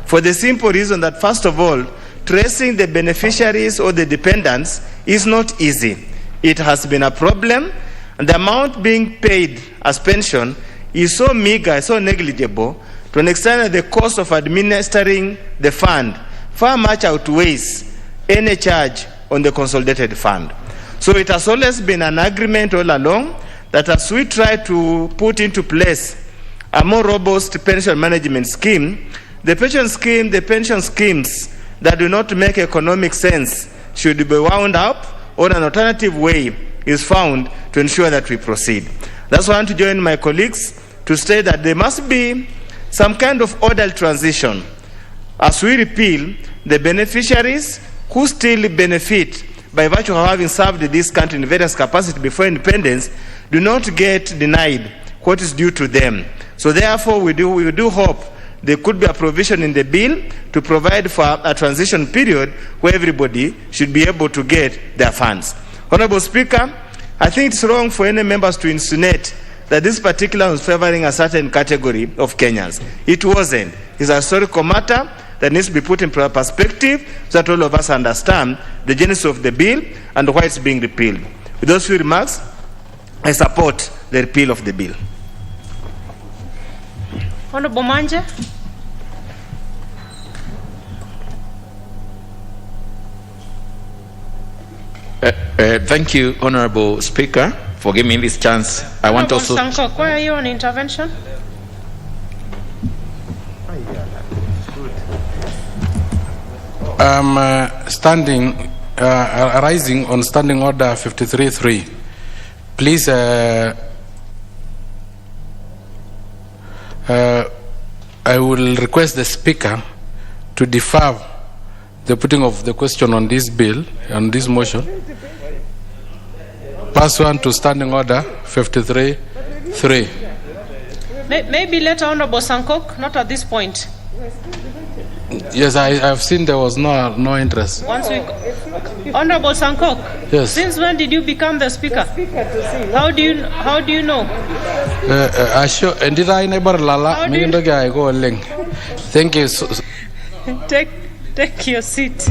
For the simple reason that, first of all, tracing the beneficiaries or the dependents is not easy. It has been a problem, and the amount being paid as pension is so meager, so negligible, to an extent that the cost of administering the fund far much outweighs any charge on the consolidated fund. So it has always been an agreement all along that as we try to put into place a more robust pension management scheme, the pension schemes that do not make economic sense should be wound up, or an alternative way is found to ensure that we proceed. That's why I want to join my colleagues to state that there must be some kind of orderly transition as we repeal the beneficiaries who still benefit by virtue of having served this country in various capacities before independence do not get denied what is due to them. So therefore we do hope there could be a provision in the bill to provide for a transition period where everybody should be able to get their funds. Honorable Speaker, I think it's wrong for any members to insinuate that this particular was favoring a certain category of Kenyans. It wasn't. It's a historical matter that needs to be put in perspective so that all of us understand the genesis of the bill and why it's being repealed. With those few remarks, I support the repeal of the bill. Honorable Manje. Thank you, Honorable Speaker, for giving me this chance. I want also... Sankok, why are you on intervention? I'm rising on Standing Order 53.3. Please I will request the Speaker to defer the putting of the question on this bill, on this motion, pursuant to Standing Order 53.3. Maybe later, Honorable Sankok, not at this point. Yes, I have seen there was no interest. Once we, Honorable Sankok. Yes. Since when did you become the speaker? How do you know? And did I never lala? Thank you. Take your seat.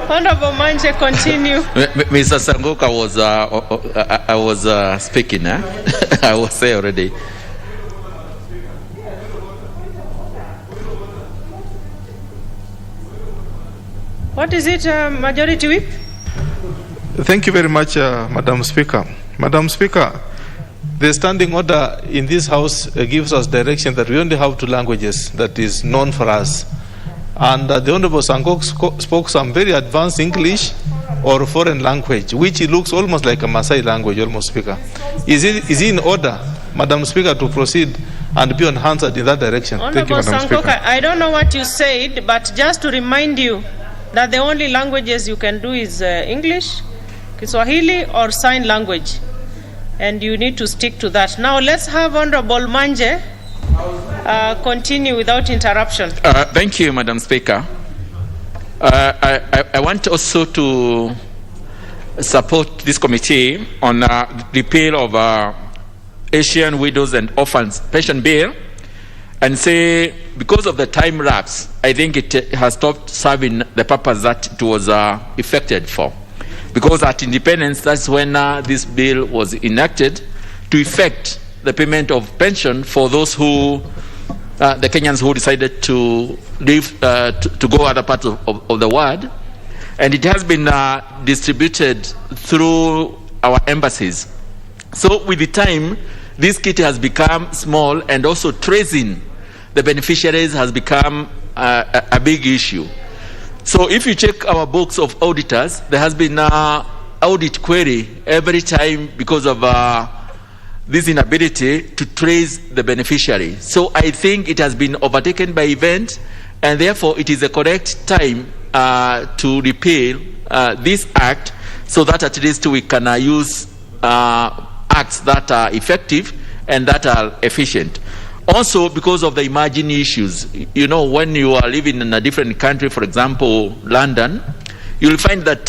Honorable Manje, continue. Mr. Sankok, I was speaking. I was there already. What is it, Majority Whip? Thank you very much, Madam Speaker. Madam Speaker, the standing order in this House gives us direction that we only have two languages that is known for us. And the Honorable Sankok spoke some very advanced English or foreign language, which looks almost like a Maasai language, almost, Speaker. Is it in order, Madam Speaker, to proceed and be answered in that direction? Thank you, Honorable Madam Sankok, Speaker. I don't know what you said, but just to remind you that the only languages you can do is English, Kiswahili, or sign language. And you need to stick to that. Now let's have Honorable Manje continue without interruption. Thank you, Madam Speaker. I want also to support this committee on repeal of Asian Widows and Orphans Pension Bill, and say because of the time lapse, I think it has stopped serving the purpose that it was effected for. Because at independence, that's when this bill was enacted to effect the payment of pension for those who, the Kenyans who decided to leave, to go other parts of the world. And it has been distributed through our embassies. So with the time, this kit has become small, and also tracing the beneficiaries has become a big issue. So if you check our books of auditors, there has been an audit query every time because of this inability to trace the beneficiary. So I think it has been overtaken by events, and therefore it is the correct time to repeal this act, so that at least we can use acts that are effective and that are efficient. Also, because of the emerging issues, you know, when you are living in a different country, for example, London, you'll find that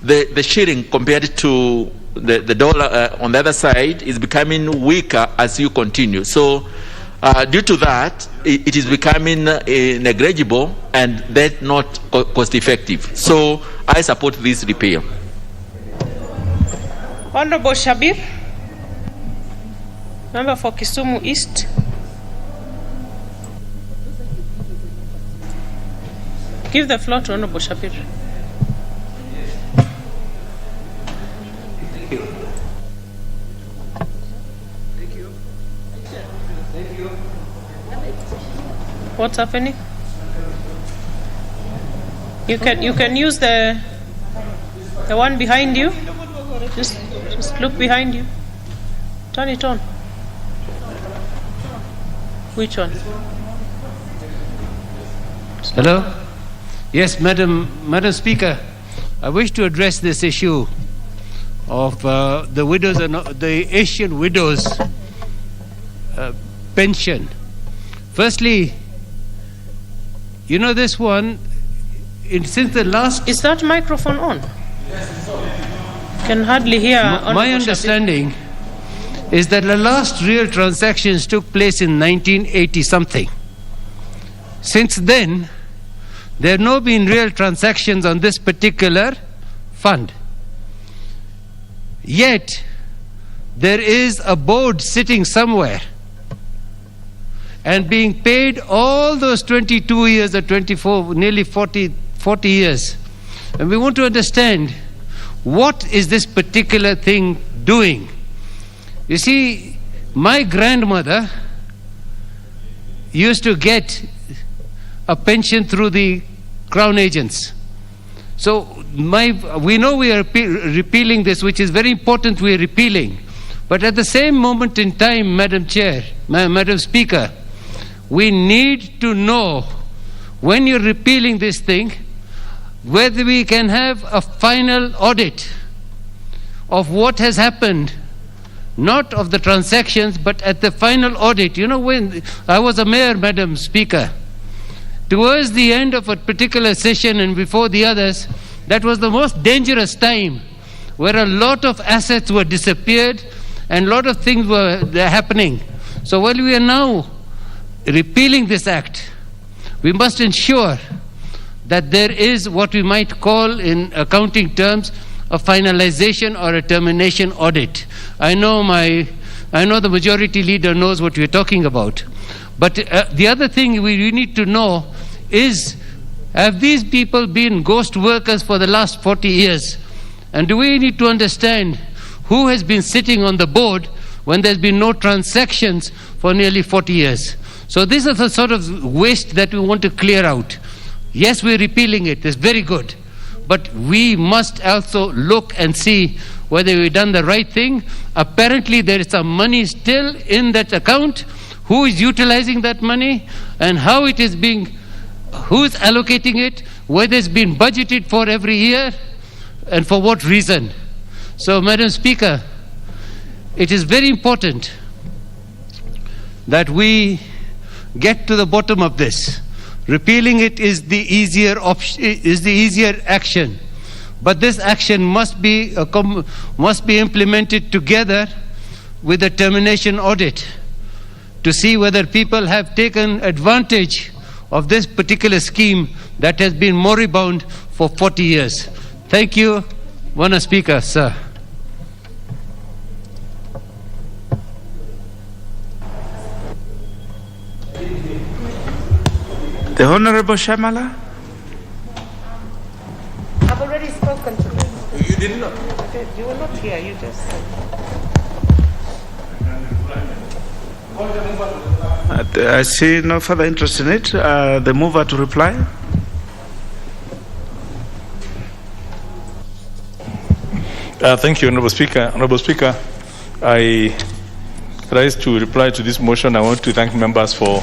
the shilling compared to the dollar on the other side is becoming weaker as you continue. So, due to that, it is becoming negligible and that not cost effective. So, I support this repeal. Honorable Shabir, member for Kisumu East. Give the floor to Honorable Shabir. What's happening? You can use the one behind you. Just look behind you. Turn it on. Which one? Hello? Yes, Madam Speaker, I wish to address this issue of the widows and the Asian widows pension. Firstly, you know this one, since the last... Is that microphone on? Yes, it's on. Can hardly hear. My understanding is that the last real transactions took place in 1980 something. Since then, there have not been real transactions on this particular fund. Yet, there is a board sitting somewhere and being paid all those 22 years or 24, nearly 40 years. And we want to understand, what is this particular thing doing? You see, my grandmother used to get a pension through the crown agents. So we know we are repealing this, which is very important we are repealing. But at the same moment in time, Madam Chair, Madam Speaker, we need to know, when you're repealing this thing, whether we can have a final audit of what has happened, not of the transactions, but at the final audit. You know, when I was a mayor, Madam Speaker, towards the end of a particular session and before the others, that was the most dangerous time, where a lot of assets were disappeared and a lot of things were happening. So while we are now repealing this act, we must ensure that there is what we might call in accounting terms a finalization or a termination audit. I know the majority leader knows what we're talking about. But the other thing we need to know is, have these people been ghost workers for the last 40 years? And do we need to understand who has been sitting on the board when there's been no transactions for nearly 40 years? So this is the sort of waste that we want to clear out. Yes, we're repealing it. It's very good. But we must also look and see whether we've done the right thing. Apparently, there is some money still in that account. Who is utilizing that money and how it is being, who is allocating it, whether it's been budgeted for every year and for what reason. So, Madam Speaker, it is very important that we get to the bottom of this. Repealing it is the easier option, is the easier action, but this action must be implemented together with a termination audit to see whether people have taken advantage of this particular scheme that has been moribund for 40 years. Thank you, Madam Speaker, sir. The Honorable Shamala? I've already spoken to you. You did not? You were not here, you just said. I see no further interest in it. The mover to reply. Thank you, Honorable Speaker. Honorable Speaker, I rise to reply to this motion. I want to thank members for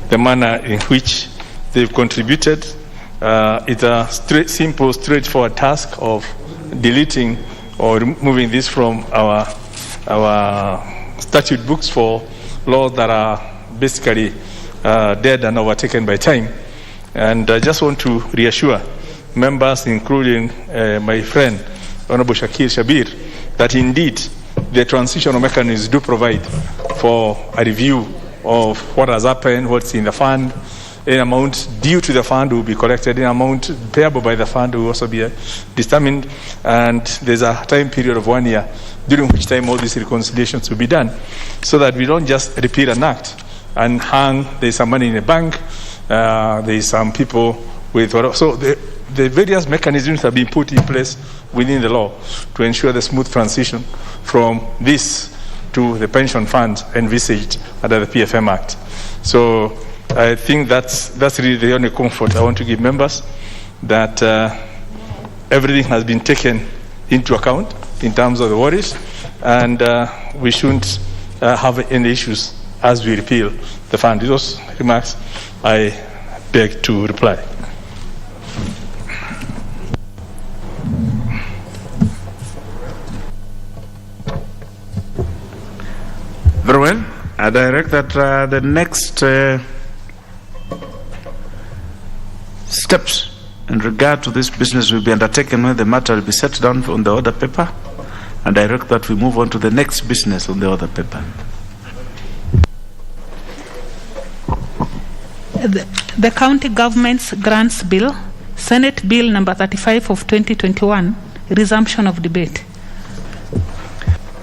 the manner in which they've contributed. It's a simple, straightforward task of deleting or removing this from our statute books for laws that are basically dead and overtaken by time. And I just want to reassure members, including my friend, Honorable Shakir Shabir, that indeed the transitional mechanisms do provide for a review of what has happened, what's in the fund. An amount due to the fund will be collected, an amount payable by the fund will also be determined, and there's a time period of 1 year during which time all these reconciliations will be done, so that we don't just repeal an act and hang, there's some money in the bank, there's some people with, so the various mechanisms have been put in place within the law to ensure the smooth transition from this to the pension fund envisaged under the PFM Act. So I think that's really the only comfort I want to give members, that everything has been taken into account in terms of the worries, and we shouldn't have any issues as we repeal the fund. With those remarks, I beg to reply. Very well. I direct that the next steps in regard to this business will be undertaken when the matter will be set down on the order paper, and direct that we move on to the next business on the order paper. The County Government's Grants Bill, Senate Bill number 35 of 2021, resumption of debate.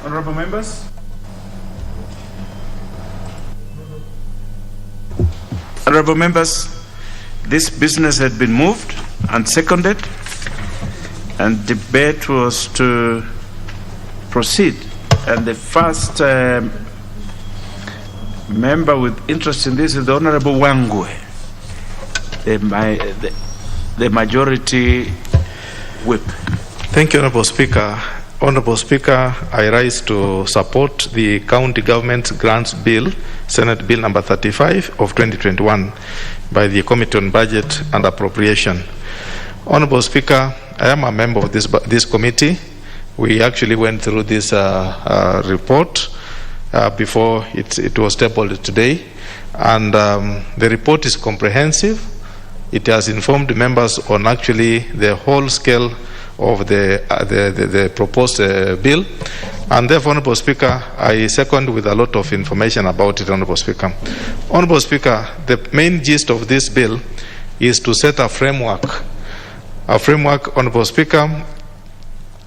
Honorable members. Honorable members, this business had been moved and seconded, and debate was to proceed. And the first member with interest in this is the Honorable Wangwe, the majority whip. Thank you, Honorable Speaker. Honorable Speaker, I rise to support the County Government's Grants Bill Senate Bill number 35 of 2021 by the Committee on Budget and Appropriation. Honorable Speaker, I am a member of this committee. We actually went through this report before it was tabled today, and the report is comprehensive. It has informed members on actually the whole scale of the proposed bill, and therefore, Honorable Speaker, I second with a lot of information about it, Honorable Speaker. Honorable Speaker, the main gist of this bill is to set a framework, Honorable Speaker,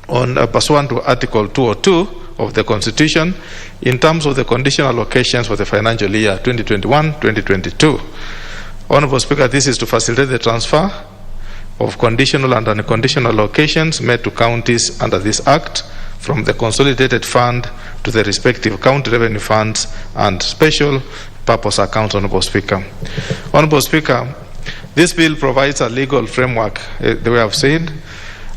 on pursuant to Article 202 of the Constitution in terms of the conditional allocations for the financial year 2021-2022. Honorable Speaker, this is to facilitate the transfer of conditional and unconditional allocations made to counties under this Act from the consolidated fund to the respective county revenue funds and special purpose accounts, Honorable Speaker. Honorable Speaker, this bill provides a legal framework, the way I've said,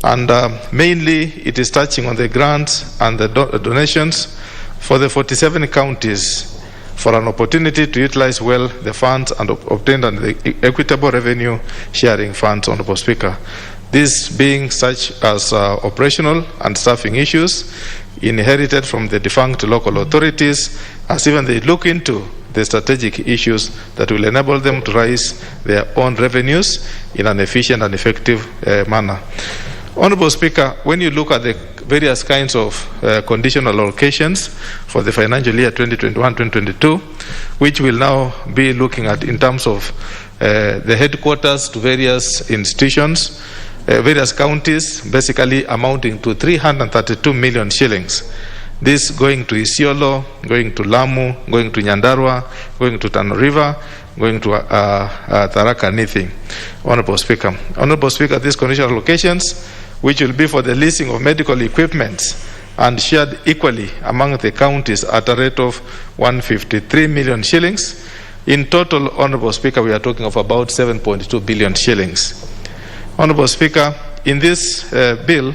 and mainly it is touching on the grants and the donations for the 47 counties for an opportunity to utilize well the funds and obtained under the equitable revenue sharing funds, Honorable Speaker. This being such as operational and staffing issues inherited from the defunct local authorities, as even they look into the strategic issues that will enable them to raise their own revenues in an efficient and effective manner. Honorable Speaker, when you look at the various kinds of conditional allocations for the financial year 2021-2022, which we'll now be looking at in terms of the headquarters to various institutions, various counties, basically amounting to 332 million shillings. This going to Isiolo, going to Lamu, going to Nyandarua, going to Tano River, going to Tharaka Nithi. Honorable Speaker. Honorable Speaker, these conditional allocations, which will be for the leasing of medical equipment and shared equally among the counties at a rate of 153 million shillings. In total, Honorable Speaker, we are talking of about 7.2 billion shillings. Honorable Speaker, in this bill,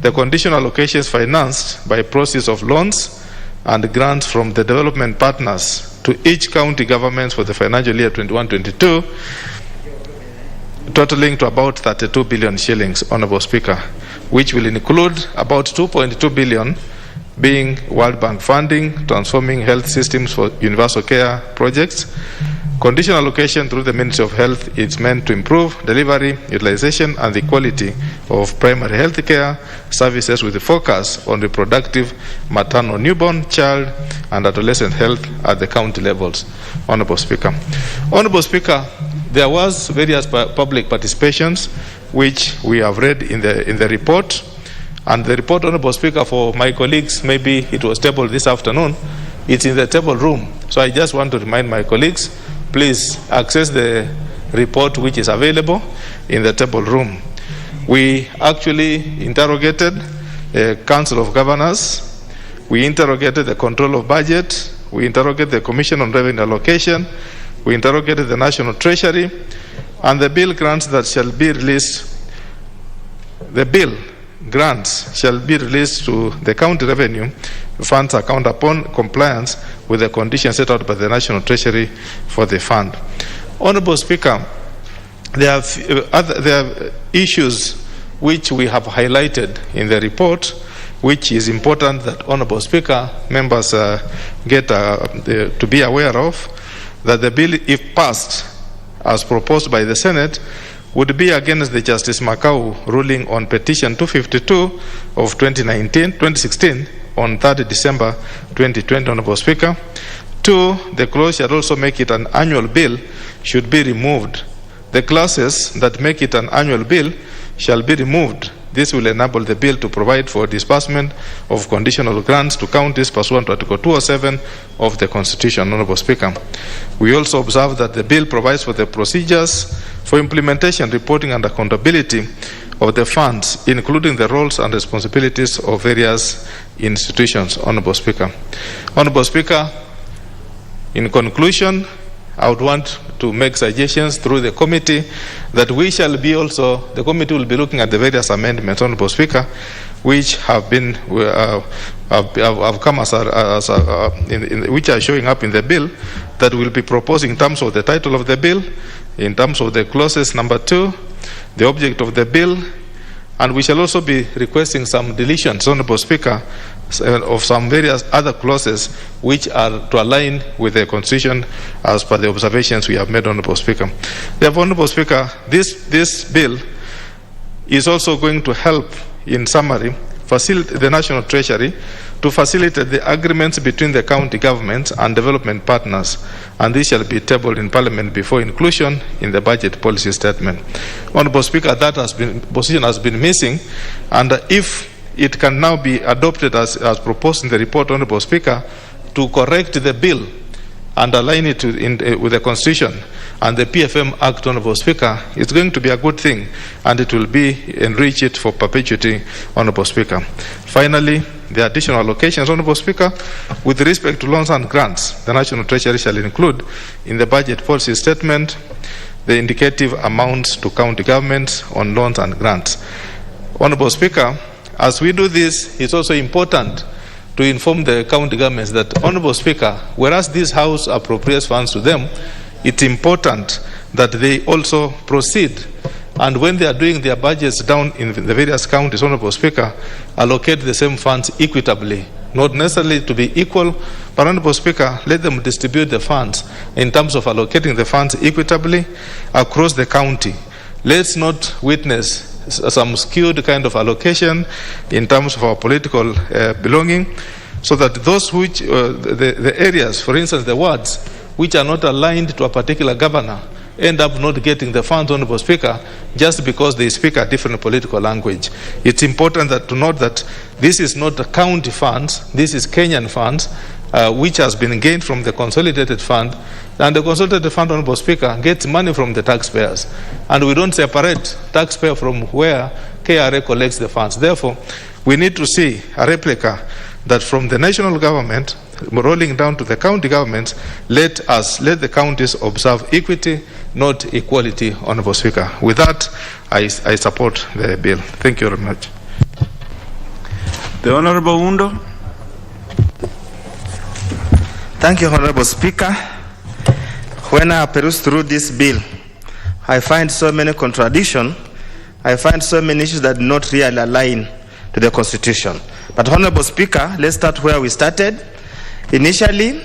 the conditional allocations financed by proceeds of loans and grants from the development partners to each county government for the financial year 21-22, totaling to about 32 billion shillings, Honorable Speaker, which will include about 2.2 billion being World Bank funding, transforming health systems for universal care projects. Conditional allocation through the Ministry of Health is meant to improve delivery, utilization, and the quality of primary health care services with a focus on reproductive, maternal, newborn, child, and adolescent health at the county levels. Honorable Speaker. Honorable Speaker, there was various public participations which we have read in the report, and the report, Honorable Speaker, for my colleagues, maybe it was tabled this afternoon. It's in the table room. So I just want to remind my colleagues, please access the report which is available in the table room. We actually interrogated Council of Governors, we interrogated the Control of Budget, we interrogated the Commission on Revenue Allocation, we interrogated the National Treasury, and the bill grants that shall be released, the bill grants shall be released to the county revenue funds account upon compliance with the conditions set out by the National Treasury for the fund. Honorable Speaker, there are issues which we have highlighted in the report, which is important that, Honorable Speaker, members get to be aware of, that the bill, if passed as proposed by the Senate, would be against the Justice Makau ruling on petition 252 of 2016 on 3rd December 2020, Honorable Speaker. 2, the clause shall also make it an annual bill should be removed. The clauses that make it an annual bill shall be removed. This will enable the bill to provide for disbursement of conditional grants to counties pursuant to Article 207 of the Constitution, Honorable Speaker. We also observe that the bill provides for the procedures for implementation, reporting, and accountability of the funds, including the roles and responsibilities of various institutions, Honorable Speaker. Honorable Speaker, in conclusion, I would want to make suggestions through the committee that we shall be also, the committee will be looking at the various amendments, Honorable Speaker. which have been have come which are showing up in the bill that we'll be proposing in terms of the title of the bill, in terms of the clauses number 2, the object of the bill, and we shall also be requesting some deletions, Honorable Speaker, of some various other clauses which are to align with the Constitution as per the observations we have made, Honorable Speaker. Therefore, Honorable Speaker, this bill is also going to help, in summary, facilitate the National Treasury to facilitate the agreements between the county governments and development partners, and this shall be tabled in Parliament before inclusion in the budget policy statement. Honorable Speaker, that position has been missing, and if it can now be adopted as proposed in the report, Honorable Speaker, to correct the bill and align it with the Constitution and the PFM Act, Honorable Speaker, it's going to be a good thing, and it will enrich it for perpetuity, Honorable Speaker. Finally, the additional allocations, Honorable Speaker, with respect to loans and grants, the National Treasury shall include in the budget policy statement the indicative amounts to county governments on loans and grants. Honorable Speaker, as we do this, it's also important to inform the county governments that, Honorable Speaker, whereas this House appropriates funds to them, it's important that they also proceed, and when they are doing their budgets down in the various counties, Honorable Speaker, allocate the same funds equitably, not necessarily to be equal, but Honorable Speaker, let them distribute the funds in terms of allocating the funds equitably across the county. Let's not witness some skewed kind of allocation in terms of our political belonging, so that those which, the areas, for instance, the wards, which are not aligned to a particular governor, end up not getting the funds, Honorable Speaker, just because they speak a different political language. It's important to note that this is not county funds, this is Kenyan funds, which has been gained from the consolidated fund, and the consolidated fund, Honorable Speaker, gets money from the taxpayers, and we don't separate taxpayer from where KRA collects the funds. Therefore, we need to see a replica that from the national government rolling down to the county governments, let the counties observe equity, not equality, Honorable Speaker. With that, I support the bill. Thank you very much. The Honorable Undo. Thank you, Honorable Speaker. When I peruse through this bill, I find so many contradictions. I find so many issues that do not really align to the Constitution. But, Honorable Speaker, let's start where we started. Initially,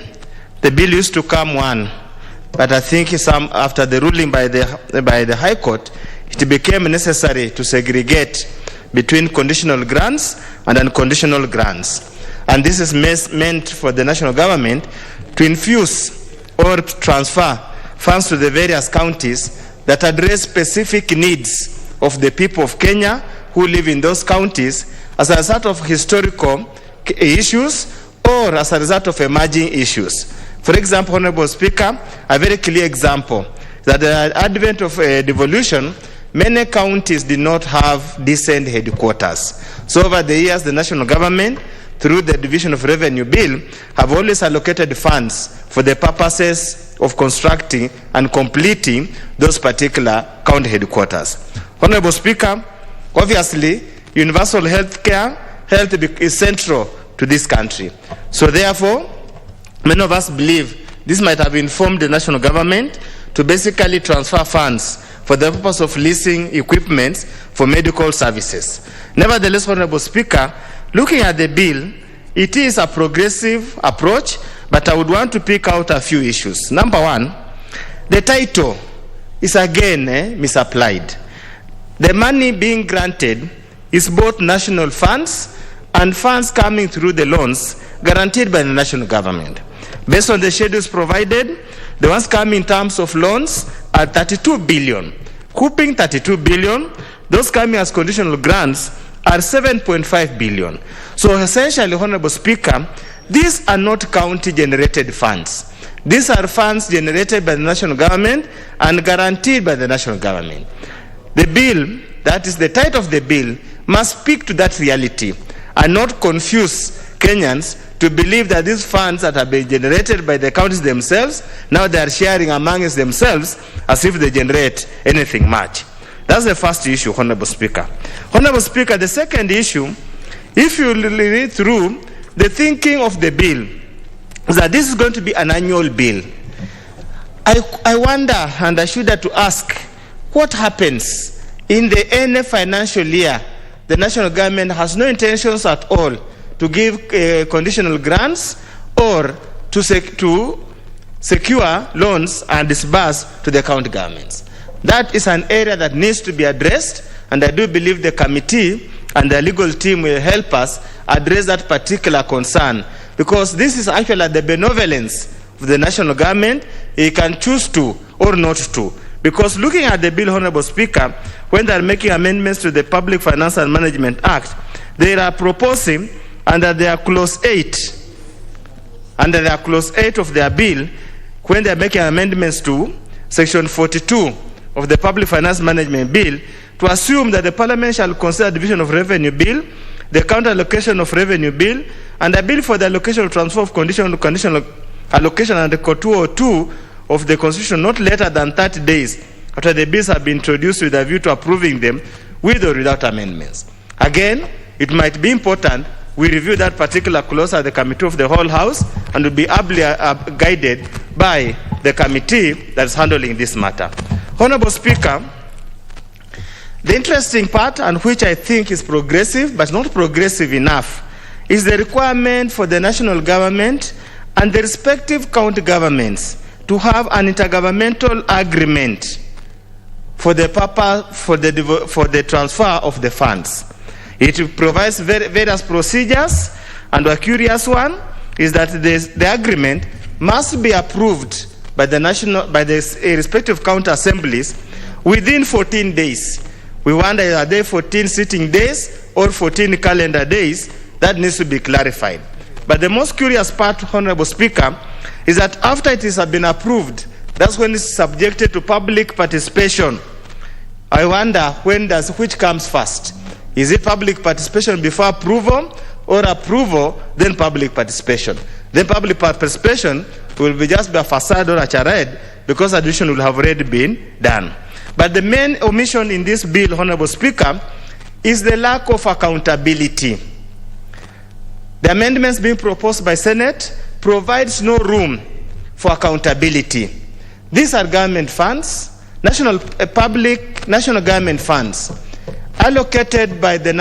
the bill used to come one, but I think after the ruling by the High Court, it became necessary to segregate between conditional grants and unconditional grants. And this is meant for the national government to infuse or transfer funds to the various counties that address specific needs of the people of Kenya who live in those counties as a result of historical issues or as a result of emerging issues. For example, Honorable Speaker, a very clear example that the advent of devolution, many counties did not have decent headquarters. So over the years, the national government, through the Division of Revenue Bill, have always allocated funds for the purposes of constructing and completing those particular county headquarters. Honorable Speaker, obviously, universal health is central to this country. So therefore, many of us believe this might have informed the national government to basically transfer funds for the purpose of leasing equipment for medical services. Nevertheless, Honorable Speaker, looking at the bill, it is a progressive approach, but I would want to pick out a few issues. Number one, the title is again misapplied. The money being granted is both national funds and funds coming through the loans guaranteed by the national government. Based on the schedules provided, the ones coming in terms of loans are 32 billion. Couping 32 billion, those coming as conditional grants are 7.5 billion. So essentially, Honorable Speaker, these are not county-generated funds. These are funds generated by the national government and guaranteed by the national government. The bill, that is the title of the bill, must speak to that reality and not confuse Kenyans to believe that these funds that have been generated by the counties themselves, now they are sharing amongst themselves as if they generate anything much. That's the first issue, Honorable Speaker. Honorable Speaker, the second issue if you read through the thinking of the bill, is that this is going to be an annual bill. I wonder, and I should have to ask, what happens in the any financial year the national government has no intentions at all to give conditional grants or to secure loans and disburse to the county governments. That is an area that needs to be addressed, and I do believe the committee and the legal team will help us address that particular concern, because this is actually the benevolence of the national government. It can choose to or not to. Because looking at the bill, Honorable Speaker, when they are making amendments to the Public Finance and Management Act, they are proposing under their clause 8, of their bill, when they are making amendments to section 42 of the Public Finance Management Bill, to assume that the Parliament shall consider division of revenue bill, the counter allocation of revenue bill, and the bill for the allocation of transfer of conditional allocation under Code 202 of the Constitution not later than 30 days after the bills have been introduced with a view to approving them with or without amendments. Again, it might be important we review that particular clause at the committee of the whole House and will be ably guided by the committee that is handling this matter. Honorable Speaker, the interesting part, and which I think is progressive but not progressive enough, is the requirement for the national government and the respective county governments to have an intergovernmental agreement for the purpose for the transfer of the funds. It provides various procedures, and a curious one is that the agreement must be approved by the respective county assemblies within 14 days. We wonder, are they 14 sitting days or 14 calendar days? That needs to be clarified. But the most curious part, Honorable Speaker, is that after it has been approved, that's when it's subjected to public participation. I wonder which comes first? Is it public participation before approval, or approval then public participation? Then public participation will be just a facade or a charade, because addition will have already been done. But the main omission in this bill, Honorable Speaker, is the lack of accountability. The amendments being proposed by Senate provides no room for accountability. These are government funds, national government funds, allocated by the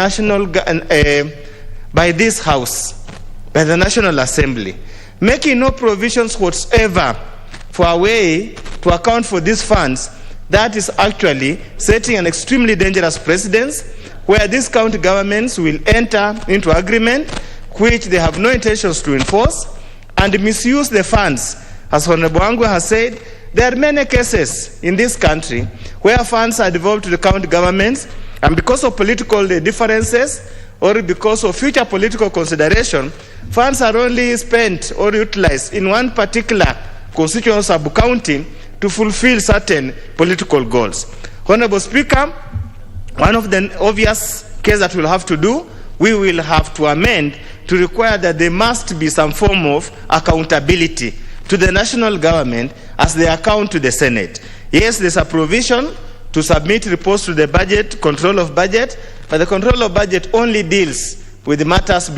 by this House, by the National Assembly, making no provisions whatsoever for a way to account for these funds. That is actually setting an extremely dangerous precedent, where these county governments will enter into agreement which they have no intentions to enforce and misuse the funds. As Honorable Angwe has said, there are many cases in this country where funds are devolved to the county governments, and because of political differences or because of future political consideration, funds are only spent or utilized in one particular constituent sub-county to fulfill certain political goals. Honorable Speaker, one of the obvious cases that we'll have to do, we will have to amend to require that there must be some form of accountability to the national government as they account to the Senate. Yes, there's a provision to submit reports to the budget, control of budget, but the control of budget only deals with the matters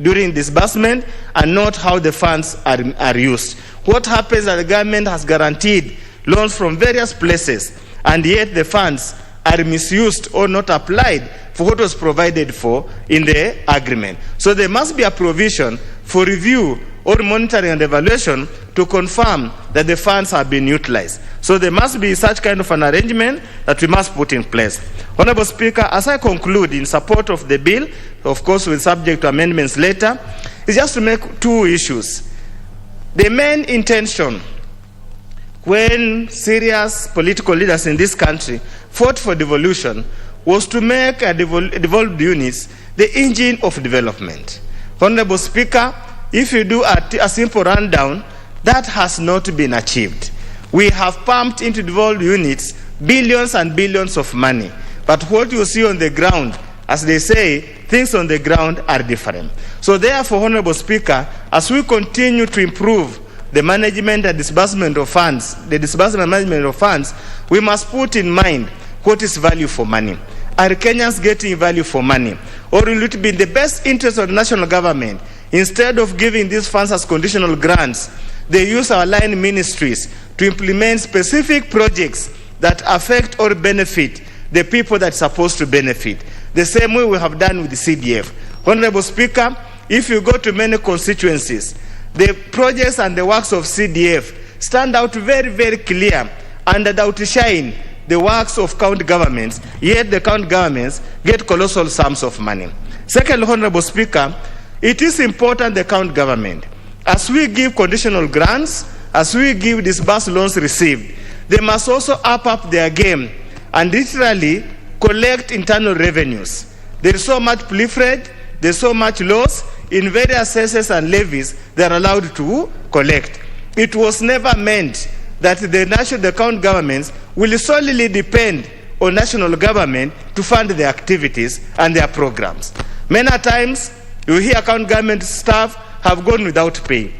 during disbursement and not how the funds are used. What happens that the government has guaranteed loans from various places, and yet the funds are misused or not applied for what was provided for in the agreement. So there must be a provision for review or monitoring and evaluation to confirm that the funds have been utilized. So there must be such kind of an arrangement that we must put in place. Honorable Speaker, as I conclude in support of the bill, of course with subject to amendments later, is just to make two issues. The main intention when serious political leaders in this country fought for devolution was to make devolved units the engine of development. Honorable Speaker, if you do a simple rundown, that has not been achieved. We have pumped into devolved units billions and billions of money, but what you see on the ground, as they say, things on the ground are different. So therefore, Honorable Speaker, as we continue to improve the management and disbursement of funds, the disbursement and management of funds, we must put in mind what is value for money. Are Kenyans getting value for money? or will it be in the best interest of the national government, instead of giving these funds as conditional grants, they use our line ministries to implement specific projects that affect or benefit the people that are supposed to benefit, the same way we have done with the CDF. Honorable Speaker, if you go to many constituencies, the projects and the works of CDF stand out very, very clear and outshine the works of county governments, yet the county governments get colossal sums of money. Second, Honorable Speaker, it is important the county government, as we give conditional grants, as we give disbursed loans received, they must also up their game and literally collect internal revenues. There is so much proliferate, there's so much loss in various cesses and levies they are allowed to collect. It was never meant that the county governments will solely depend on national government to fund their activities and their programs. Many times, you hear county government staff have gone without pay.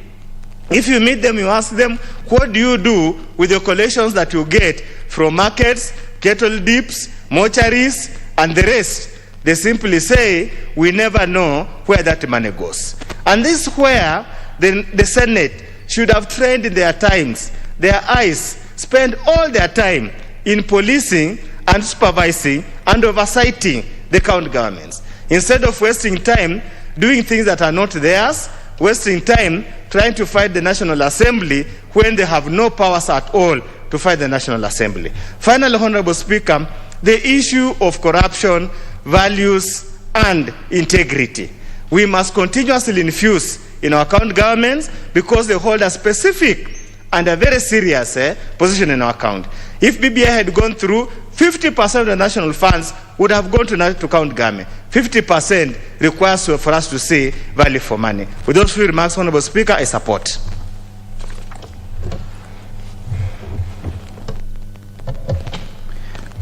If you meet them, you ask them, what do you do with the collections that you get from markets, cattle dips, mortuaries, and the rest? They simply say, we never know where that money goes. And this is where the Senate should have trained in their times, their eyes, spend all their time in policing and supervising and oversighting the county governments. Instead of wasting time doing things that are not theirs, wasting time trying to fight the National Assembly when they have no powers at all to fight the National Assembly. Finally, Honorable Speaker, the issue of corruption, values, and integrity. We must continuously infuse in our county governments because they hold a specific and a very serious position in our county. If BBI had gone through, 50% of the national funds would have gone to county government. 50% requires for us to see value for money. With those few remarks, Honorable Speaker, I support.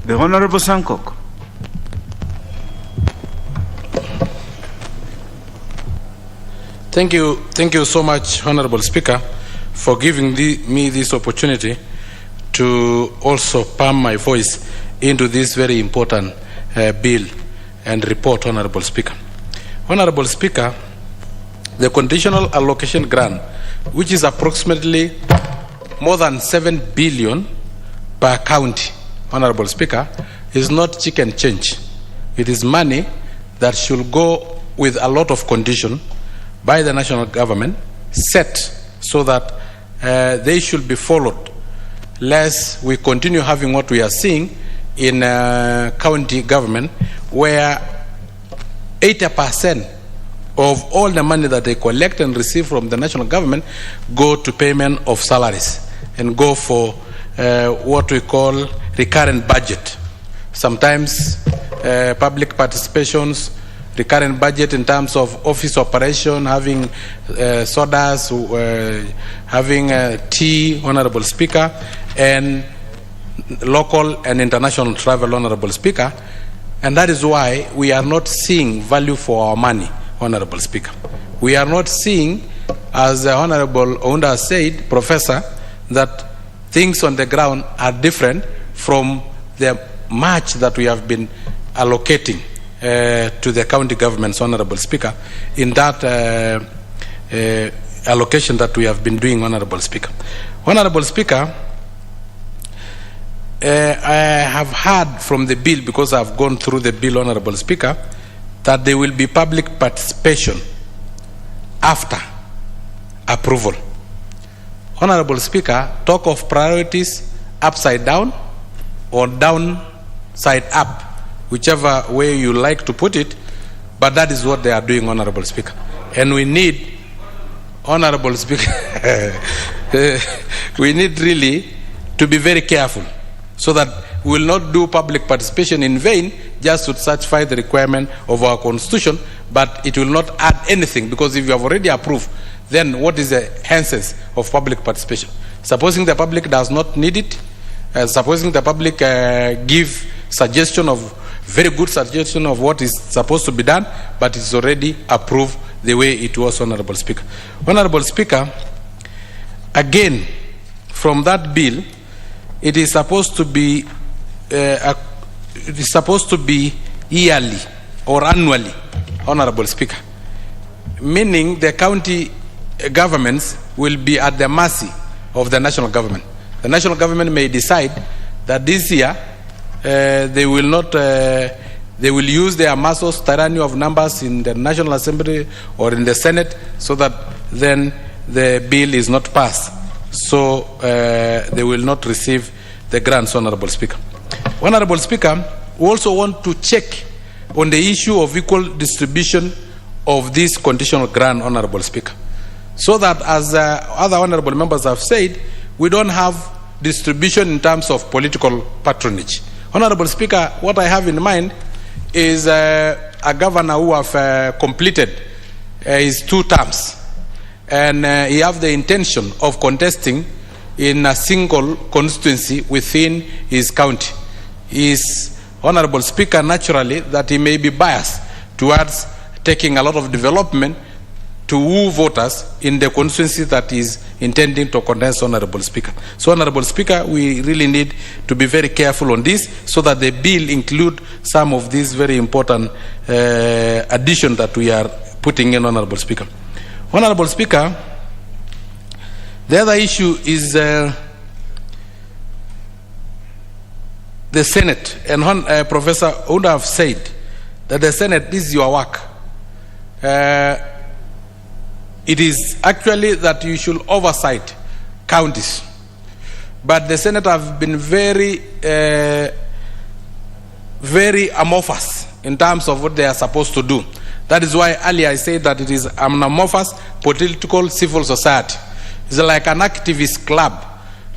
The Honorable Sankok. Thank you so much, Honorable Speaker, for giving me this opportunity to also palm my voice into this very important bill and report, Honorable Speaker. Honorable Speaker, the conditional allocation grant, which is approximately more than 7 billion per county, Honorable Speaker, is not chicken change. It is money that should go with a lot of condition by the national government, set so that they should be followed, lest we continue having what we are seeing in county government, where 80% of all the money that they collect and receive from the national government go to payment of salaries and go for what we call recurrent budget. Sometimes public participations, recurrent budget in terms of office operation, having sodas, having tea, Honorable Speaker, and local and international travel, Honorable Speaker. And that is why we are not seeing value for our money, Honorable Speaker. We are not seeing, as the Honorable Ounda said, Professor, that things on the ground are different from the much that we have been allocating to the county governments, Honorable Speaker, in that allocation that we have been doing, Honorable Speaker. Honorable Speaker, I have heard from the bill, because I have gone through the bill, Honorable Speaker, that there will be public participation after approval. Honorable Speaker, talk of priorities upside down or downside up, whichever way you like to put it, but that is what they are doing, Honorable Speaker. And we need, Honorable Speaker, we need really to be very careful so that we will not do public participation in vain just to satisfy the requirement of our constitution, but it will not add anything, because if you have already approved, then what is the essence of public participation? Supposing the public does not need it, supposing the public give suggestion of very good suggestion of what is supposed to be done, but it's already approved the way it was, Honorable Speaker. Honorable Speaker, again, from that bill, it is supposed to be yearly or annually. Honorable Speaker, meaning the county governments will be at the mercy of the national government. The national government may decide that this year they will not, they will use their muscles tyranny of numbers in the National Assembly or in the Senate, so that then the bill is not passed. So they will not receive the grants, Honorable Speaker. Honorable Speaker, we also want to check on the issue of equal distribution of this conditional grant, Honorable Speaker, so that, as other honorable members have said, we don't have distribution in terms of political patronage. Honorable Speaker, what I have in mind is a governor who have completed his 2 terms, and he have the intention of contesting in a single constituency within his county. Is, Honorable Speaker, naturally that he may be biased towards taking a lot of development to woo voters in the constituency that is intending to contest, Honorable Speaker. So, Honorable Speaker, we really need to be very careful on this, so that the bill include some of these very important additions that we are putting in, Honorable Speaker. Honorable Speaker, the other issue is the Senate, and Professor Unda have said that the Senate, this is your work. It is actually that you should oversight counties, but the Senate have been very amorphous in terms of what they are supposed to do. That is why earlier I said that it is an amorphous political civil society. It's like an activist club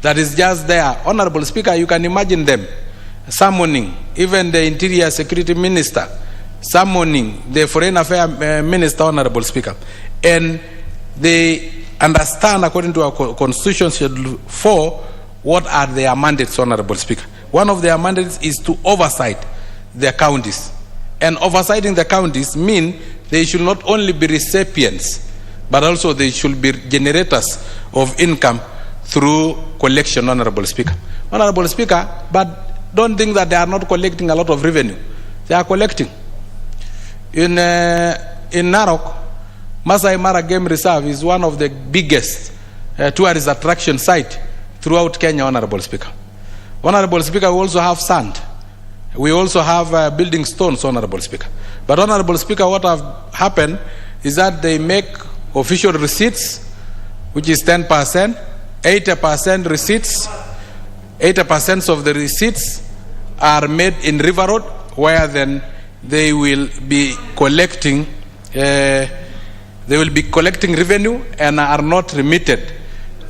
that is just there. Honorable Speaker, you can imagine them summoning even the Interior Security Minister, summoning the Foreign Affairs Minister, Honorable Speaker. And they understand, according to our Constitution, Schedule 4, what are their mandates, Honorable Speaker. One of their mandates is to oversight the counties. And oversighting the counties mean they should not only be recipients, but also they should be generators of income through collection, Honorable Speaker. Honorable Speaker, but don't think that they are not collecting a lot of revenue. They are collecting. In Narok, Masai Mara Game Reserve is one of the biggest tourist attraction site throughout Kenya, Honorable Speaker. Honorable Speaker, we also have sand. We also have building stones, Honorable Speaker. But Honorable Speaker, what have happened is that they make official receipts, which is 10%, 80% receipts, 80% of the receipts are made in River Road, where then they will be collecting revenue and are not remitted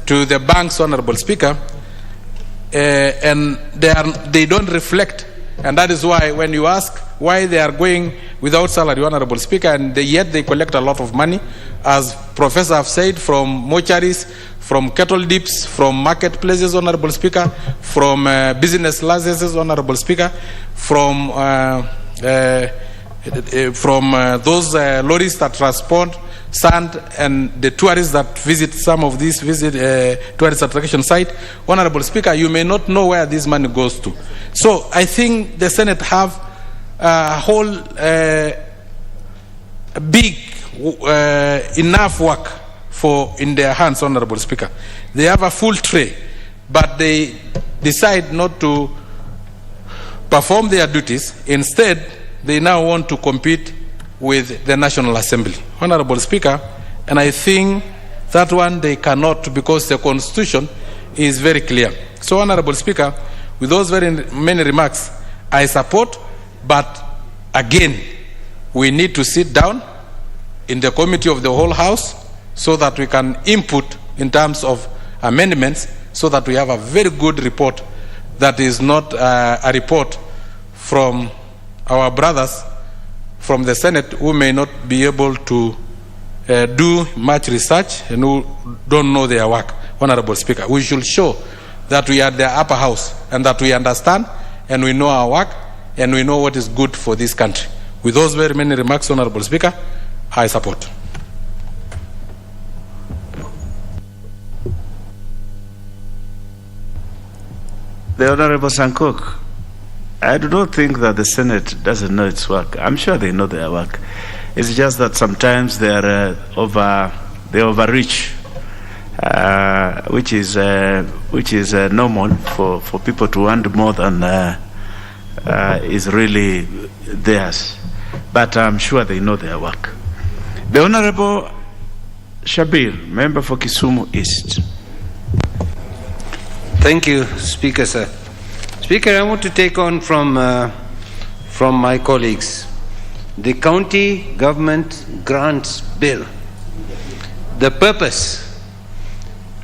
to the banks, Honorable Speaker, and they don't reflect. And that is why when you ask why they are going without salary, Honorable Speaker, and yet they collect a lot of money, as Professor have said, from mortuaries, from cattle dips, from marketplaces, Honorable Speaker, from business licenses, Honorable Speaker, from those lorries that transport sand, and the tourists that visit some of these tourist attraction sites. Honorable Speaker, you may not know where this money goes to. So I think the Senate have a whole big enough work in their hands, Honorable Speaker. They have a full tray, but they decide not to perform their duties. Instead, they now want to compete with the National Assembly, Honorable Speaker, and I think that one they cannot, because the Constitution is very clear. So, Honorable Speaker, with those very many remarks, I support, but again, we need to sit down in the committee of the whole House so that we can input in terms of amendments, so that we have a very good report that is not a report from our brothers from the Senate who may not be able to do much research and who don't know their work. Honorable Speaker, we should show that we are the upper house and that we understand and we know our work and we know what is good for this country. With those very many remarks, Honorable Speaker, I support. The Honorable Sankok, I do not think that the Senate doesn't know its work. I'm sure they know their work. It's just that sometimes they overreach, which is normal for people to want more than is really theirs. But I'm sure they know their work. The Honorable Shabir, member for Kisumu East. Thank you, Speaker, sir. Speaker, I want to take on from my colleagues the County Government Grants Bill. The purpose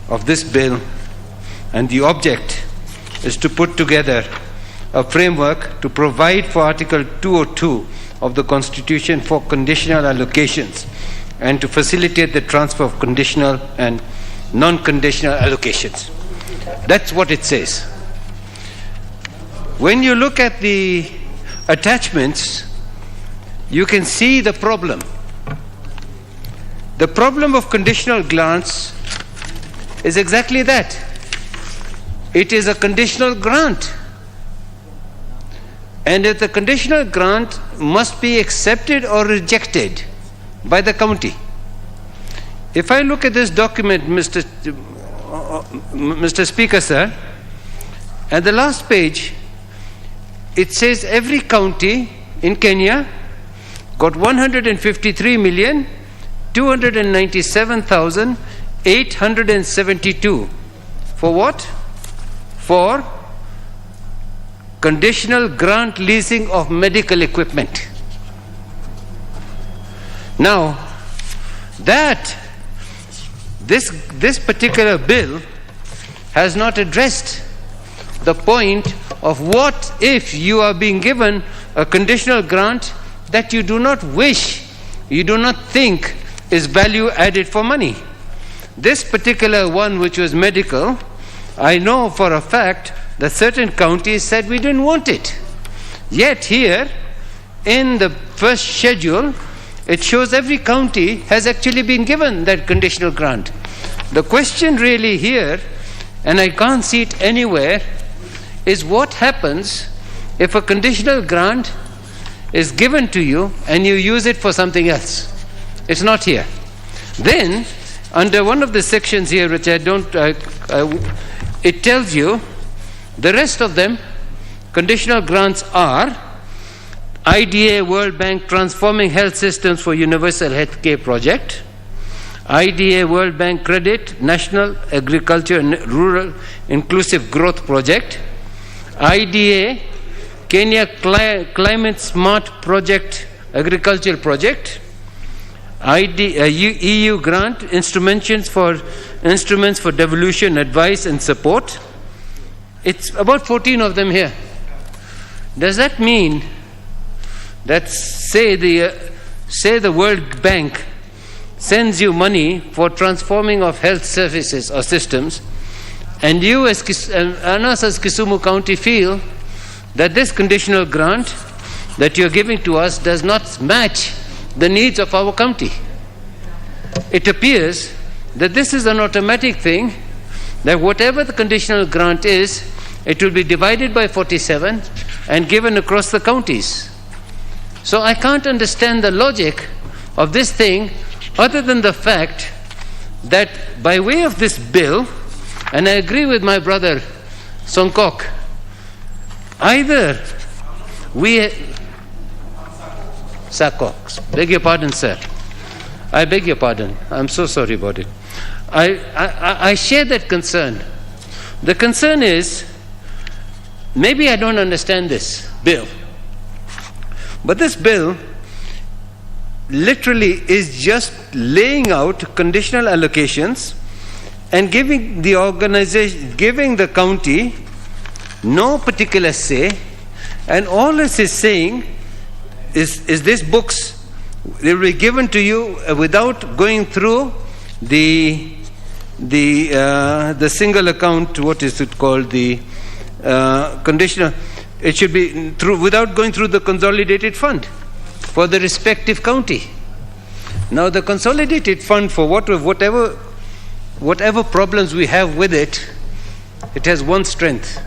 of this bill and the object is to put together a framework to provide for Article 202 of the Constitution for conditional allocations and to facilitate the transfer of conditional and non-conditional allocations. That's what it says. When you look at the attachments, you can see the problem. The problem of conditional grants is exactly that. It is a conditional grant. And if the conditional grant must be accepted or rejected by the county. If I look at this document, Mr. Speaker, sir, at the last page, it says every county in Kenya got 153,297,872. For what? For conditional grant leasing of medical equipment. Now, this particular bill has not addressed the point of what if you are being given a conditional grant that you do not wish, you do not think is value added for money. This particular one, which was medical, I know for a fact that certain counties said we didn't want it. Yet here, in the first schedule, it shows every county has actually been given that conditional grant. The question really here, and I can't see it anywhere, is what happens if a conditional grant is given to you and you use it for something else. It's not here. Then, under one of the sections here, which it tells you the rest of them, conditional grants are IDA World Bank Transforming Health Systems for Universal Healthcare Project, IDA World Bank Credit National Agriculture and Rural Inclusive Growth Project, IDA Kenya Climate Smart Project Agricultural Project, EU Grant Instruments for Devolution, Advice and Support. It's about 14 of them here. Does that mean that say the World Bank sends you money for transforming of health services or systems, and you as us as Kisumu County feel that this conditional grant that you're giving to us does not match the needs of our county? It appears that this is an automatic thing, that whatever the conditional grant is, it will be divided by 47 and given across the counties. So I can't understand the logic of this thing other than the fact that by way of this bill, and I agree with my brother Songkok, either we... Sakok, beg your pardon, sir. I beg your pardon. I'm so sorry about it. I share that concern. The concern is, maybe I don't understand this bill, but this bill literally is just laying out conditional allocations and giving the organization, giving the county no particular say, and all this is saying is these books, they will be given to you without going through the single account, what is it called, the conditional, it should be through without going through the consolidated fund for the respective county. Now the consolidated fund, for whatever problems we have with it, it has one strength.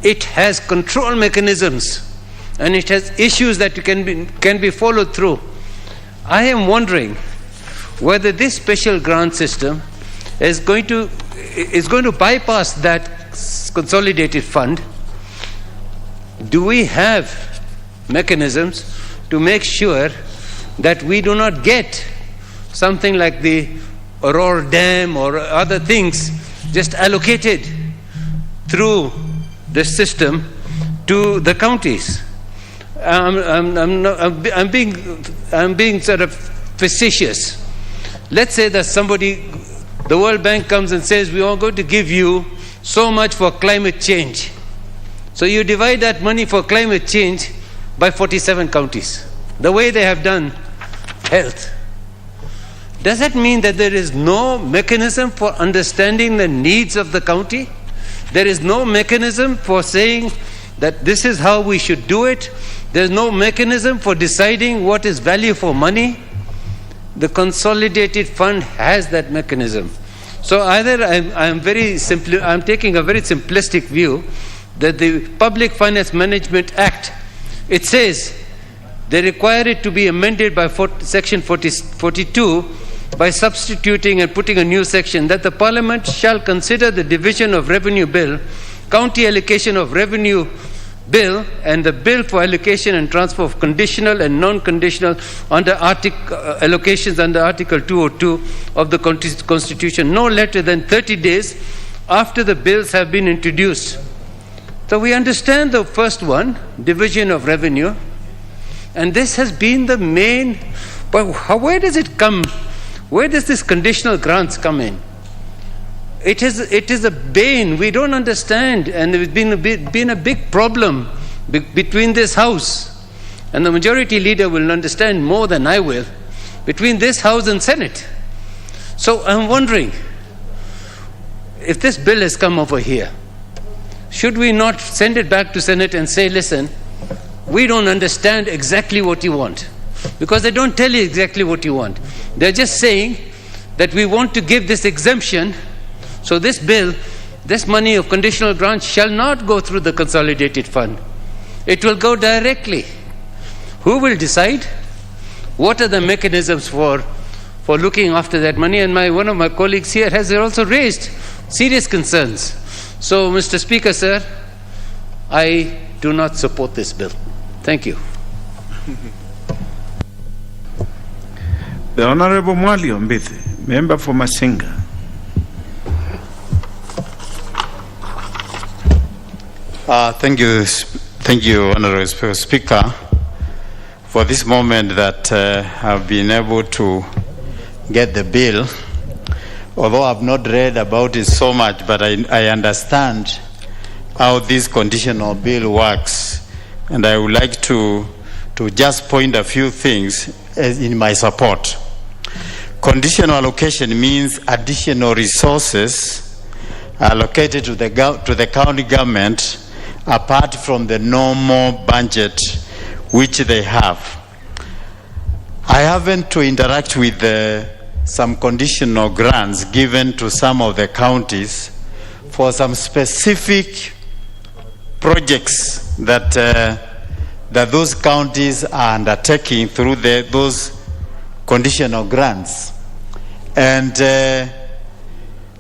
It has control mechanisms, and it has issues that can be followed through. I am wondering whether this special grant system is going to bypass that consolidated fund. Do we have mechanisms to make sure that we do not get something like the Aurora Dam or other things just allocated through the system to the counties? I'm being sort of facetious. Let's say that the World Bank comes and says, we are going to give you so much for climate change. So you divide that money for climate change by 47 counties, the way they have done health. Does that mean that there is no mechanism for understanding the needs of the county? There is no mechanism for saying that this is how we should do it? There's no mechanism for deciding what is value for money? The consolidated fund has that mechanism. So either I'm taking a very simplistic view that the Public Finance Management Act, it says they require it to be amended by section 42 by substituting and putting a new section that the Parliament shall consider the division of revenue bill, county allocation of revenue bill, and the bill for allocation and transfer of conditional and non-conditional allocations under Article 202 of the Constitution no later than 30 days after the bills have been introduced. So we understand the first one, division of revenue, and this has been the main, but where does it come? Where does this conditional grants come in? It is a bane. We don't understand, and it's been a big problem between this House, and the majority leader will understand more than I will, between this House and Senate. So I'm wondering, if this bill has come over here, should we not send it back to Senate and say, listen, we don't understand exactly what you want? Because they don't tell you exactly what you want. They're just saying that we want to give this exemption, so this bill, this money of conditional grants shall not go through the consolidated fund. It will go directly. Who will decide? What are the mechanisms for looking after that money? And one of my colleagues here has also raised serious concerns. So, Mr. Speaker, sir, I do not support this bill. Thank you. The Honorable Mwali Ombithi, member for Masinga. Thank you, Honorable Speaker, for this moment that I've been able to get the bill. Although I've not read about it so much, but I understand how this conditional bill works, and I would like to just point a few things in my support. Conditional allocation means additional resources allocated to the county government apart from the normal budget which they have. I happen to interact with some conditional grants given to some of the counties for some specific projects that those counties are undertaking through those conditional grants. And the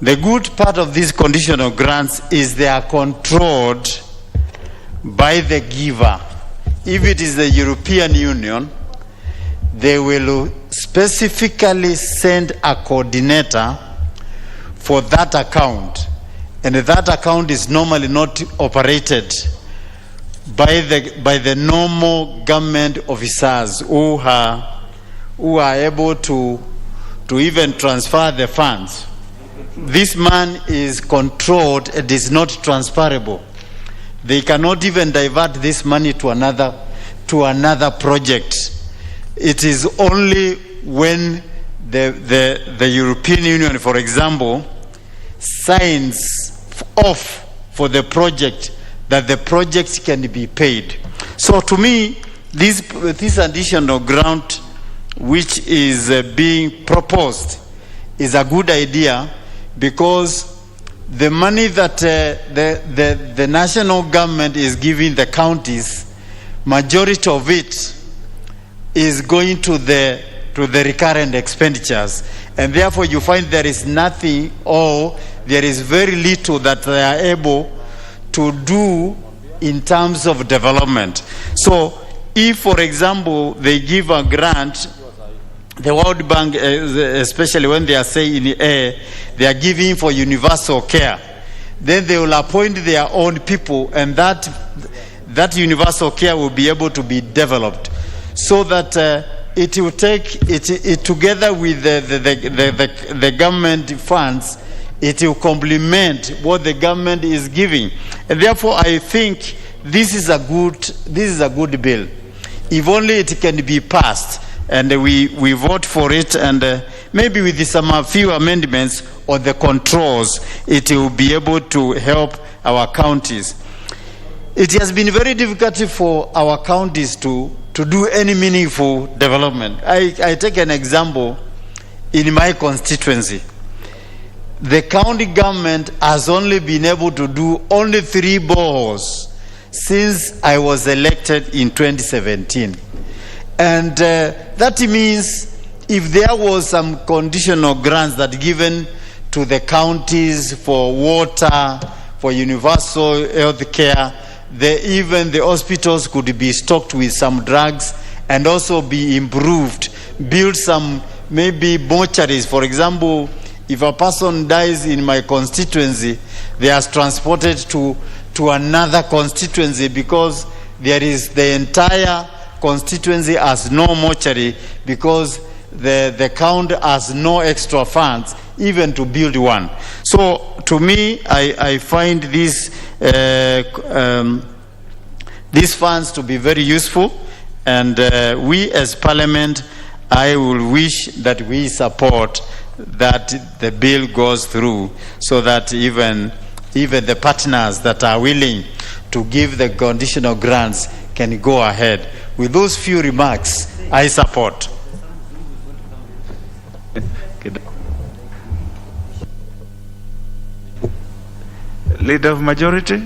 good part of these conditional grants is they are controlled by the giver. If it is the European Union, they will specifically send a coordinator for that account, and that account is normally not operated by the normal government officers who are able to even transfer the funds. This man is controlled and is not transferable. They cannot even divert this money to another project. It is only when the European Union, for example, signs off for the project that the project can be paid. So to me, this additional grant which is being proposed is a good idea, because the money that the national government is giving the counties, majority of it is going to the to the recurrent expenditures. And therefore you find there is nothing, or there is very little that they are able to do in terms of development. So if, for example, they give a grant, the World Bank, especially when they are saying they are giving for universal care, then they will appoint their own people, and that universal care will be able to be developed, so that it will take it together with the government funds. It will complement what the government is giving, and therefore I think this is a good bill. If only it can be passed, and we vote for it, and maybe with a few amendments on the controls, it will be able to help our counties. It has been very difficult for our counties to do any meaningful development. I take an example in my constituency. The county government has only been able to do only 3 boreholes since I was elected in 2017. And that means if there was some conditional grants that given to the counties for water, for universal health care, even the hospitals could be stocked with some drugs and also be improved, build some maybe mortuaries. For example, if a person dies in my constituency, they are transported to another constituency, because there is the entire constituency has no mortuary, because the county has no extra funds even to build one. So to me, I find these funds to be very useful, and we as Parliament, I will wish that we support that the bill goes through, so that even the partners that are willing to give the conditional grants can go ahead. With those few remarks, I support. Leader of Majority.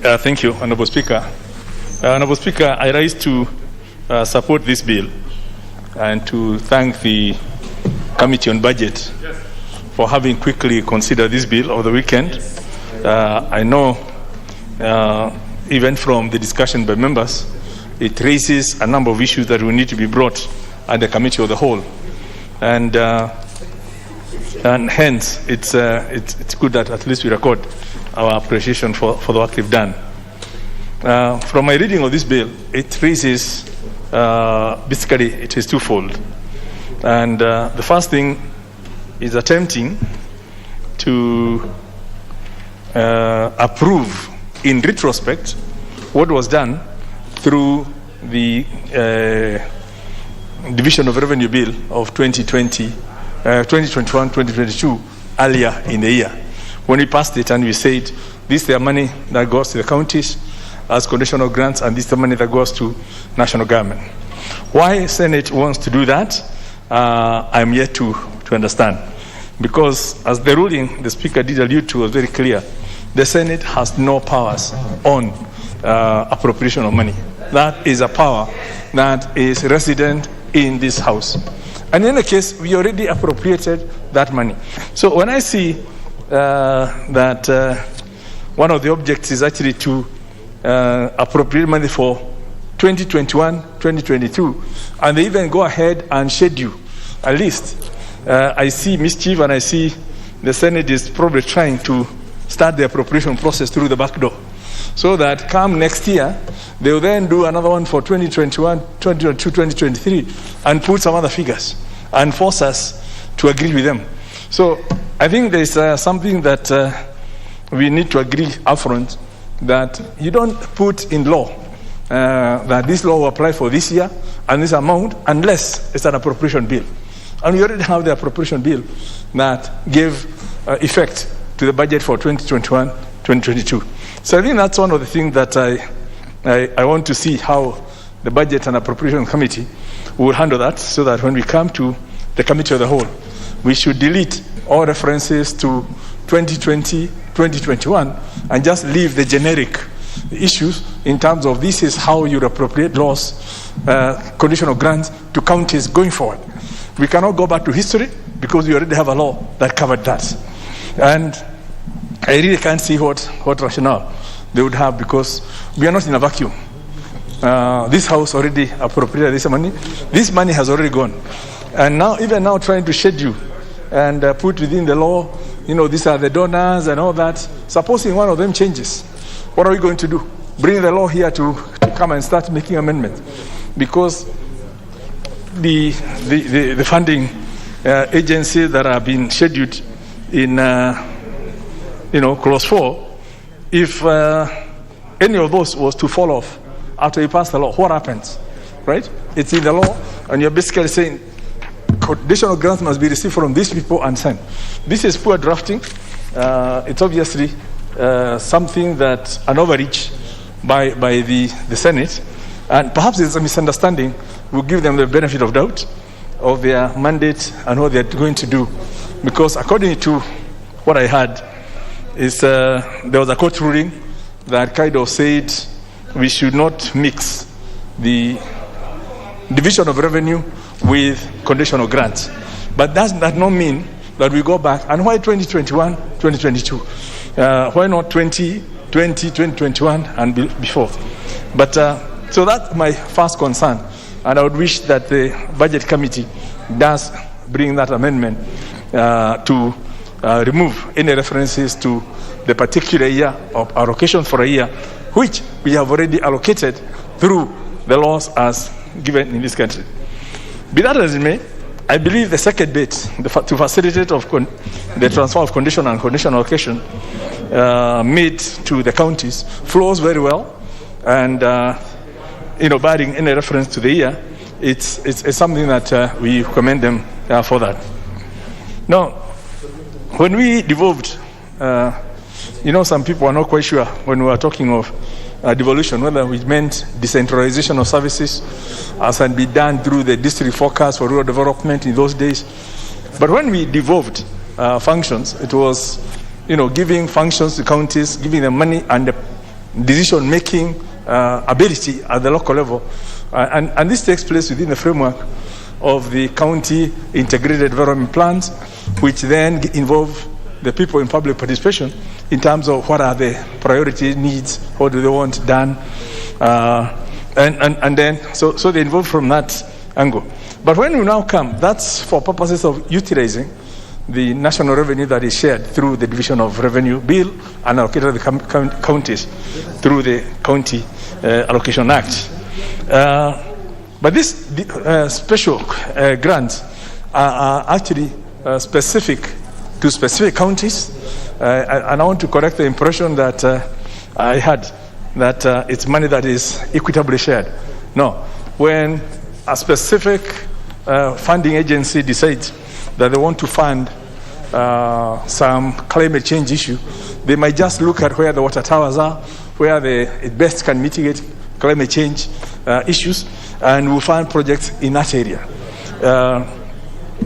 Thank you, Honorable Speaker. Honorable Speaker, I rise to support this bill and to thank the Committee on Budget for having quickly considered this bill over the weekend. I know even from the discussion by members, it raises a number of issues that will need to be brought at the Committee of the Whole. And hence, it's good that at least we record our appreciation for the work they've done. From my reading of this bill, it raises, basically, it is twofold. And the first thing is attempting to approve in retrospect what was done through the Division of Revenue Bill of 2021-2022 earlier in the year, when we passed it and we said this is the money that goes to the counties as conditional grants, and this is the money that goes to national government. Why Senate wants to do that, I'm yet to understand. Because as the ruling the Speaker did allude to was very clear, the Senate has no powers on appropriation of money. That is a power that is resident in this House. And in any case, we already appropriated that money. So when I see that one of the objects is actually to appropriate money for 2021, 2022, and they even go ahead and schedule a list, I see mischief, and I see the Senate is probably trying to start the appropriation process through the back door, so that come next year, they will then do another one for 2021, 2022, 2023, and put some other figures and force us to agree with them. So I think there is something that we need to agree upfront, that you don't put in law that this law will apply for this year and this amount unless it's an appropriation bill. And we already have the appropriation bill that gave effect to the budget for 2021, 2022. So I think that's one of the things that I want to see how the Budget and Appropriation Committee will handle that, so that when we come to the Committee of the Whole, we should delete all references to 2020, 2021, and just leave the generic issues in terms of this is how you appropriate laws, conditional grants to counties going forward. We cannot go back to history because we already have a law that covered that. And I really can't see what rationale they would have, because we are not in a vacuum. This house already appropriated this money. This money has already gone. And now, even now, trying to schedule and put within the law, these are the donors and all that. Supposing one of them changes, what are we going to do? Bring the law here to come and start making amendments? Because the funding agencies that have been scheduled in clause 4, if any of those was to fall off after you pass the law, what happens? Right? It's in the law, and you're basically saying conditional grants must be received from these people and sent. This is poor drafting. It's obviously something that an overreach by the Senate, and perhaps it's a misunderstanding. We'll give them the benefit of doubt of their mandate and what they're going to do, because according to what I heard, is there was a court ruling that kind of said we should not mix the division of revenue with conditional grants. But that does not mean that we go back. And why 2021, 2022? Why not 2020, 2021 and before? But so that's my first concern. And I would wish that the Budget Committee does bring that amendment to remove any references to the particular year of allocation for a year, which we have already allocated through the laws as given in this country. Be that as it may, I believe the second bit, to facilitate the transfer of conditional and conditional allocation made to the counties, flows very well, and barring any reference to the year, it's something that we commend them for that. Now, when we devolved, some people are not quite sure when we were talking of devolution, whether we meant decentralization of services as had been done through the district forecast for rural development in those days. But when we devolved functions, it was, giving functions to counties, giving them money and the decision-making ability at the local level. And this takes place within the framework of the county integrated development plans, which then involve the people in public participation in terms of what are the priority needs, what do they want done, and then so they involve from that angle. But when we now come, that's for purposes of utilizing the national revenue that is shared through the division of revenue bill and allocated to the counties through the County Allocation Act. But these special grants are actually specific to specific counties, and I want to correct the impression that I had that it's money that is equitably shared. No, when a specific funding agency decides that they want to fund some climate change issue, they might just look at where the water towers are, where it best can mitigate climate change issues, and will fund projects in that area.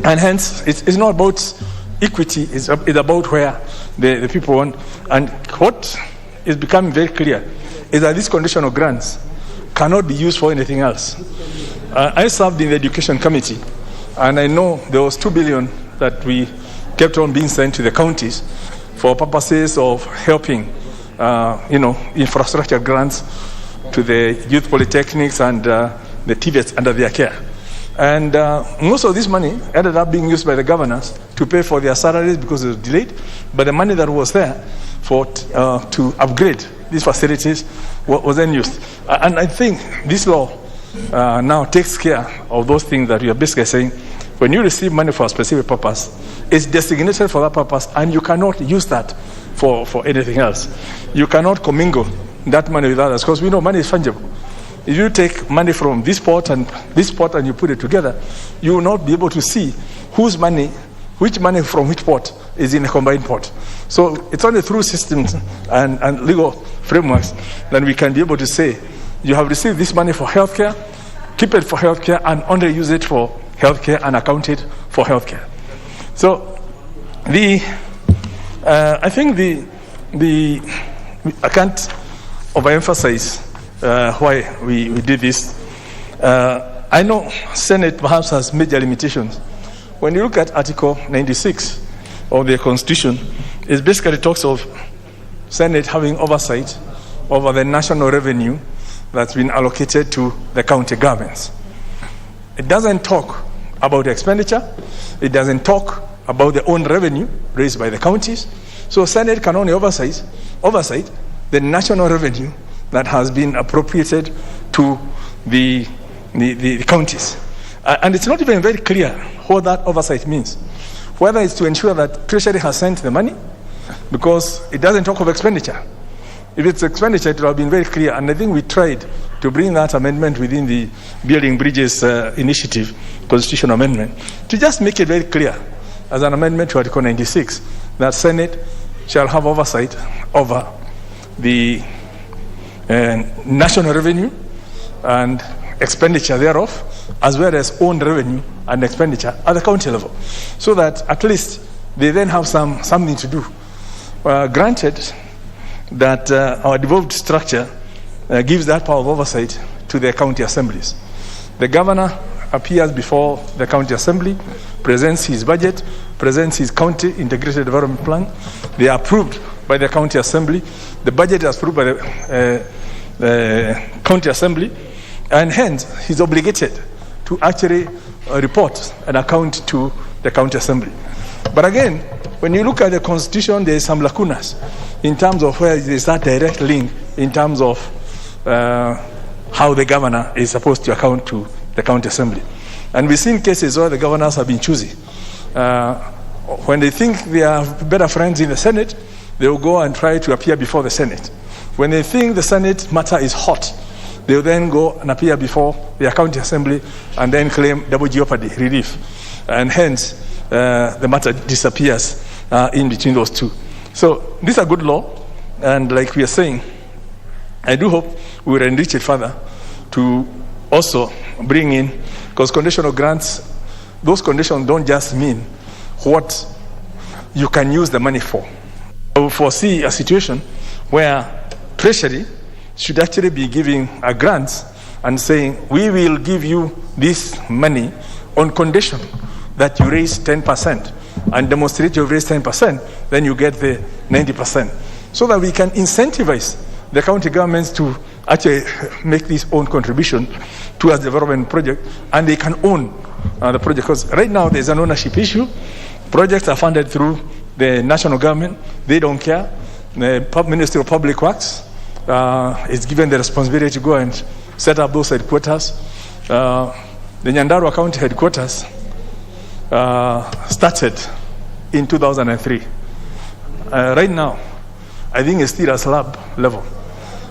And hence, it's not about equity, it's about where the people want. And what is becoming very clear is that these conditional grants cannot be used for anything else. I served in the Education Committee, and I know there was 2 billion that we kept on being sent to the counties for purposes of helping, infrastructure grants to the youth polytechnics and the TVETs under their care. And most of this money ended up being used by the governors to pay for their salaries because it was delayed. But the money that was there for to upgrade these facilities was then used. And I think this law now takes care of those things that we are basically saying. When you receive money for a specific purpose, it's designated for that purpose, and you cannot use that for anything else. You cannot commingle that money with others, because we know money is fungible. If you take money from this pot and you put it together, you will not be able to see which money from which pot is in a combined pot. So it's only through systems and legal frameworks that we can be able to say, you have received this money for healthcare, keep it for healthcare, and only use it for healthcare and account it for healthcare. So I think I can't overemphasize why we did this. I know Senate perhaps has major limitations. When you look at Article 96 of the Constitution, it basically talks of Senate having oversight over the national revenue that's been allocated to the county governments. It doesn't talk about expenditure. It doesn't talk about the own revenue raised by the counties. So Senate can only oversight the national revenue that has been appropriated to the counties. And it's not even very clear what that oversight means. Whether it's to ensure that Treasury has sent the money, because it doesn't talk of expenditure. If it's expenditure, it would have been very clear. And I think we tried to bring that amendment within the Building Bridges Initiative, Constitutional Amendment, to just make it very clear, as an amendment to Article 96, that Senate shall have oversight over the national revenue and expenditure thereof, as well as own revenue and expenditure at the county level, so that at least they then have something to do. Granted that our devolved structure gives that power of oversight to the county assemblies. The governor appears before the county assembly, presents his budget, presents his county integrated development plan. They are approved by the county assembly. The budget is approved by the county assembly, and hence he's obligated to actually report an account to the county assembly. But again, when you look at the Constitution, there is some lacunas in terms of where there is that direct link in terms of how the governor is supposed to account to the county assembly. And we've seen cases where the governors have been choosy. When they think they have better friends in the Senate, they will go and try to appear before the Senate. When they think the Senate matter is hot, they will then go and appear before the county assembly and then claim double jeopardy relief. And hence, the matter disappears in between those two. So this is a good law, and like we are saying, I do hope we will enrich it further to also bring in, because conditional grants, those conditions don't just mean what you can use the money for. I will foresee a situation where Treasury should actually be giving a grant and saying, we will give you this money on condition that you raise 10% and demonstrate you've raised 10%, then you get the 90%. So that we can incentivize the county governments to actually make this own contribution towards the development project, and they can own the project. Because right now there's an ownership issue. Projects are funded through the national government. They don't care. The Ministry of Public Works is given the responsibility to go and set up those headquarters. The Nyandarua County headquarters started in 2003. Right now, I think it's still at slab level.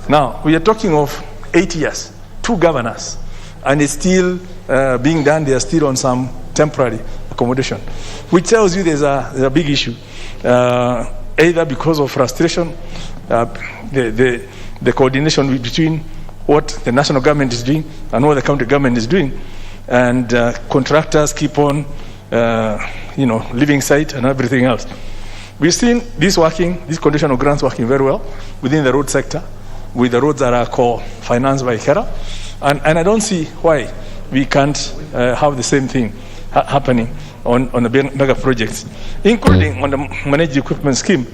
Now, we are talking of 8 years, 2 governors, and it's still being done. They are still on some temporary accommodation, which tells you there's a big issue, either because of frustration, the coordination between what the national government is doing and what the county government is doing, and contractors keep on, leaving site and everything else. We've seen this working, these conditional grants working very well within the road sector, with the roads that are co-financed by KERA, and I don't see why we can't have the same thing happening on the mega projects, including on the managed equipment scheme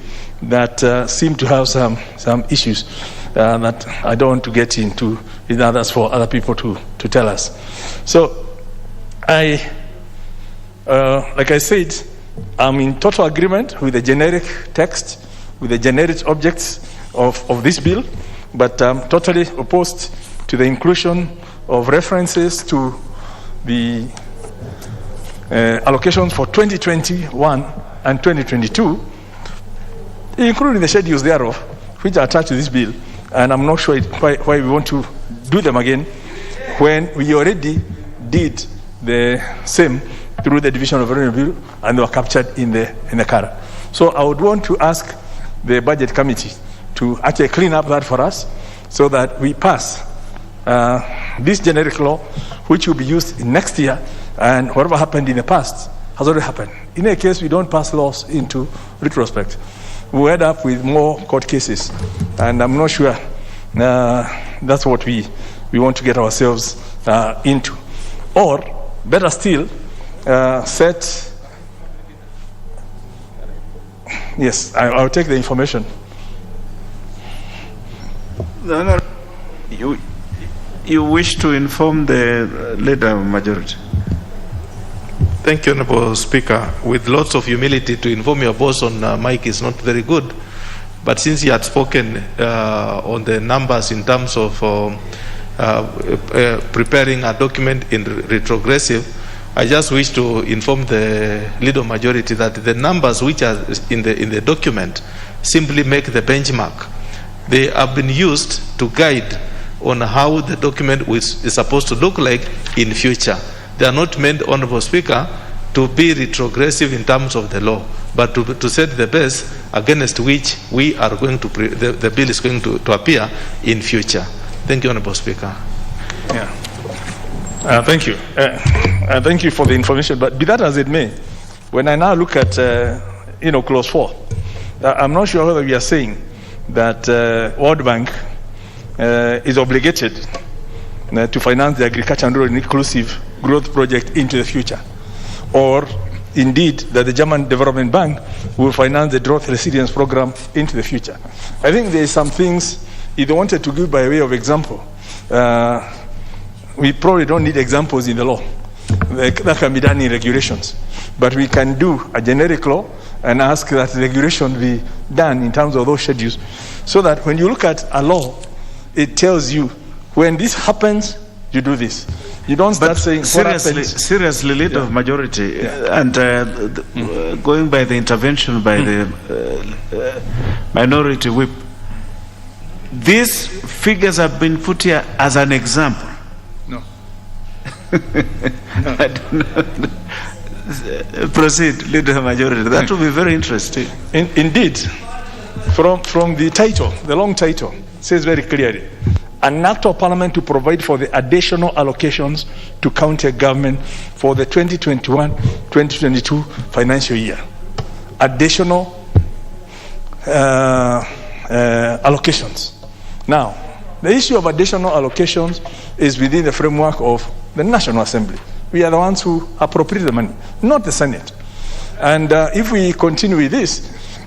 that seem to have some issues that I don't want to get into. That's for other people to tell us. So like I said, I'm in total agreement with the generic text, with the generic objects of this bill, but I'm totally opposed to the inclusion of references to the allocations for 2021 and 2022, including the schedules thereof, which are attached to this bill. And I'm not sure why we want to do them again when we already did the same through the division of revenue bill and they were captured in the CARA. So I would want to ask the budget committee to actually clean up that for us so that we pass this generic law, which will be used next year, and whatever happened in the past has already happened. In any case, we don't pass laws into retrospect. We end up with more court cases, and I'm not sure That's what we want to get ourselves into. Or, better still, set... Yes, I'll take the information. No. You wish to inform the leader of majority? Thank you, Honorable Speaker. With lots of humility, to inform your boss on mic is not very good. But since he had spoken on the numbers in terms of preparing a document in retrogressive, I just wish to inform the leader of majority that the numbers which are in the document simply make the benchmark. They have been used to guide on how the document is supposed to look like in future. They are not meant, Honorable Speaker, to be retrogressive in terms of the law, but to set the base against which we are going to the bill is going to appear in future. Thank you, Honorable Speaker. Yeah. Thank you. Thank you for the information. But be that as it may, when I now look at clause 4, I'm not sure whether we are saying that World Bank is obligated to finance the agriculture and rural inclusive growth project into the future, or indeed that the German Development Bank will finance the drought resilience program into the future. I think there are some things, if they wanted to give by way of example, we probably don't need examples in the law. That can be done in regulations. But we can do a generic law and ask that regulation be done in terms of those schedules, so that when you look at a law, it tells you when this happens, you do this. You don't start saying seriously, leader of majority, and going by the intervention by the minority whip. These figures have been put here as an example. No. I don't know. Proceed, leader of majority. That will be very interesting. Indeed, from the title, the long title, says very clearly, an act of parliament to provide for the additional allocations to county government for the 2021-2022 financial year. Additional allocations. Now, the issue of additional allocations is within the framework of the National Assembly. We are the ones who appropriate the money, not the Senate. And if we continue with this,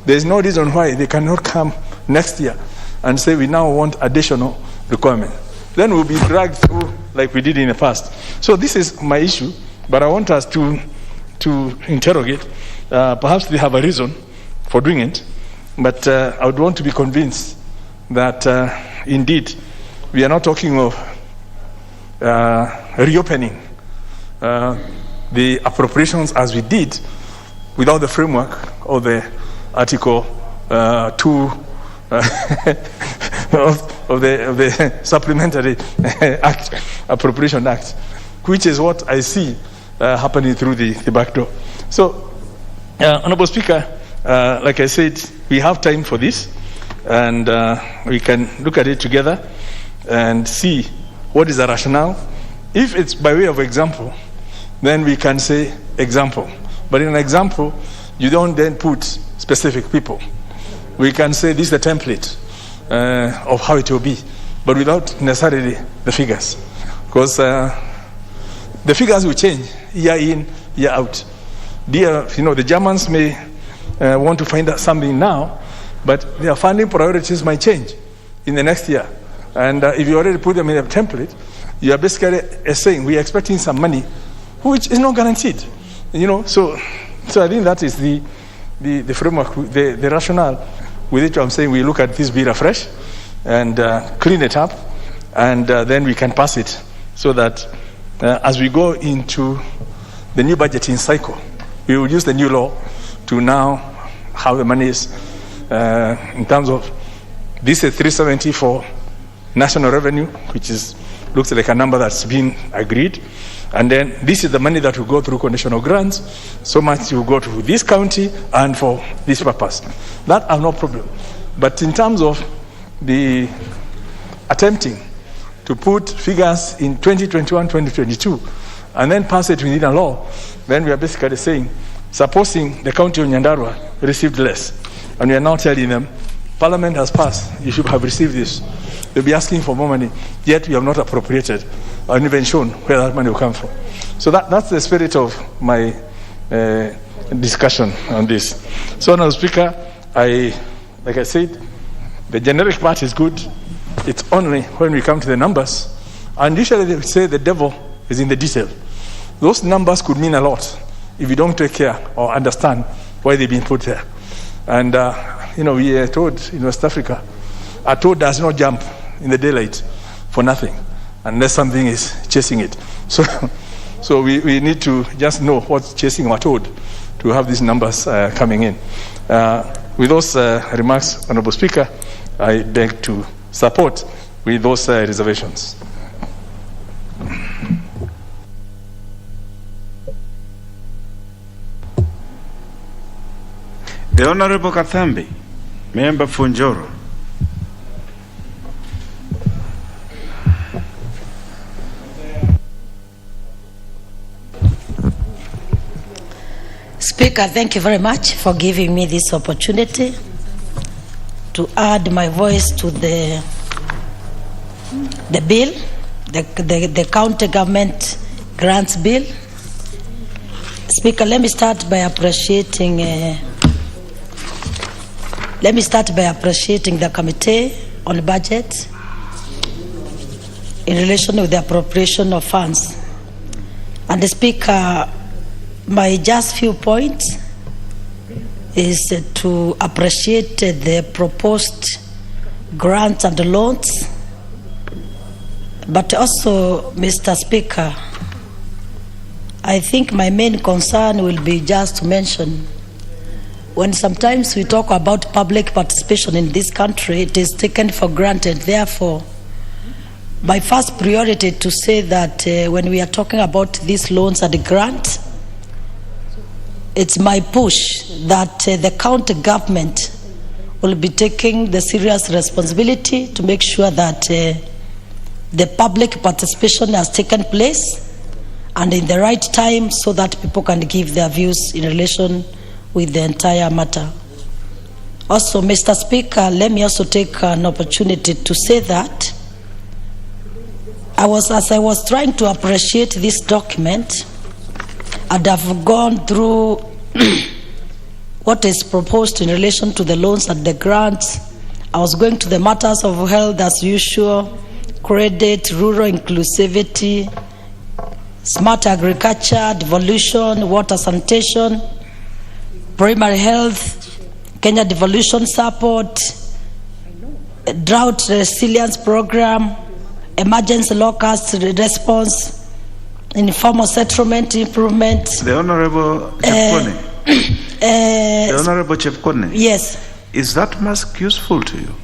there's no reason why they cannot come next year and say we now want additional requirement. Then we'll be dragged through like we did in the past. So this is my issue, but I want us to interrogate. Perhaps they have a reason for doing it, but I would want to be convinced that indeed we are not talking of reopening the appropriations as we did without the framework of the Article 2 of the Supplementary Act, Appropriation Act, which is what I see happening through the back door. So, Honorable Speaker, like I said, we have time for this, and we can look at it together and see what is the rationale. If it's by way of example, then we can say example. But in an example, you don't then put specific people. We can say this is the template of how it will be, but without necessarily the figures. Because the figures will change year in, year out. The Germans may want to find out something now, but their funding priorities might change in the next year. And if you already put them in a template, you are basically saying we are expecting some money, which is not guaranteed. So I think that is the framework, the rationale with which I'm saying we look at this bill afresh and clean it up, and then we can pass it, so that as we go into the new budgeting cycle, we will use the new law to now how the money is in terms of this is 370 for national revenue, which looks like a number that's been agreed. And then this is the money that will go through conditional grants. So much will go to this county and for this purpose. That I have no problem. But in terms of the attempting to put figures in 2021, 2022, and then pass it within a law, then we are basically saying, supposing the county of Nyandarua received less, and we are now telling them Parliament has passed. You should have received this. They'll be asking for more money, yet we have not appropriated or even shown where that money will come from. So that's the spirit of my discussion on this. So, Honourable Speaker, like I said, the generic part is good. It's only when we come to the numbers, and usually they say the devil is in the detail. Those numbers could mean a lot if you don't take care or understand why they've been put there. And we are told in West Africa, a toad does not jump in the daylight for nothing unless something is chasing it. So we need to just know what's chasing our toad to have these numbers coming in. With those remarks, Honourable Speaker, I beg to support with those reservations. The Honourable Kathambi, Member for Njoro. Speaker, thank you very much for giving me this opportunity to add my voice to the bill, the county government grants bill. Speaker, let me start by appreciating the committee on budget in relation with the appropriation of funds. And the Speaker, my just few points is to appreciate the proposed grants and loans, but also, Mr. Speaker, I think my main concern will be just to mention, when sometimes we talk about public participation in this country, it is taken for granted. Therefore, my first priority to say that when we are talking about these loans and the grant, it's my push that the county government will be taking the serious responsibility to make sure that the public participation has taken place and in the right time, so that people can give their views in relation with the entire matter. Also, Mr. Speaker, let me also take an opportunity to say that as I was trying to appreciate this document, and I've gone through what is proposed in relation to the loans and the grants. I was going to the matters of health as usual, credit, rural inclusivity, smart agriculture, devolution, water sanitation, primary health, Kenya devolution support, drought resilience program, emergency locust response, informal settlement improvement. The Honourable Chepkone. The Honourable Chepkone. Yes. Is that mask useful to you?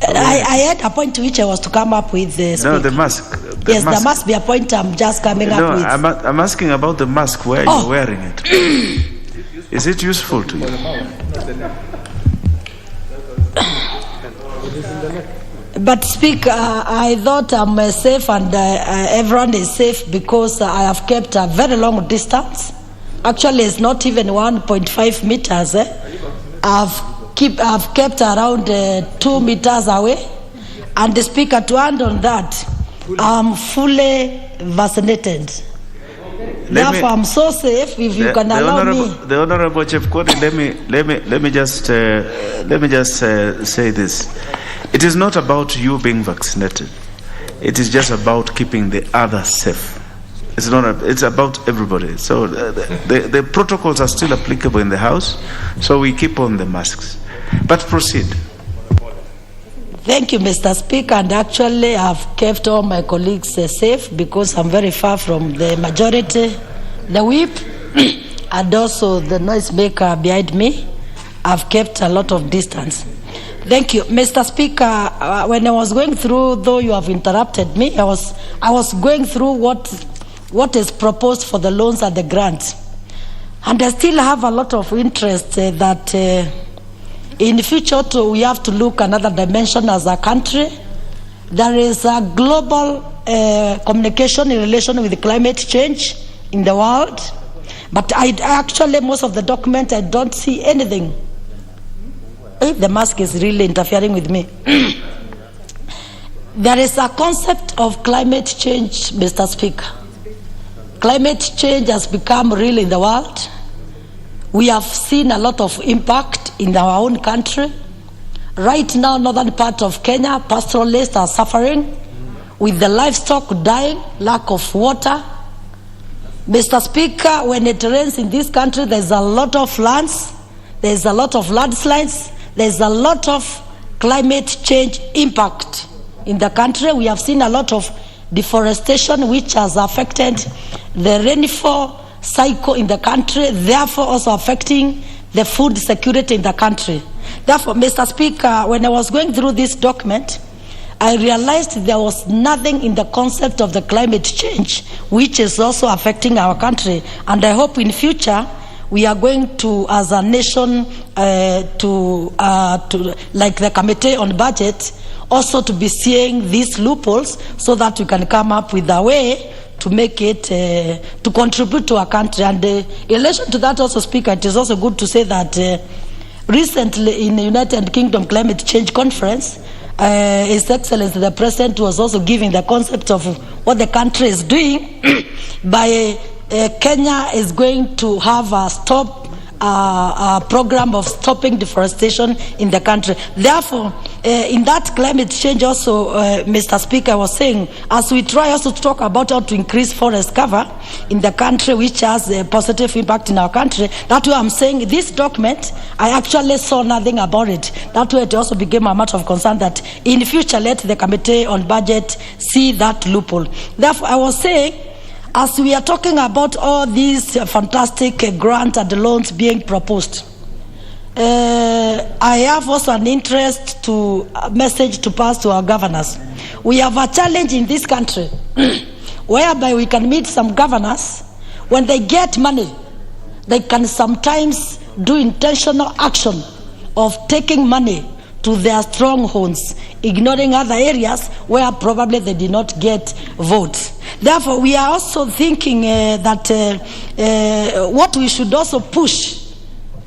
I had a point to which I was to come up with this. No, the mask. Yes, there must be a point I'm just coming up with. I'm asking about the mask, where you're wearing it. Is it useful to you? But Speaker, I thought I'm safe and everyone is safe because I have kept a very long distance. Actually, it's not even 1.5 meters. I've kept around 2 meters away. And the Speaker, to add on that, I'm fully vaccinated. Therefore, I'm so safe. If you can allow me. The Honourable Chepkone, let me just say this. It is not about you being vaccinated. It is just about keeping the others safe. It's about everybody. So the protocols are still applicable in the House. So we keep on the masks. But proceed. Thank you, Mr. Speaker. And actually, I've kept all my colleagues safe because I'm very far from the majority, the whip, and also the noisemaker behind me. I've kept a lot of distance. Thank you, Mr. Speaker. When I was going through, though you have interrupted me, I was going through what is proposed for the loans and the grants, and I still have a lot of interest that in the future we have to look another dimension as a country. There is a global communication in relation with climate change in the world, but I actually most of the document I don't see anything if the mask is really interfering with me. There is a concept of climate change, Mr. Speaker. Climate change has become real in the world. We have seen a lot of impact in our own country. Right now, northern part of Kenya, pastoralists are suffering with the livestock dying, lack of water. Mr. Speaker, when it rains in this country, there's a lot of floods, there's a lot of landslides, there's a lot of climate change impact in the country. We have seen a lot of deforestation, which has affected the rainfall cycle in the country, therefore also affecting the food security in the country. Therefore, Mr. Speaker, when I was going through this document, I realized there was nothing in the concept of the climate change which is also affecting our country. And I hope in future we are going to, as a nation, like the Committee on Budget, also to be seeing these loopholes so that we can come up with a way to make it, to contribute to our country. And in relation to that also, Speaker, it is also good to say that recently in the United Kingdom Climate Change Conference, His Excellency the President was also giving the concept of what the country is doing by Kenya is going to have a program of stopping deforestation in the country. Therefore, in that climate change also, Mr. Speaker, I was saying, as we try also to talk about how to increase forest cover in the country, which has a positive impact in our country, that's why I'm saying this document, I actually saw nothing about it. That way it also became a matter of concern that in future let the Committee on Budget see that loophole. Therefore, I was saying, as we are talking about all these fantastic grants and loans being proposed, I have also an interest to message to pass to our governors. We have a challenge in this country whereby we can meet some governors. When they get money, they can sometimes do intentional action of taking money to their strongholds, ignoring other areas where probably they did not get votes. Therefore, we are also thinking that what we should also push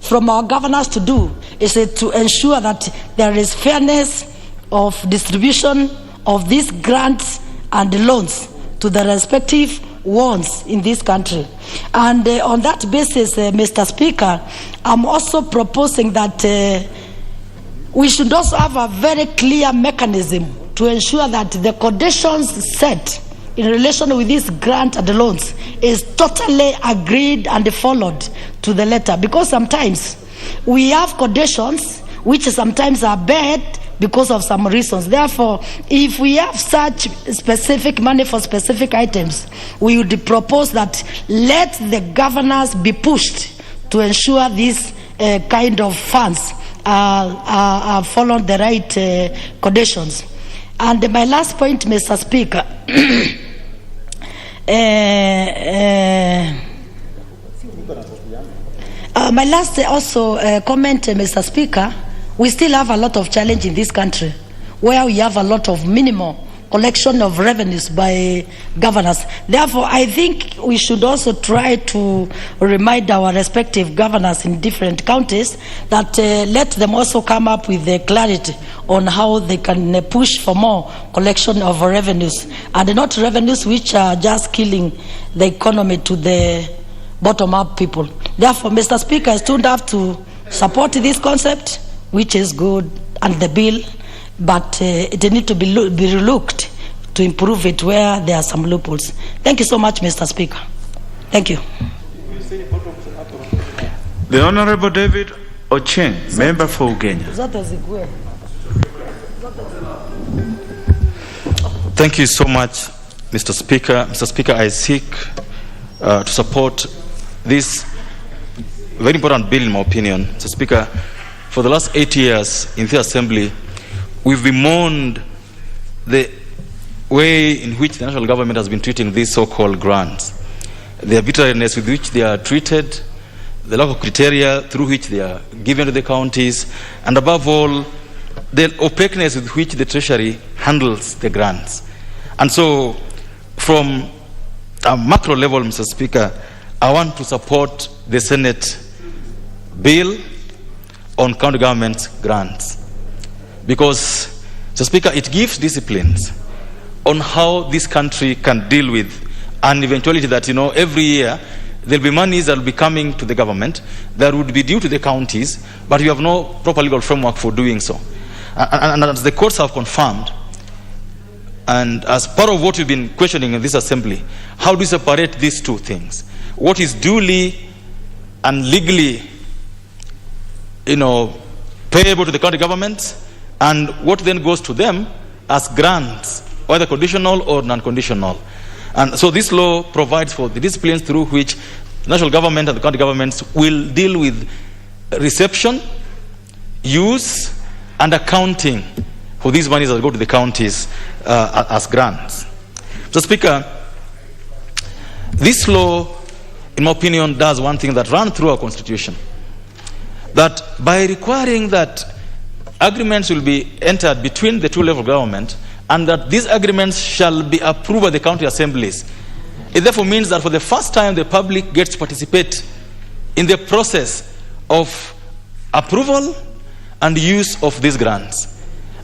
from our governors to do is to ensure that there is fairness of distribution of these grants and loans to the respective ones in this country. And on that basis, Mr. Speaker, I'm also proposing that we should also have a very clear mechanism to ensure that the conditions set in relation with this grant and the loans is totally agreed and followed to the letter. Because sometimes we have conditions which sometimes are bad because of some reasons. Therefore, if we have such specific money for specific items, we would propose that let the governors be pushed to ensure this kind of funds are following the right conditions. And my last point, Mr. Speaker, my last also comment, Mr. Speaker, we still have a lot of challenge in this country where we have a lot of minimal collection of revenues by governors. Therefore, I think we should also try to remind our respective governors in different counties that let them also come up with clarity on how they can push for more collection of revenues, and not revenues which are just killing the economy to the bottom-up people. Therefore, Mr. Speaker, I still have to support this concept, which is good, and the bill, but it needs to be relooked to improve it where there are some loopholes. Thank you so much, Mr. Speaker. Thank you. The Honorable David Ocheng, member for Ugenya. Thank you so much, Mr. Speaker. Mr. Speaker, I seek to support this very important bill, in my opinion. Mr. Speaker, for the last 8 years in the Assembly, we've bemoaned the way in which the national government has been treating these so-called grants, the arbitrariness with which they are treated, the lack of criteria through which they are given to the counties, and above all, the opaqueness with which the Treasury handles the grants. And so, from a macro level, Mr. Speaker, I want to support the Senate bill on county government grants. Because, Mr. Speaker, it gives disciplines on how this country can deal with an eventuality that, every year there will be monies that will be coming to the government that would be due to the counties, but you have no proper legal framework for doing so. And as the courts have confirmed, and as part of what we've been questioning in this assembly, how do we separate these two things? What is duly and legally, payable to the county governments, and what then goes to them as grants, whether conditional or non-conditional. And so this law provides for the disciplines through which the national government and the county governments will deal with reception, use, and accounting for these monies that go to the counties as grants. Mr. Speaker, this law, in my opinion, does one thing that ran through our constitution, that by requiring that agreements will be entered between the two levels of government and that these agreements shall be approved by the county assemblies, it therefore means that for the first time the public gets to participate in the process of approval and use of these grants.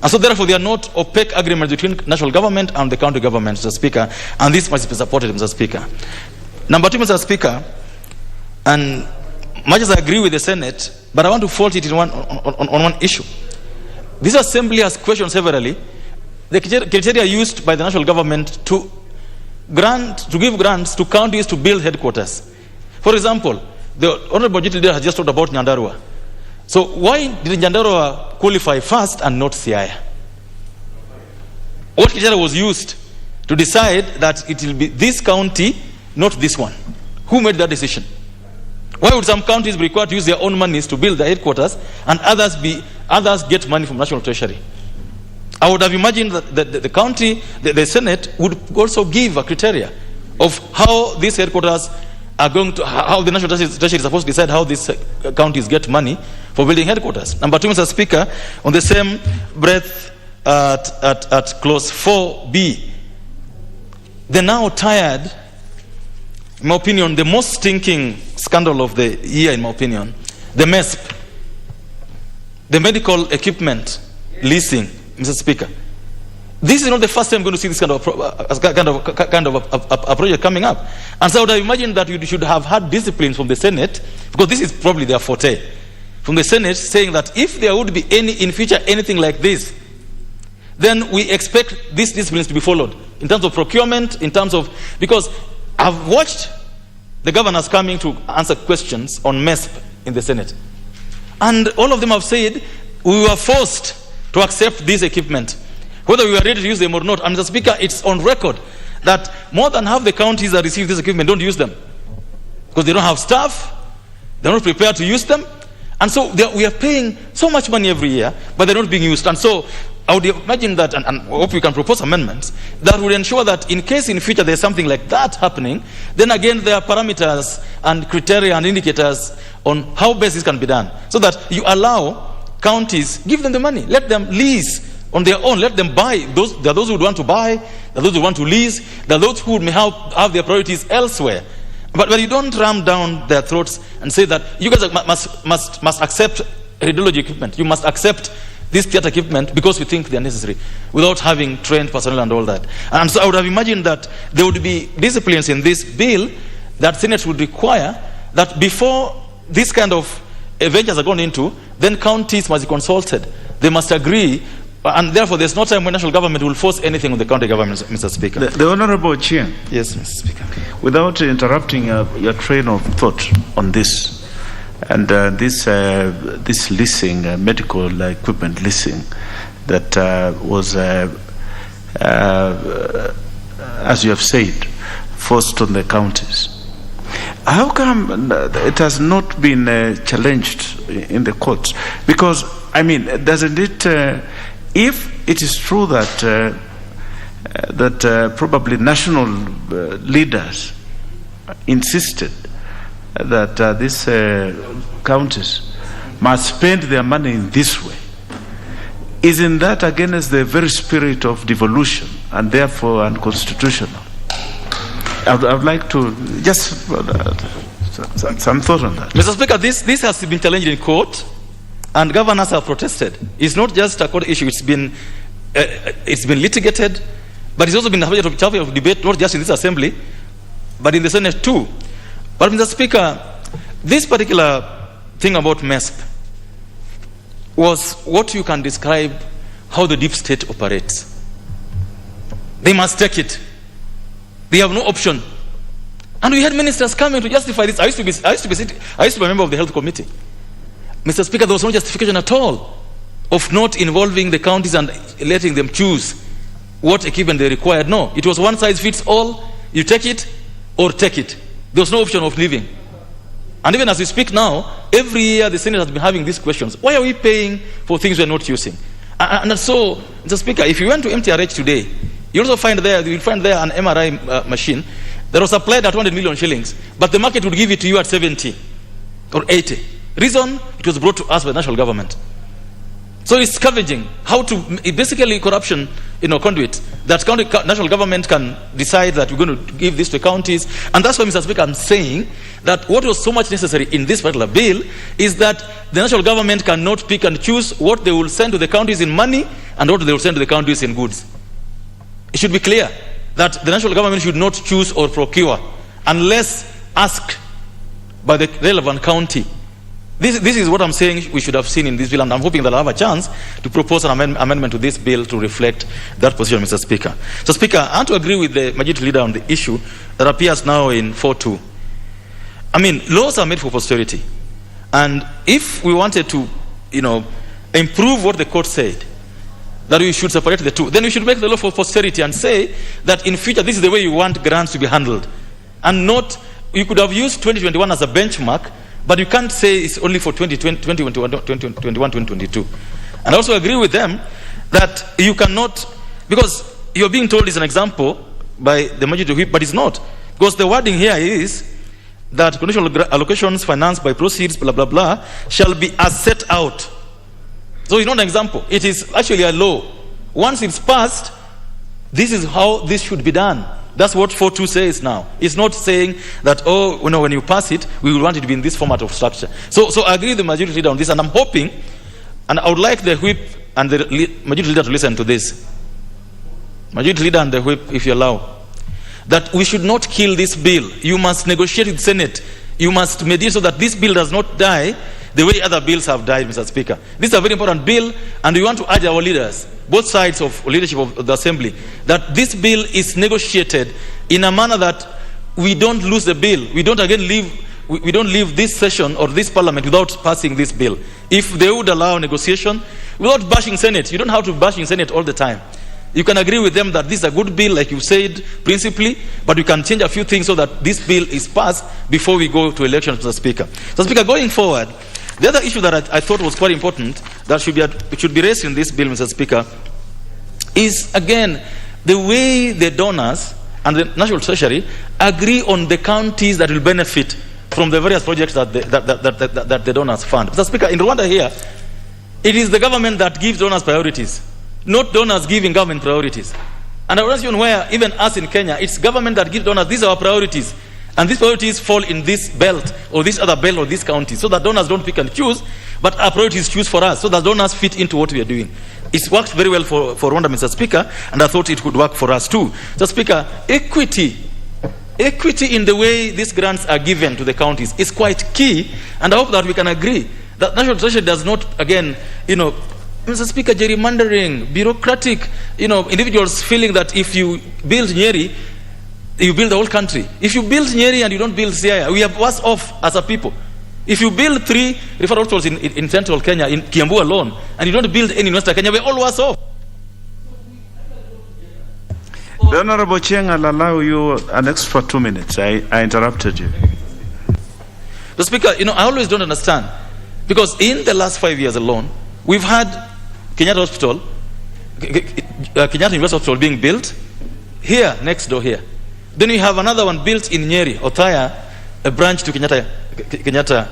And so therefore they are not opaque agreements between national government and the county government, Mr. Speaker, and this must be supported, Mr. Speaker. Number two, Mr. Speaker, and much as I agree with the Senate, but I want to fault it on one issue. This assembly has questioned severally the criteria used by the national government to give grants to counties to build headquarters. For example, the Honorable Deputy Leader has just talked about Nyandarua. So why did Nyandarua qualify first and not Siaya? What criteria was used to decide that it will be this county, not this one? Who made that decision? Why would some counties be required to use their own monies to build their headquarters and others get money from National Treasury? I would have imagined that the county, the Senate would also give a criteria of how these headquarters are going to, how the National Treasury is supposed to decide how these counties get money for building headquarters. Number two, Mr. Speaker, on the same breath at clause 4B, the now tired, in my opinion, the most stinking scandal of the year, in my opinion, the MESP, the medical equipment leasing, Mr. Speaker. This is not the first time I'm going to see this kind of a project coming up. And so I would have imagined that you should have had disciplines from the Senate, because this is probably their forte, from the Senate saying that if there would be in future anything like this, then we expect these disciplines to be followed in terms of procurement, in terms of, because I've watched the governors coming to answer questions on MESP in the Senate. And all of them have said, we were forced to accept this equipment, whether we were ready to use them or not. And Mr. Speaker, it's on record that more than half the counties that receive this equipment don't use them because they don't have staff, they're not prepared to use them. And so we are paying so much money every year, but they're not being used. And so I would imagine that, and hope we can propose amendments that would ensure that in case in future there's something like that happening, then again there are parameters and criteria and indicators on how best this can be done, so that you allow counties, give them the money, let them lease on their own, let them buy. There are those who would want to buy, there are those who want to lease, there are those who may have their priorities elsewhere. But you don't ram down their throats and say that you guys must accept radiology equipment, you must accept this theater equipment because we think they are necessary, without having trained personnel and all that. And so I would have imagined that there would be disciplines in this bill that Senate would require that before this kind of ventures are gone into, then counties must be consulted. They must agree, and therefore there's no time when national government will force anything on the county government, Mr. Speaker. The Honorable Chair. Yes, Mr. Speaker. Without interrupting your train of thought on this, and this leasing, medical equipment leasing, that was, as you have said, forced on the counties. How come it has not been challenged in the courts? Because, I mean, doesn't it, if it is true that probably national leaders insisted that these counties must spend their money in this way, isn't that against the very spirit of devolution and therefore unconstitutional? I would like to just some thought on that. Mr. Speaker, this has been challenged in court, and governors have protested. It's not just a court issue, it's been litigated, but it's also been a subject of debate, not just in this assembly, but in the Senate too. But Mr. Speaker, this particular thing about MESP was what you can describe how the deep state operates. They must take it. They have no option. And we had ministers coming to justify this. I used to be a member of the health committee. Mr. Speaker, there was no justification at all of not involving the counties and letting them choose what equipment they required. No, it was one size fits all. You take it or take it. There was no option of leaving. And even as we speak now, every year the Senate has been having these questions. Why are we paying for things we are not using? And so, Mr. Speaker, if you went to MTRH today, you also find there, you'll find there an MRI machine that was supplied at 200 million shillings, but the market would give it to you at 70 or 80. Reason, it was brought to us by the national government. So it's scavenging, basically corruption, conduit, that national government can decide that we're going to give this to counties. And that's why, Mr. Speaker, I'm saying that what was so much necessary in this particular bill is that the national government cannot pick and choose what they will send to the counties in money and what they will send to the counties in goods. It should be clear that the national government should not choose or procure unless asked by the relevant county. This is what I'm saying we should have seen in this bill, and I'm hoping that I'll have a chance to propose an amendment to this bill to reflect that position, Mr. Speaker. So, Speaker, I want to agree with the majority leader on the issue that appears now in 4.2. I mean, laws are made for posterity. And if we wanted to, improve what the court said, that we should separate the two, then we should make the law for posterity and say that in future this is the way you want grants to be handled. And not, you could have used 2021 as a benchmark, but you can't say it's only for 2021, 2022. And I also agree with them that you cannot, because you're being told is an example by the majority whip, but it's not. Because the wording here is that conditional allocations financed by proceeds, blah, blah, blah, shall be as set out. So it's not an example. It is actually a law. Once it's passed, this is how this should be done. That's what 4.2 says now. It's not saying that, when you pass it, we will want it to be in this format of structure. So I agree with the majority leader on this, and I'm hoping, and I would like the whip and the majority leader to listen to this. Majority leader and the whip, if you allow, that we should not kill this bill. You must negotiate with the Senate. You must mediate so that this bill does not die the way other bills have died, Mr. Speaker. This is a very important bill, and we want to urge our leaders, both sides of leadership of the Assembly, that this bill is negotiated in a manner that we don't lose the bill. We don't leave this session or this parliament without passing this bill. If they would allow negotiation, without bashing Senate, you don't have to bash in Senate all the time. You can agree with them that this is a good bill, like you said, principally, but you can change a few things so that this bill is passed before we go to elections, Mr. Speaker. So, Speaker, going forward, the other issue that I thought was quite important that should be raised in this bill, Mr. Speaker, is, again, the way the donors and the National Treasury agree on the counties that will benefit from the various projects that the donors fund. Mr. Speaker, in Rwanda here, it is the government that gives donors priorities, not donors giving government priorities. And I was where, even us in Kenya, it's government that gives donors, these are our priorities. And these priorities fall in this belt or this other belt or this county, so that donors don't pick and choose, but our priorities choose for us, so that donors fit into what we are doing. It's worked very well for Rwanda, Mr. Speaker, and I thought it could work for us too. Mr. Speaker, equity in the way these grants are given to the counties is quite key, and I hope that we can agree that National Treasury does not, again, Mr. Speaker, gerrymandering, bureaucratic, individuals feeling that if you build Nyeri, you build the whole country. If you build Nyeri and you don't build Siaya, we are worse off as a people. If you build 3 referral hospitals in central Kenya, in Kiambu alone, and you don't build any in Western Kenya, we're all worse off. The Honorable Chiang, I'll allow you an extra 2 minutes. I interrupted you. The Speaker, I always don't understand, because in the last 5 years alone, we've had Kenyatta Hospital, Kenyatta University Hospital being built here, next door here. Then we have another one built in Nyeri, Othaya, a branch to Kenyatta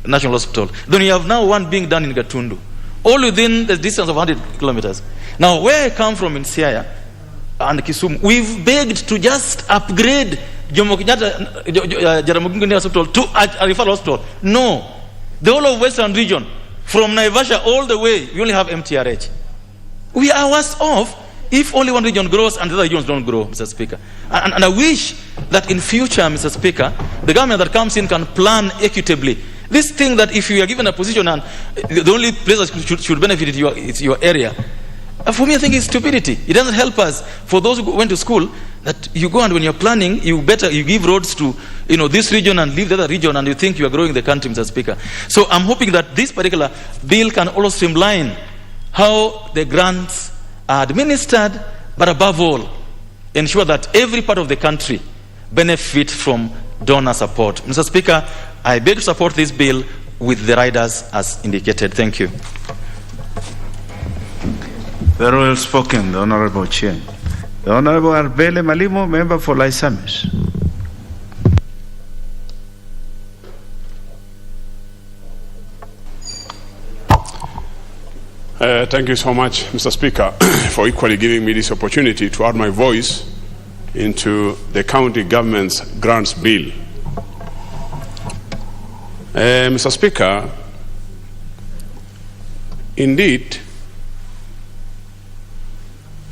National Hospital. Then we have now one being done in Gatundu, all within the distance of 100 kilometers. Now, where I come from in Siaya and Kisumu, we've begged to just upgrade Jomo Kenyatta Jaramogi Hospital to a referral hospital. No. The whole of Western region, From Naivasha all the way, we only have MTRH. We are worse off if only one region grows and the other regions don't grow, Mr. Speaker. And I wish that in future, Mr. Speaker, the government that comes in can plan equitably. This thing that if you are given a position and the only place that should benefit is your area, for me I think it's stupidity. It doesn't help us. For those who went to school, that you go and when you're planning, you give roads to this region and leave the other region, and you think you are growing the country, Mr. Speaker. So I'm hoping that this particular bill can also streamline how the grants are administered, but above all, ensure that every part of the country benefit from donor support. Mr. Speaker, I beg to support this bill with the riders as indicated. Thank you. Very well spoken, the Honorable Chair. The Honorable Arbele Malimo, member for Laisamis. Thank you so much, Mr. Speaker, for equally giving me this opportunity to add my voice into the county government's grants bill. Mr. Speaker, indeed,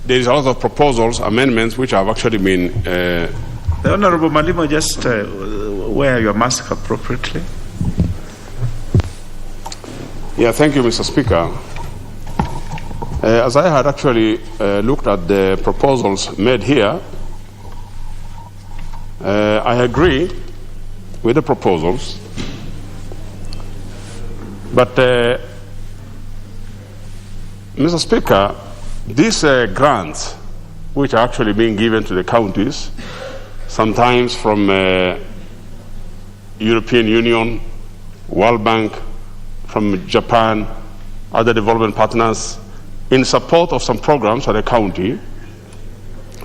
there is a lot of proposals, amendments, which have actually been... The Honorable Malimo, just wear your mask appropriately. Yeah, thank you, Mr. Speaker. As I had actually looked at the proposals made here, I agree with the proposals, but Mr. Speaker, these grants which are actually being given to the counties, sometimes from European Union, World Bank, from Japan, other development partners, in support of some programs at the county.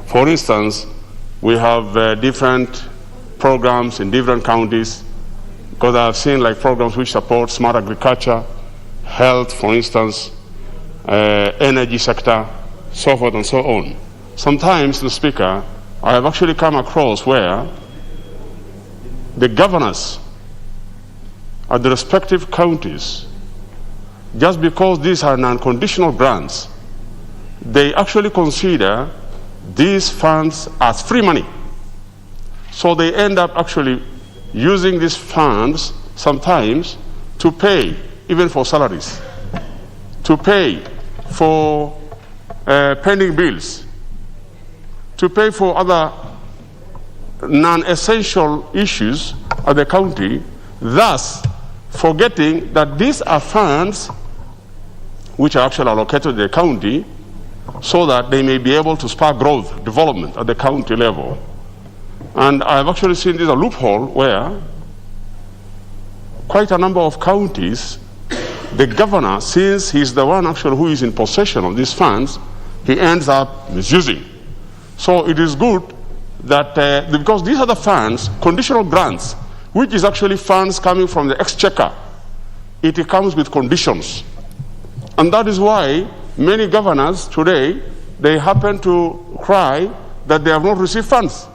For instance, we have different programs in different counties, because I have seen like programs which support smart agriculture, health, for instance, energy sector, so forth and so on. Sometimes, the Speaker, I have actually come across where the governors at the respective counties, just because these are non-conditional grants, they actually consider these funds as free money. So they end up actually using these funds sometimes to pay even for salaries, to pay for pending bills, to pay for other non-essential issues at the county, thus forgetting that these are funds which are actually allocated to the county so that they may be able to spark growth, development at the county level. And I've actually seen this a loophole where quite a number of counties, the governor, since he's the one actually who is in possession of these funds, he ends up misusing. So it is good that, because these are the funds, conditional grants, which is actually funds coming from the exchequer, it comes with conditions. And that is why many governors today, they happen to cry that they have not received funds.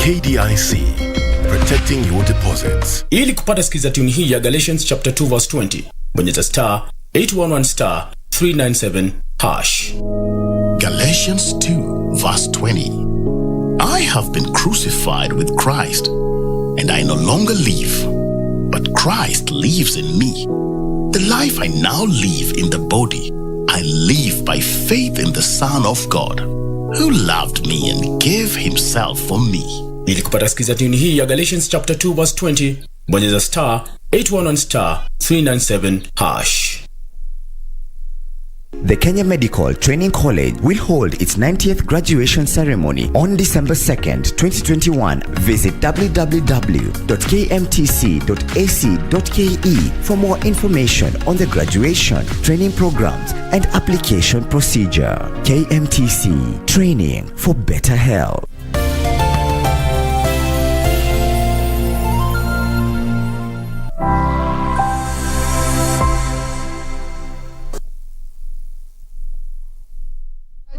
KDIC, protecting your deposits. Ili kupata sikiza tune hii ya Galatians chapter 2 verse 20, bonyeza star 811 star 397 hash. Galatians 2 verse 20. I have been crucified with Christ, and I no longer live, but Christ lives in me. The life I now live in the body, I live by faith in the Son of God, who loved me and gave himself for me. Ili kupata sikiza tune hii ya Galatians chapter 2 verse 20, bonyeza star 811 star 397 hash. The Kenya Medical Training College will hold its 90th graduation ceremony on December 2nd, 2021. Visit www.kmtc.ac.ke for more information on the graduation, training programs, and application procedure. KMTC, training for better health.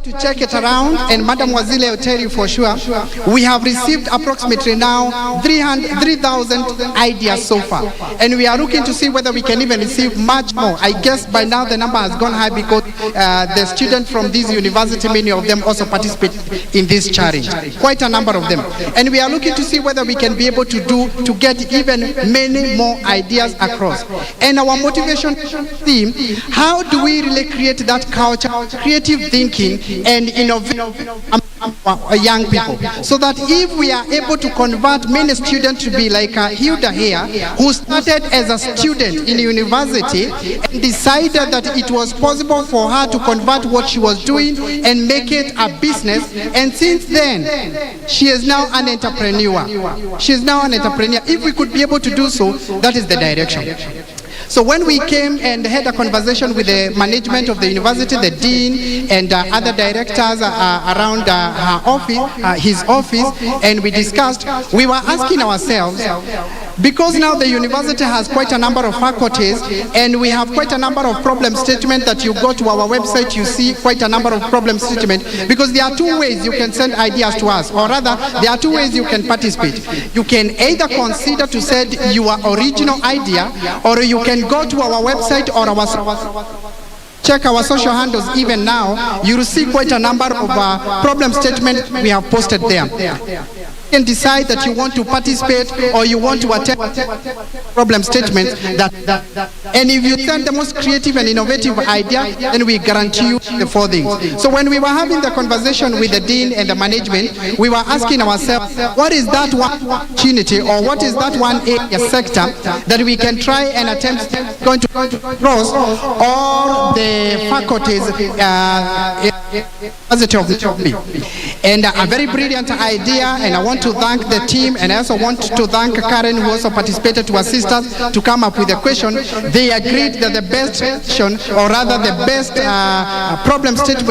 To check it around, and Madam Wazile will tell you for sure, we have received approximately now 3,000 ideas so far, and we are looking to see whether we can even receive much more. I guess by now the number has gone high because the students from this university, many of them also participate in this challenge, quite a number of them, and we are looking to see whether we can be able to get even many more ideas across. And our motivation theme, how do we really create that culture, creative thinking, and innovation among young people, so that if we are able to convert many students to be like Hilda here, who started as a student in university and decided that it was possible for her to convert what she was doing and make it a business, and since then she is now an entrepreneur. She is now an entrepreneur. If we could be able to do so, that is the direction. So when we came and had a conversation with the management of the university, the dean and other directors around her office, his office, and we discussed, we were asking ourselves, because now the university has quite a number of faculties and we have quite a number of problem statements that you go to our website, you see quite a number of problem statements, because there are two ways you can send ideas to us, or rather there are two ways you can participate. You can either consider to send your original idea, or you can go to our website or our check our social handles. Even now you will see quite a number of problem statements we have posted there. You can decide that you want to participate or you want to attend problem statements and if you send the most creative and innovative idea, then we guarantee you the four things. So when we were having the conversation with the dean and the management, we were asking ourselves, what is that one opportunity or what is that one area sector that we can try and attempt going to cross all the faculties and a very brilliant idea, and I want to thank the team, and I also want to thank Karen, who also participated to assist us to come up with a question. They agreed that the best question, or rather the best problem statement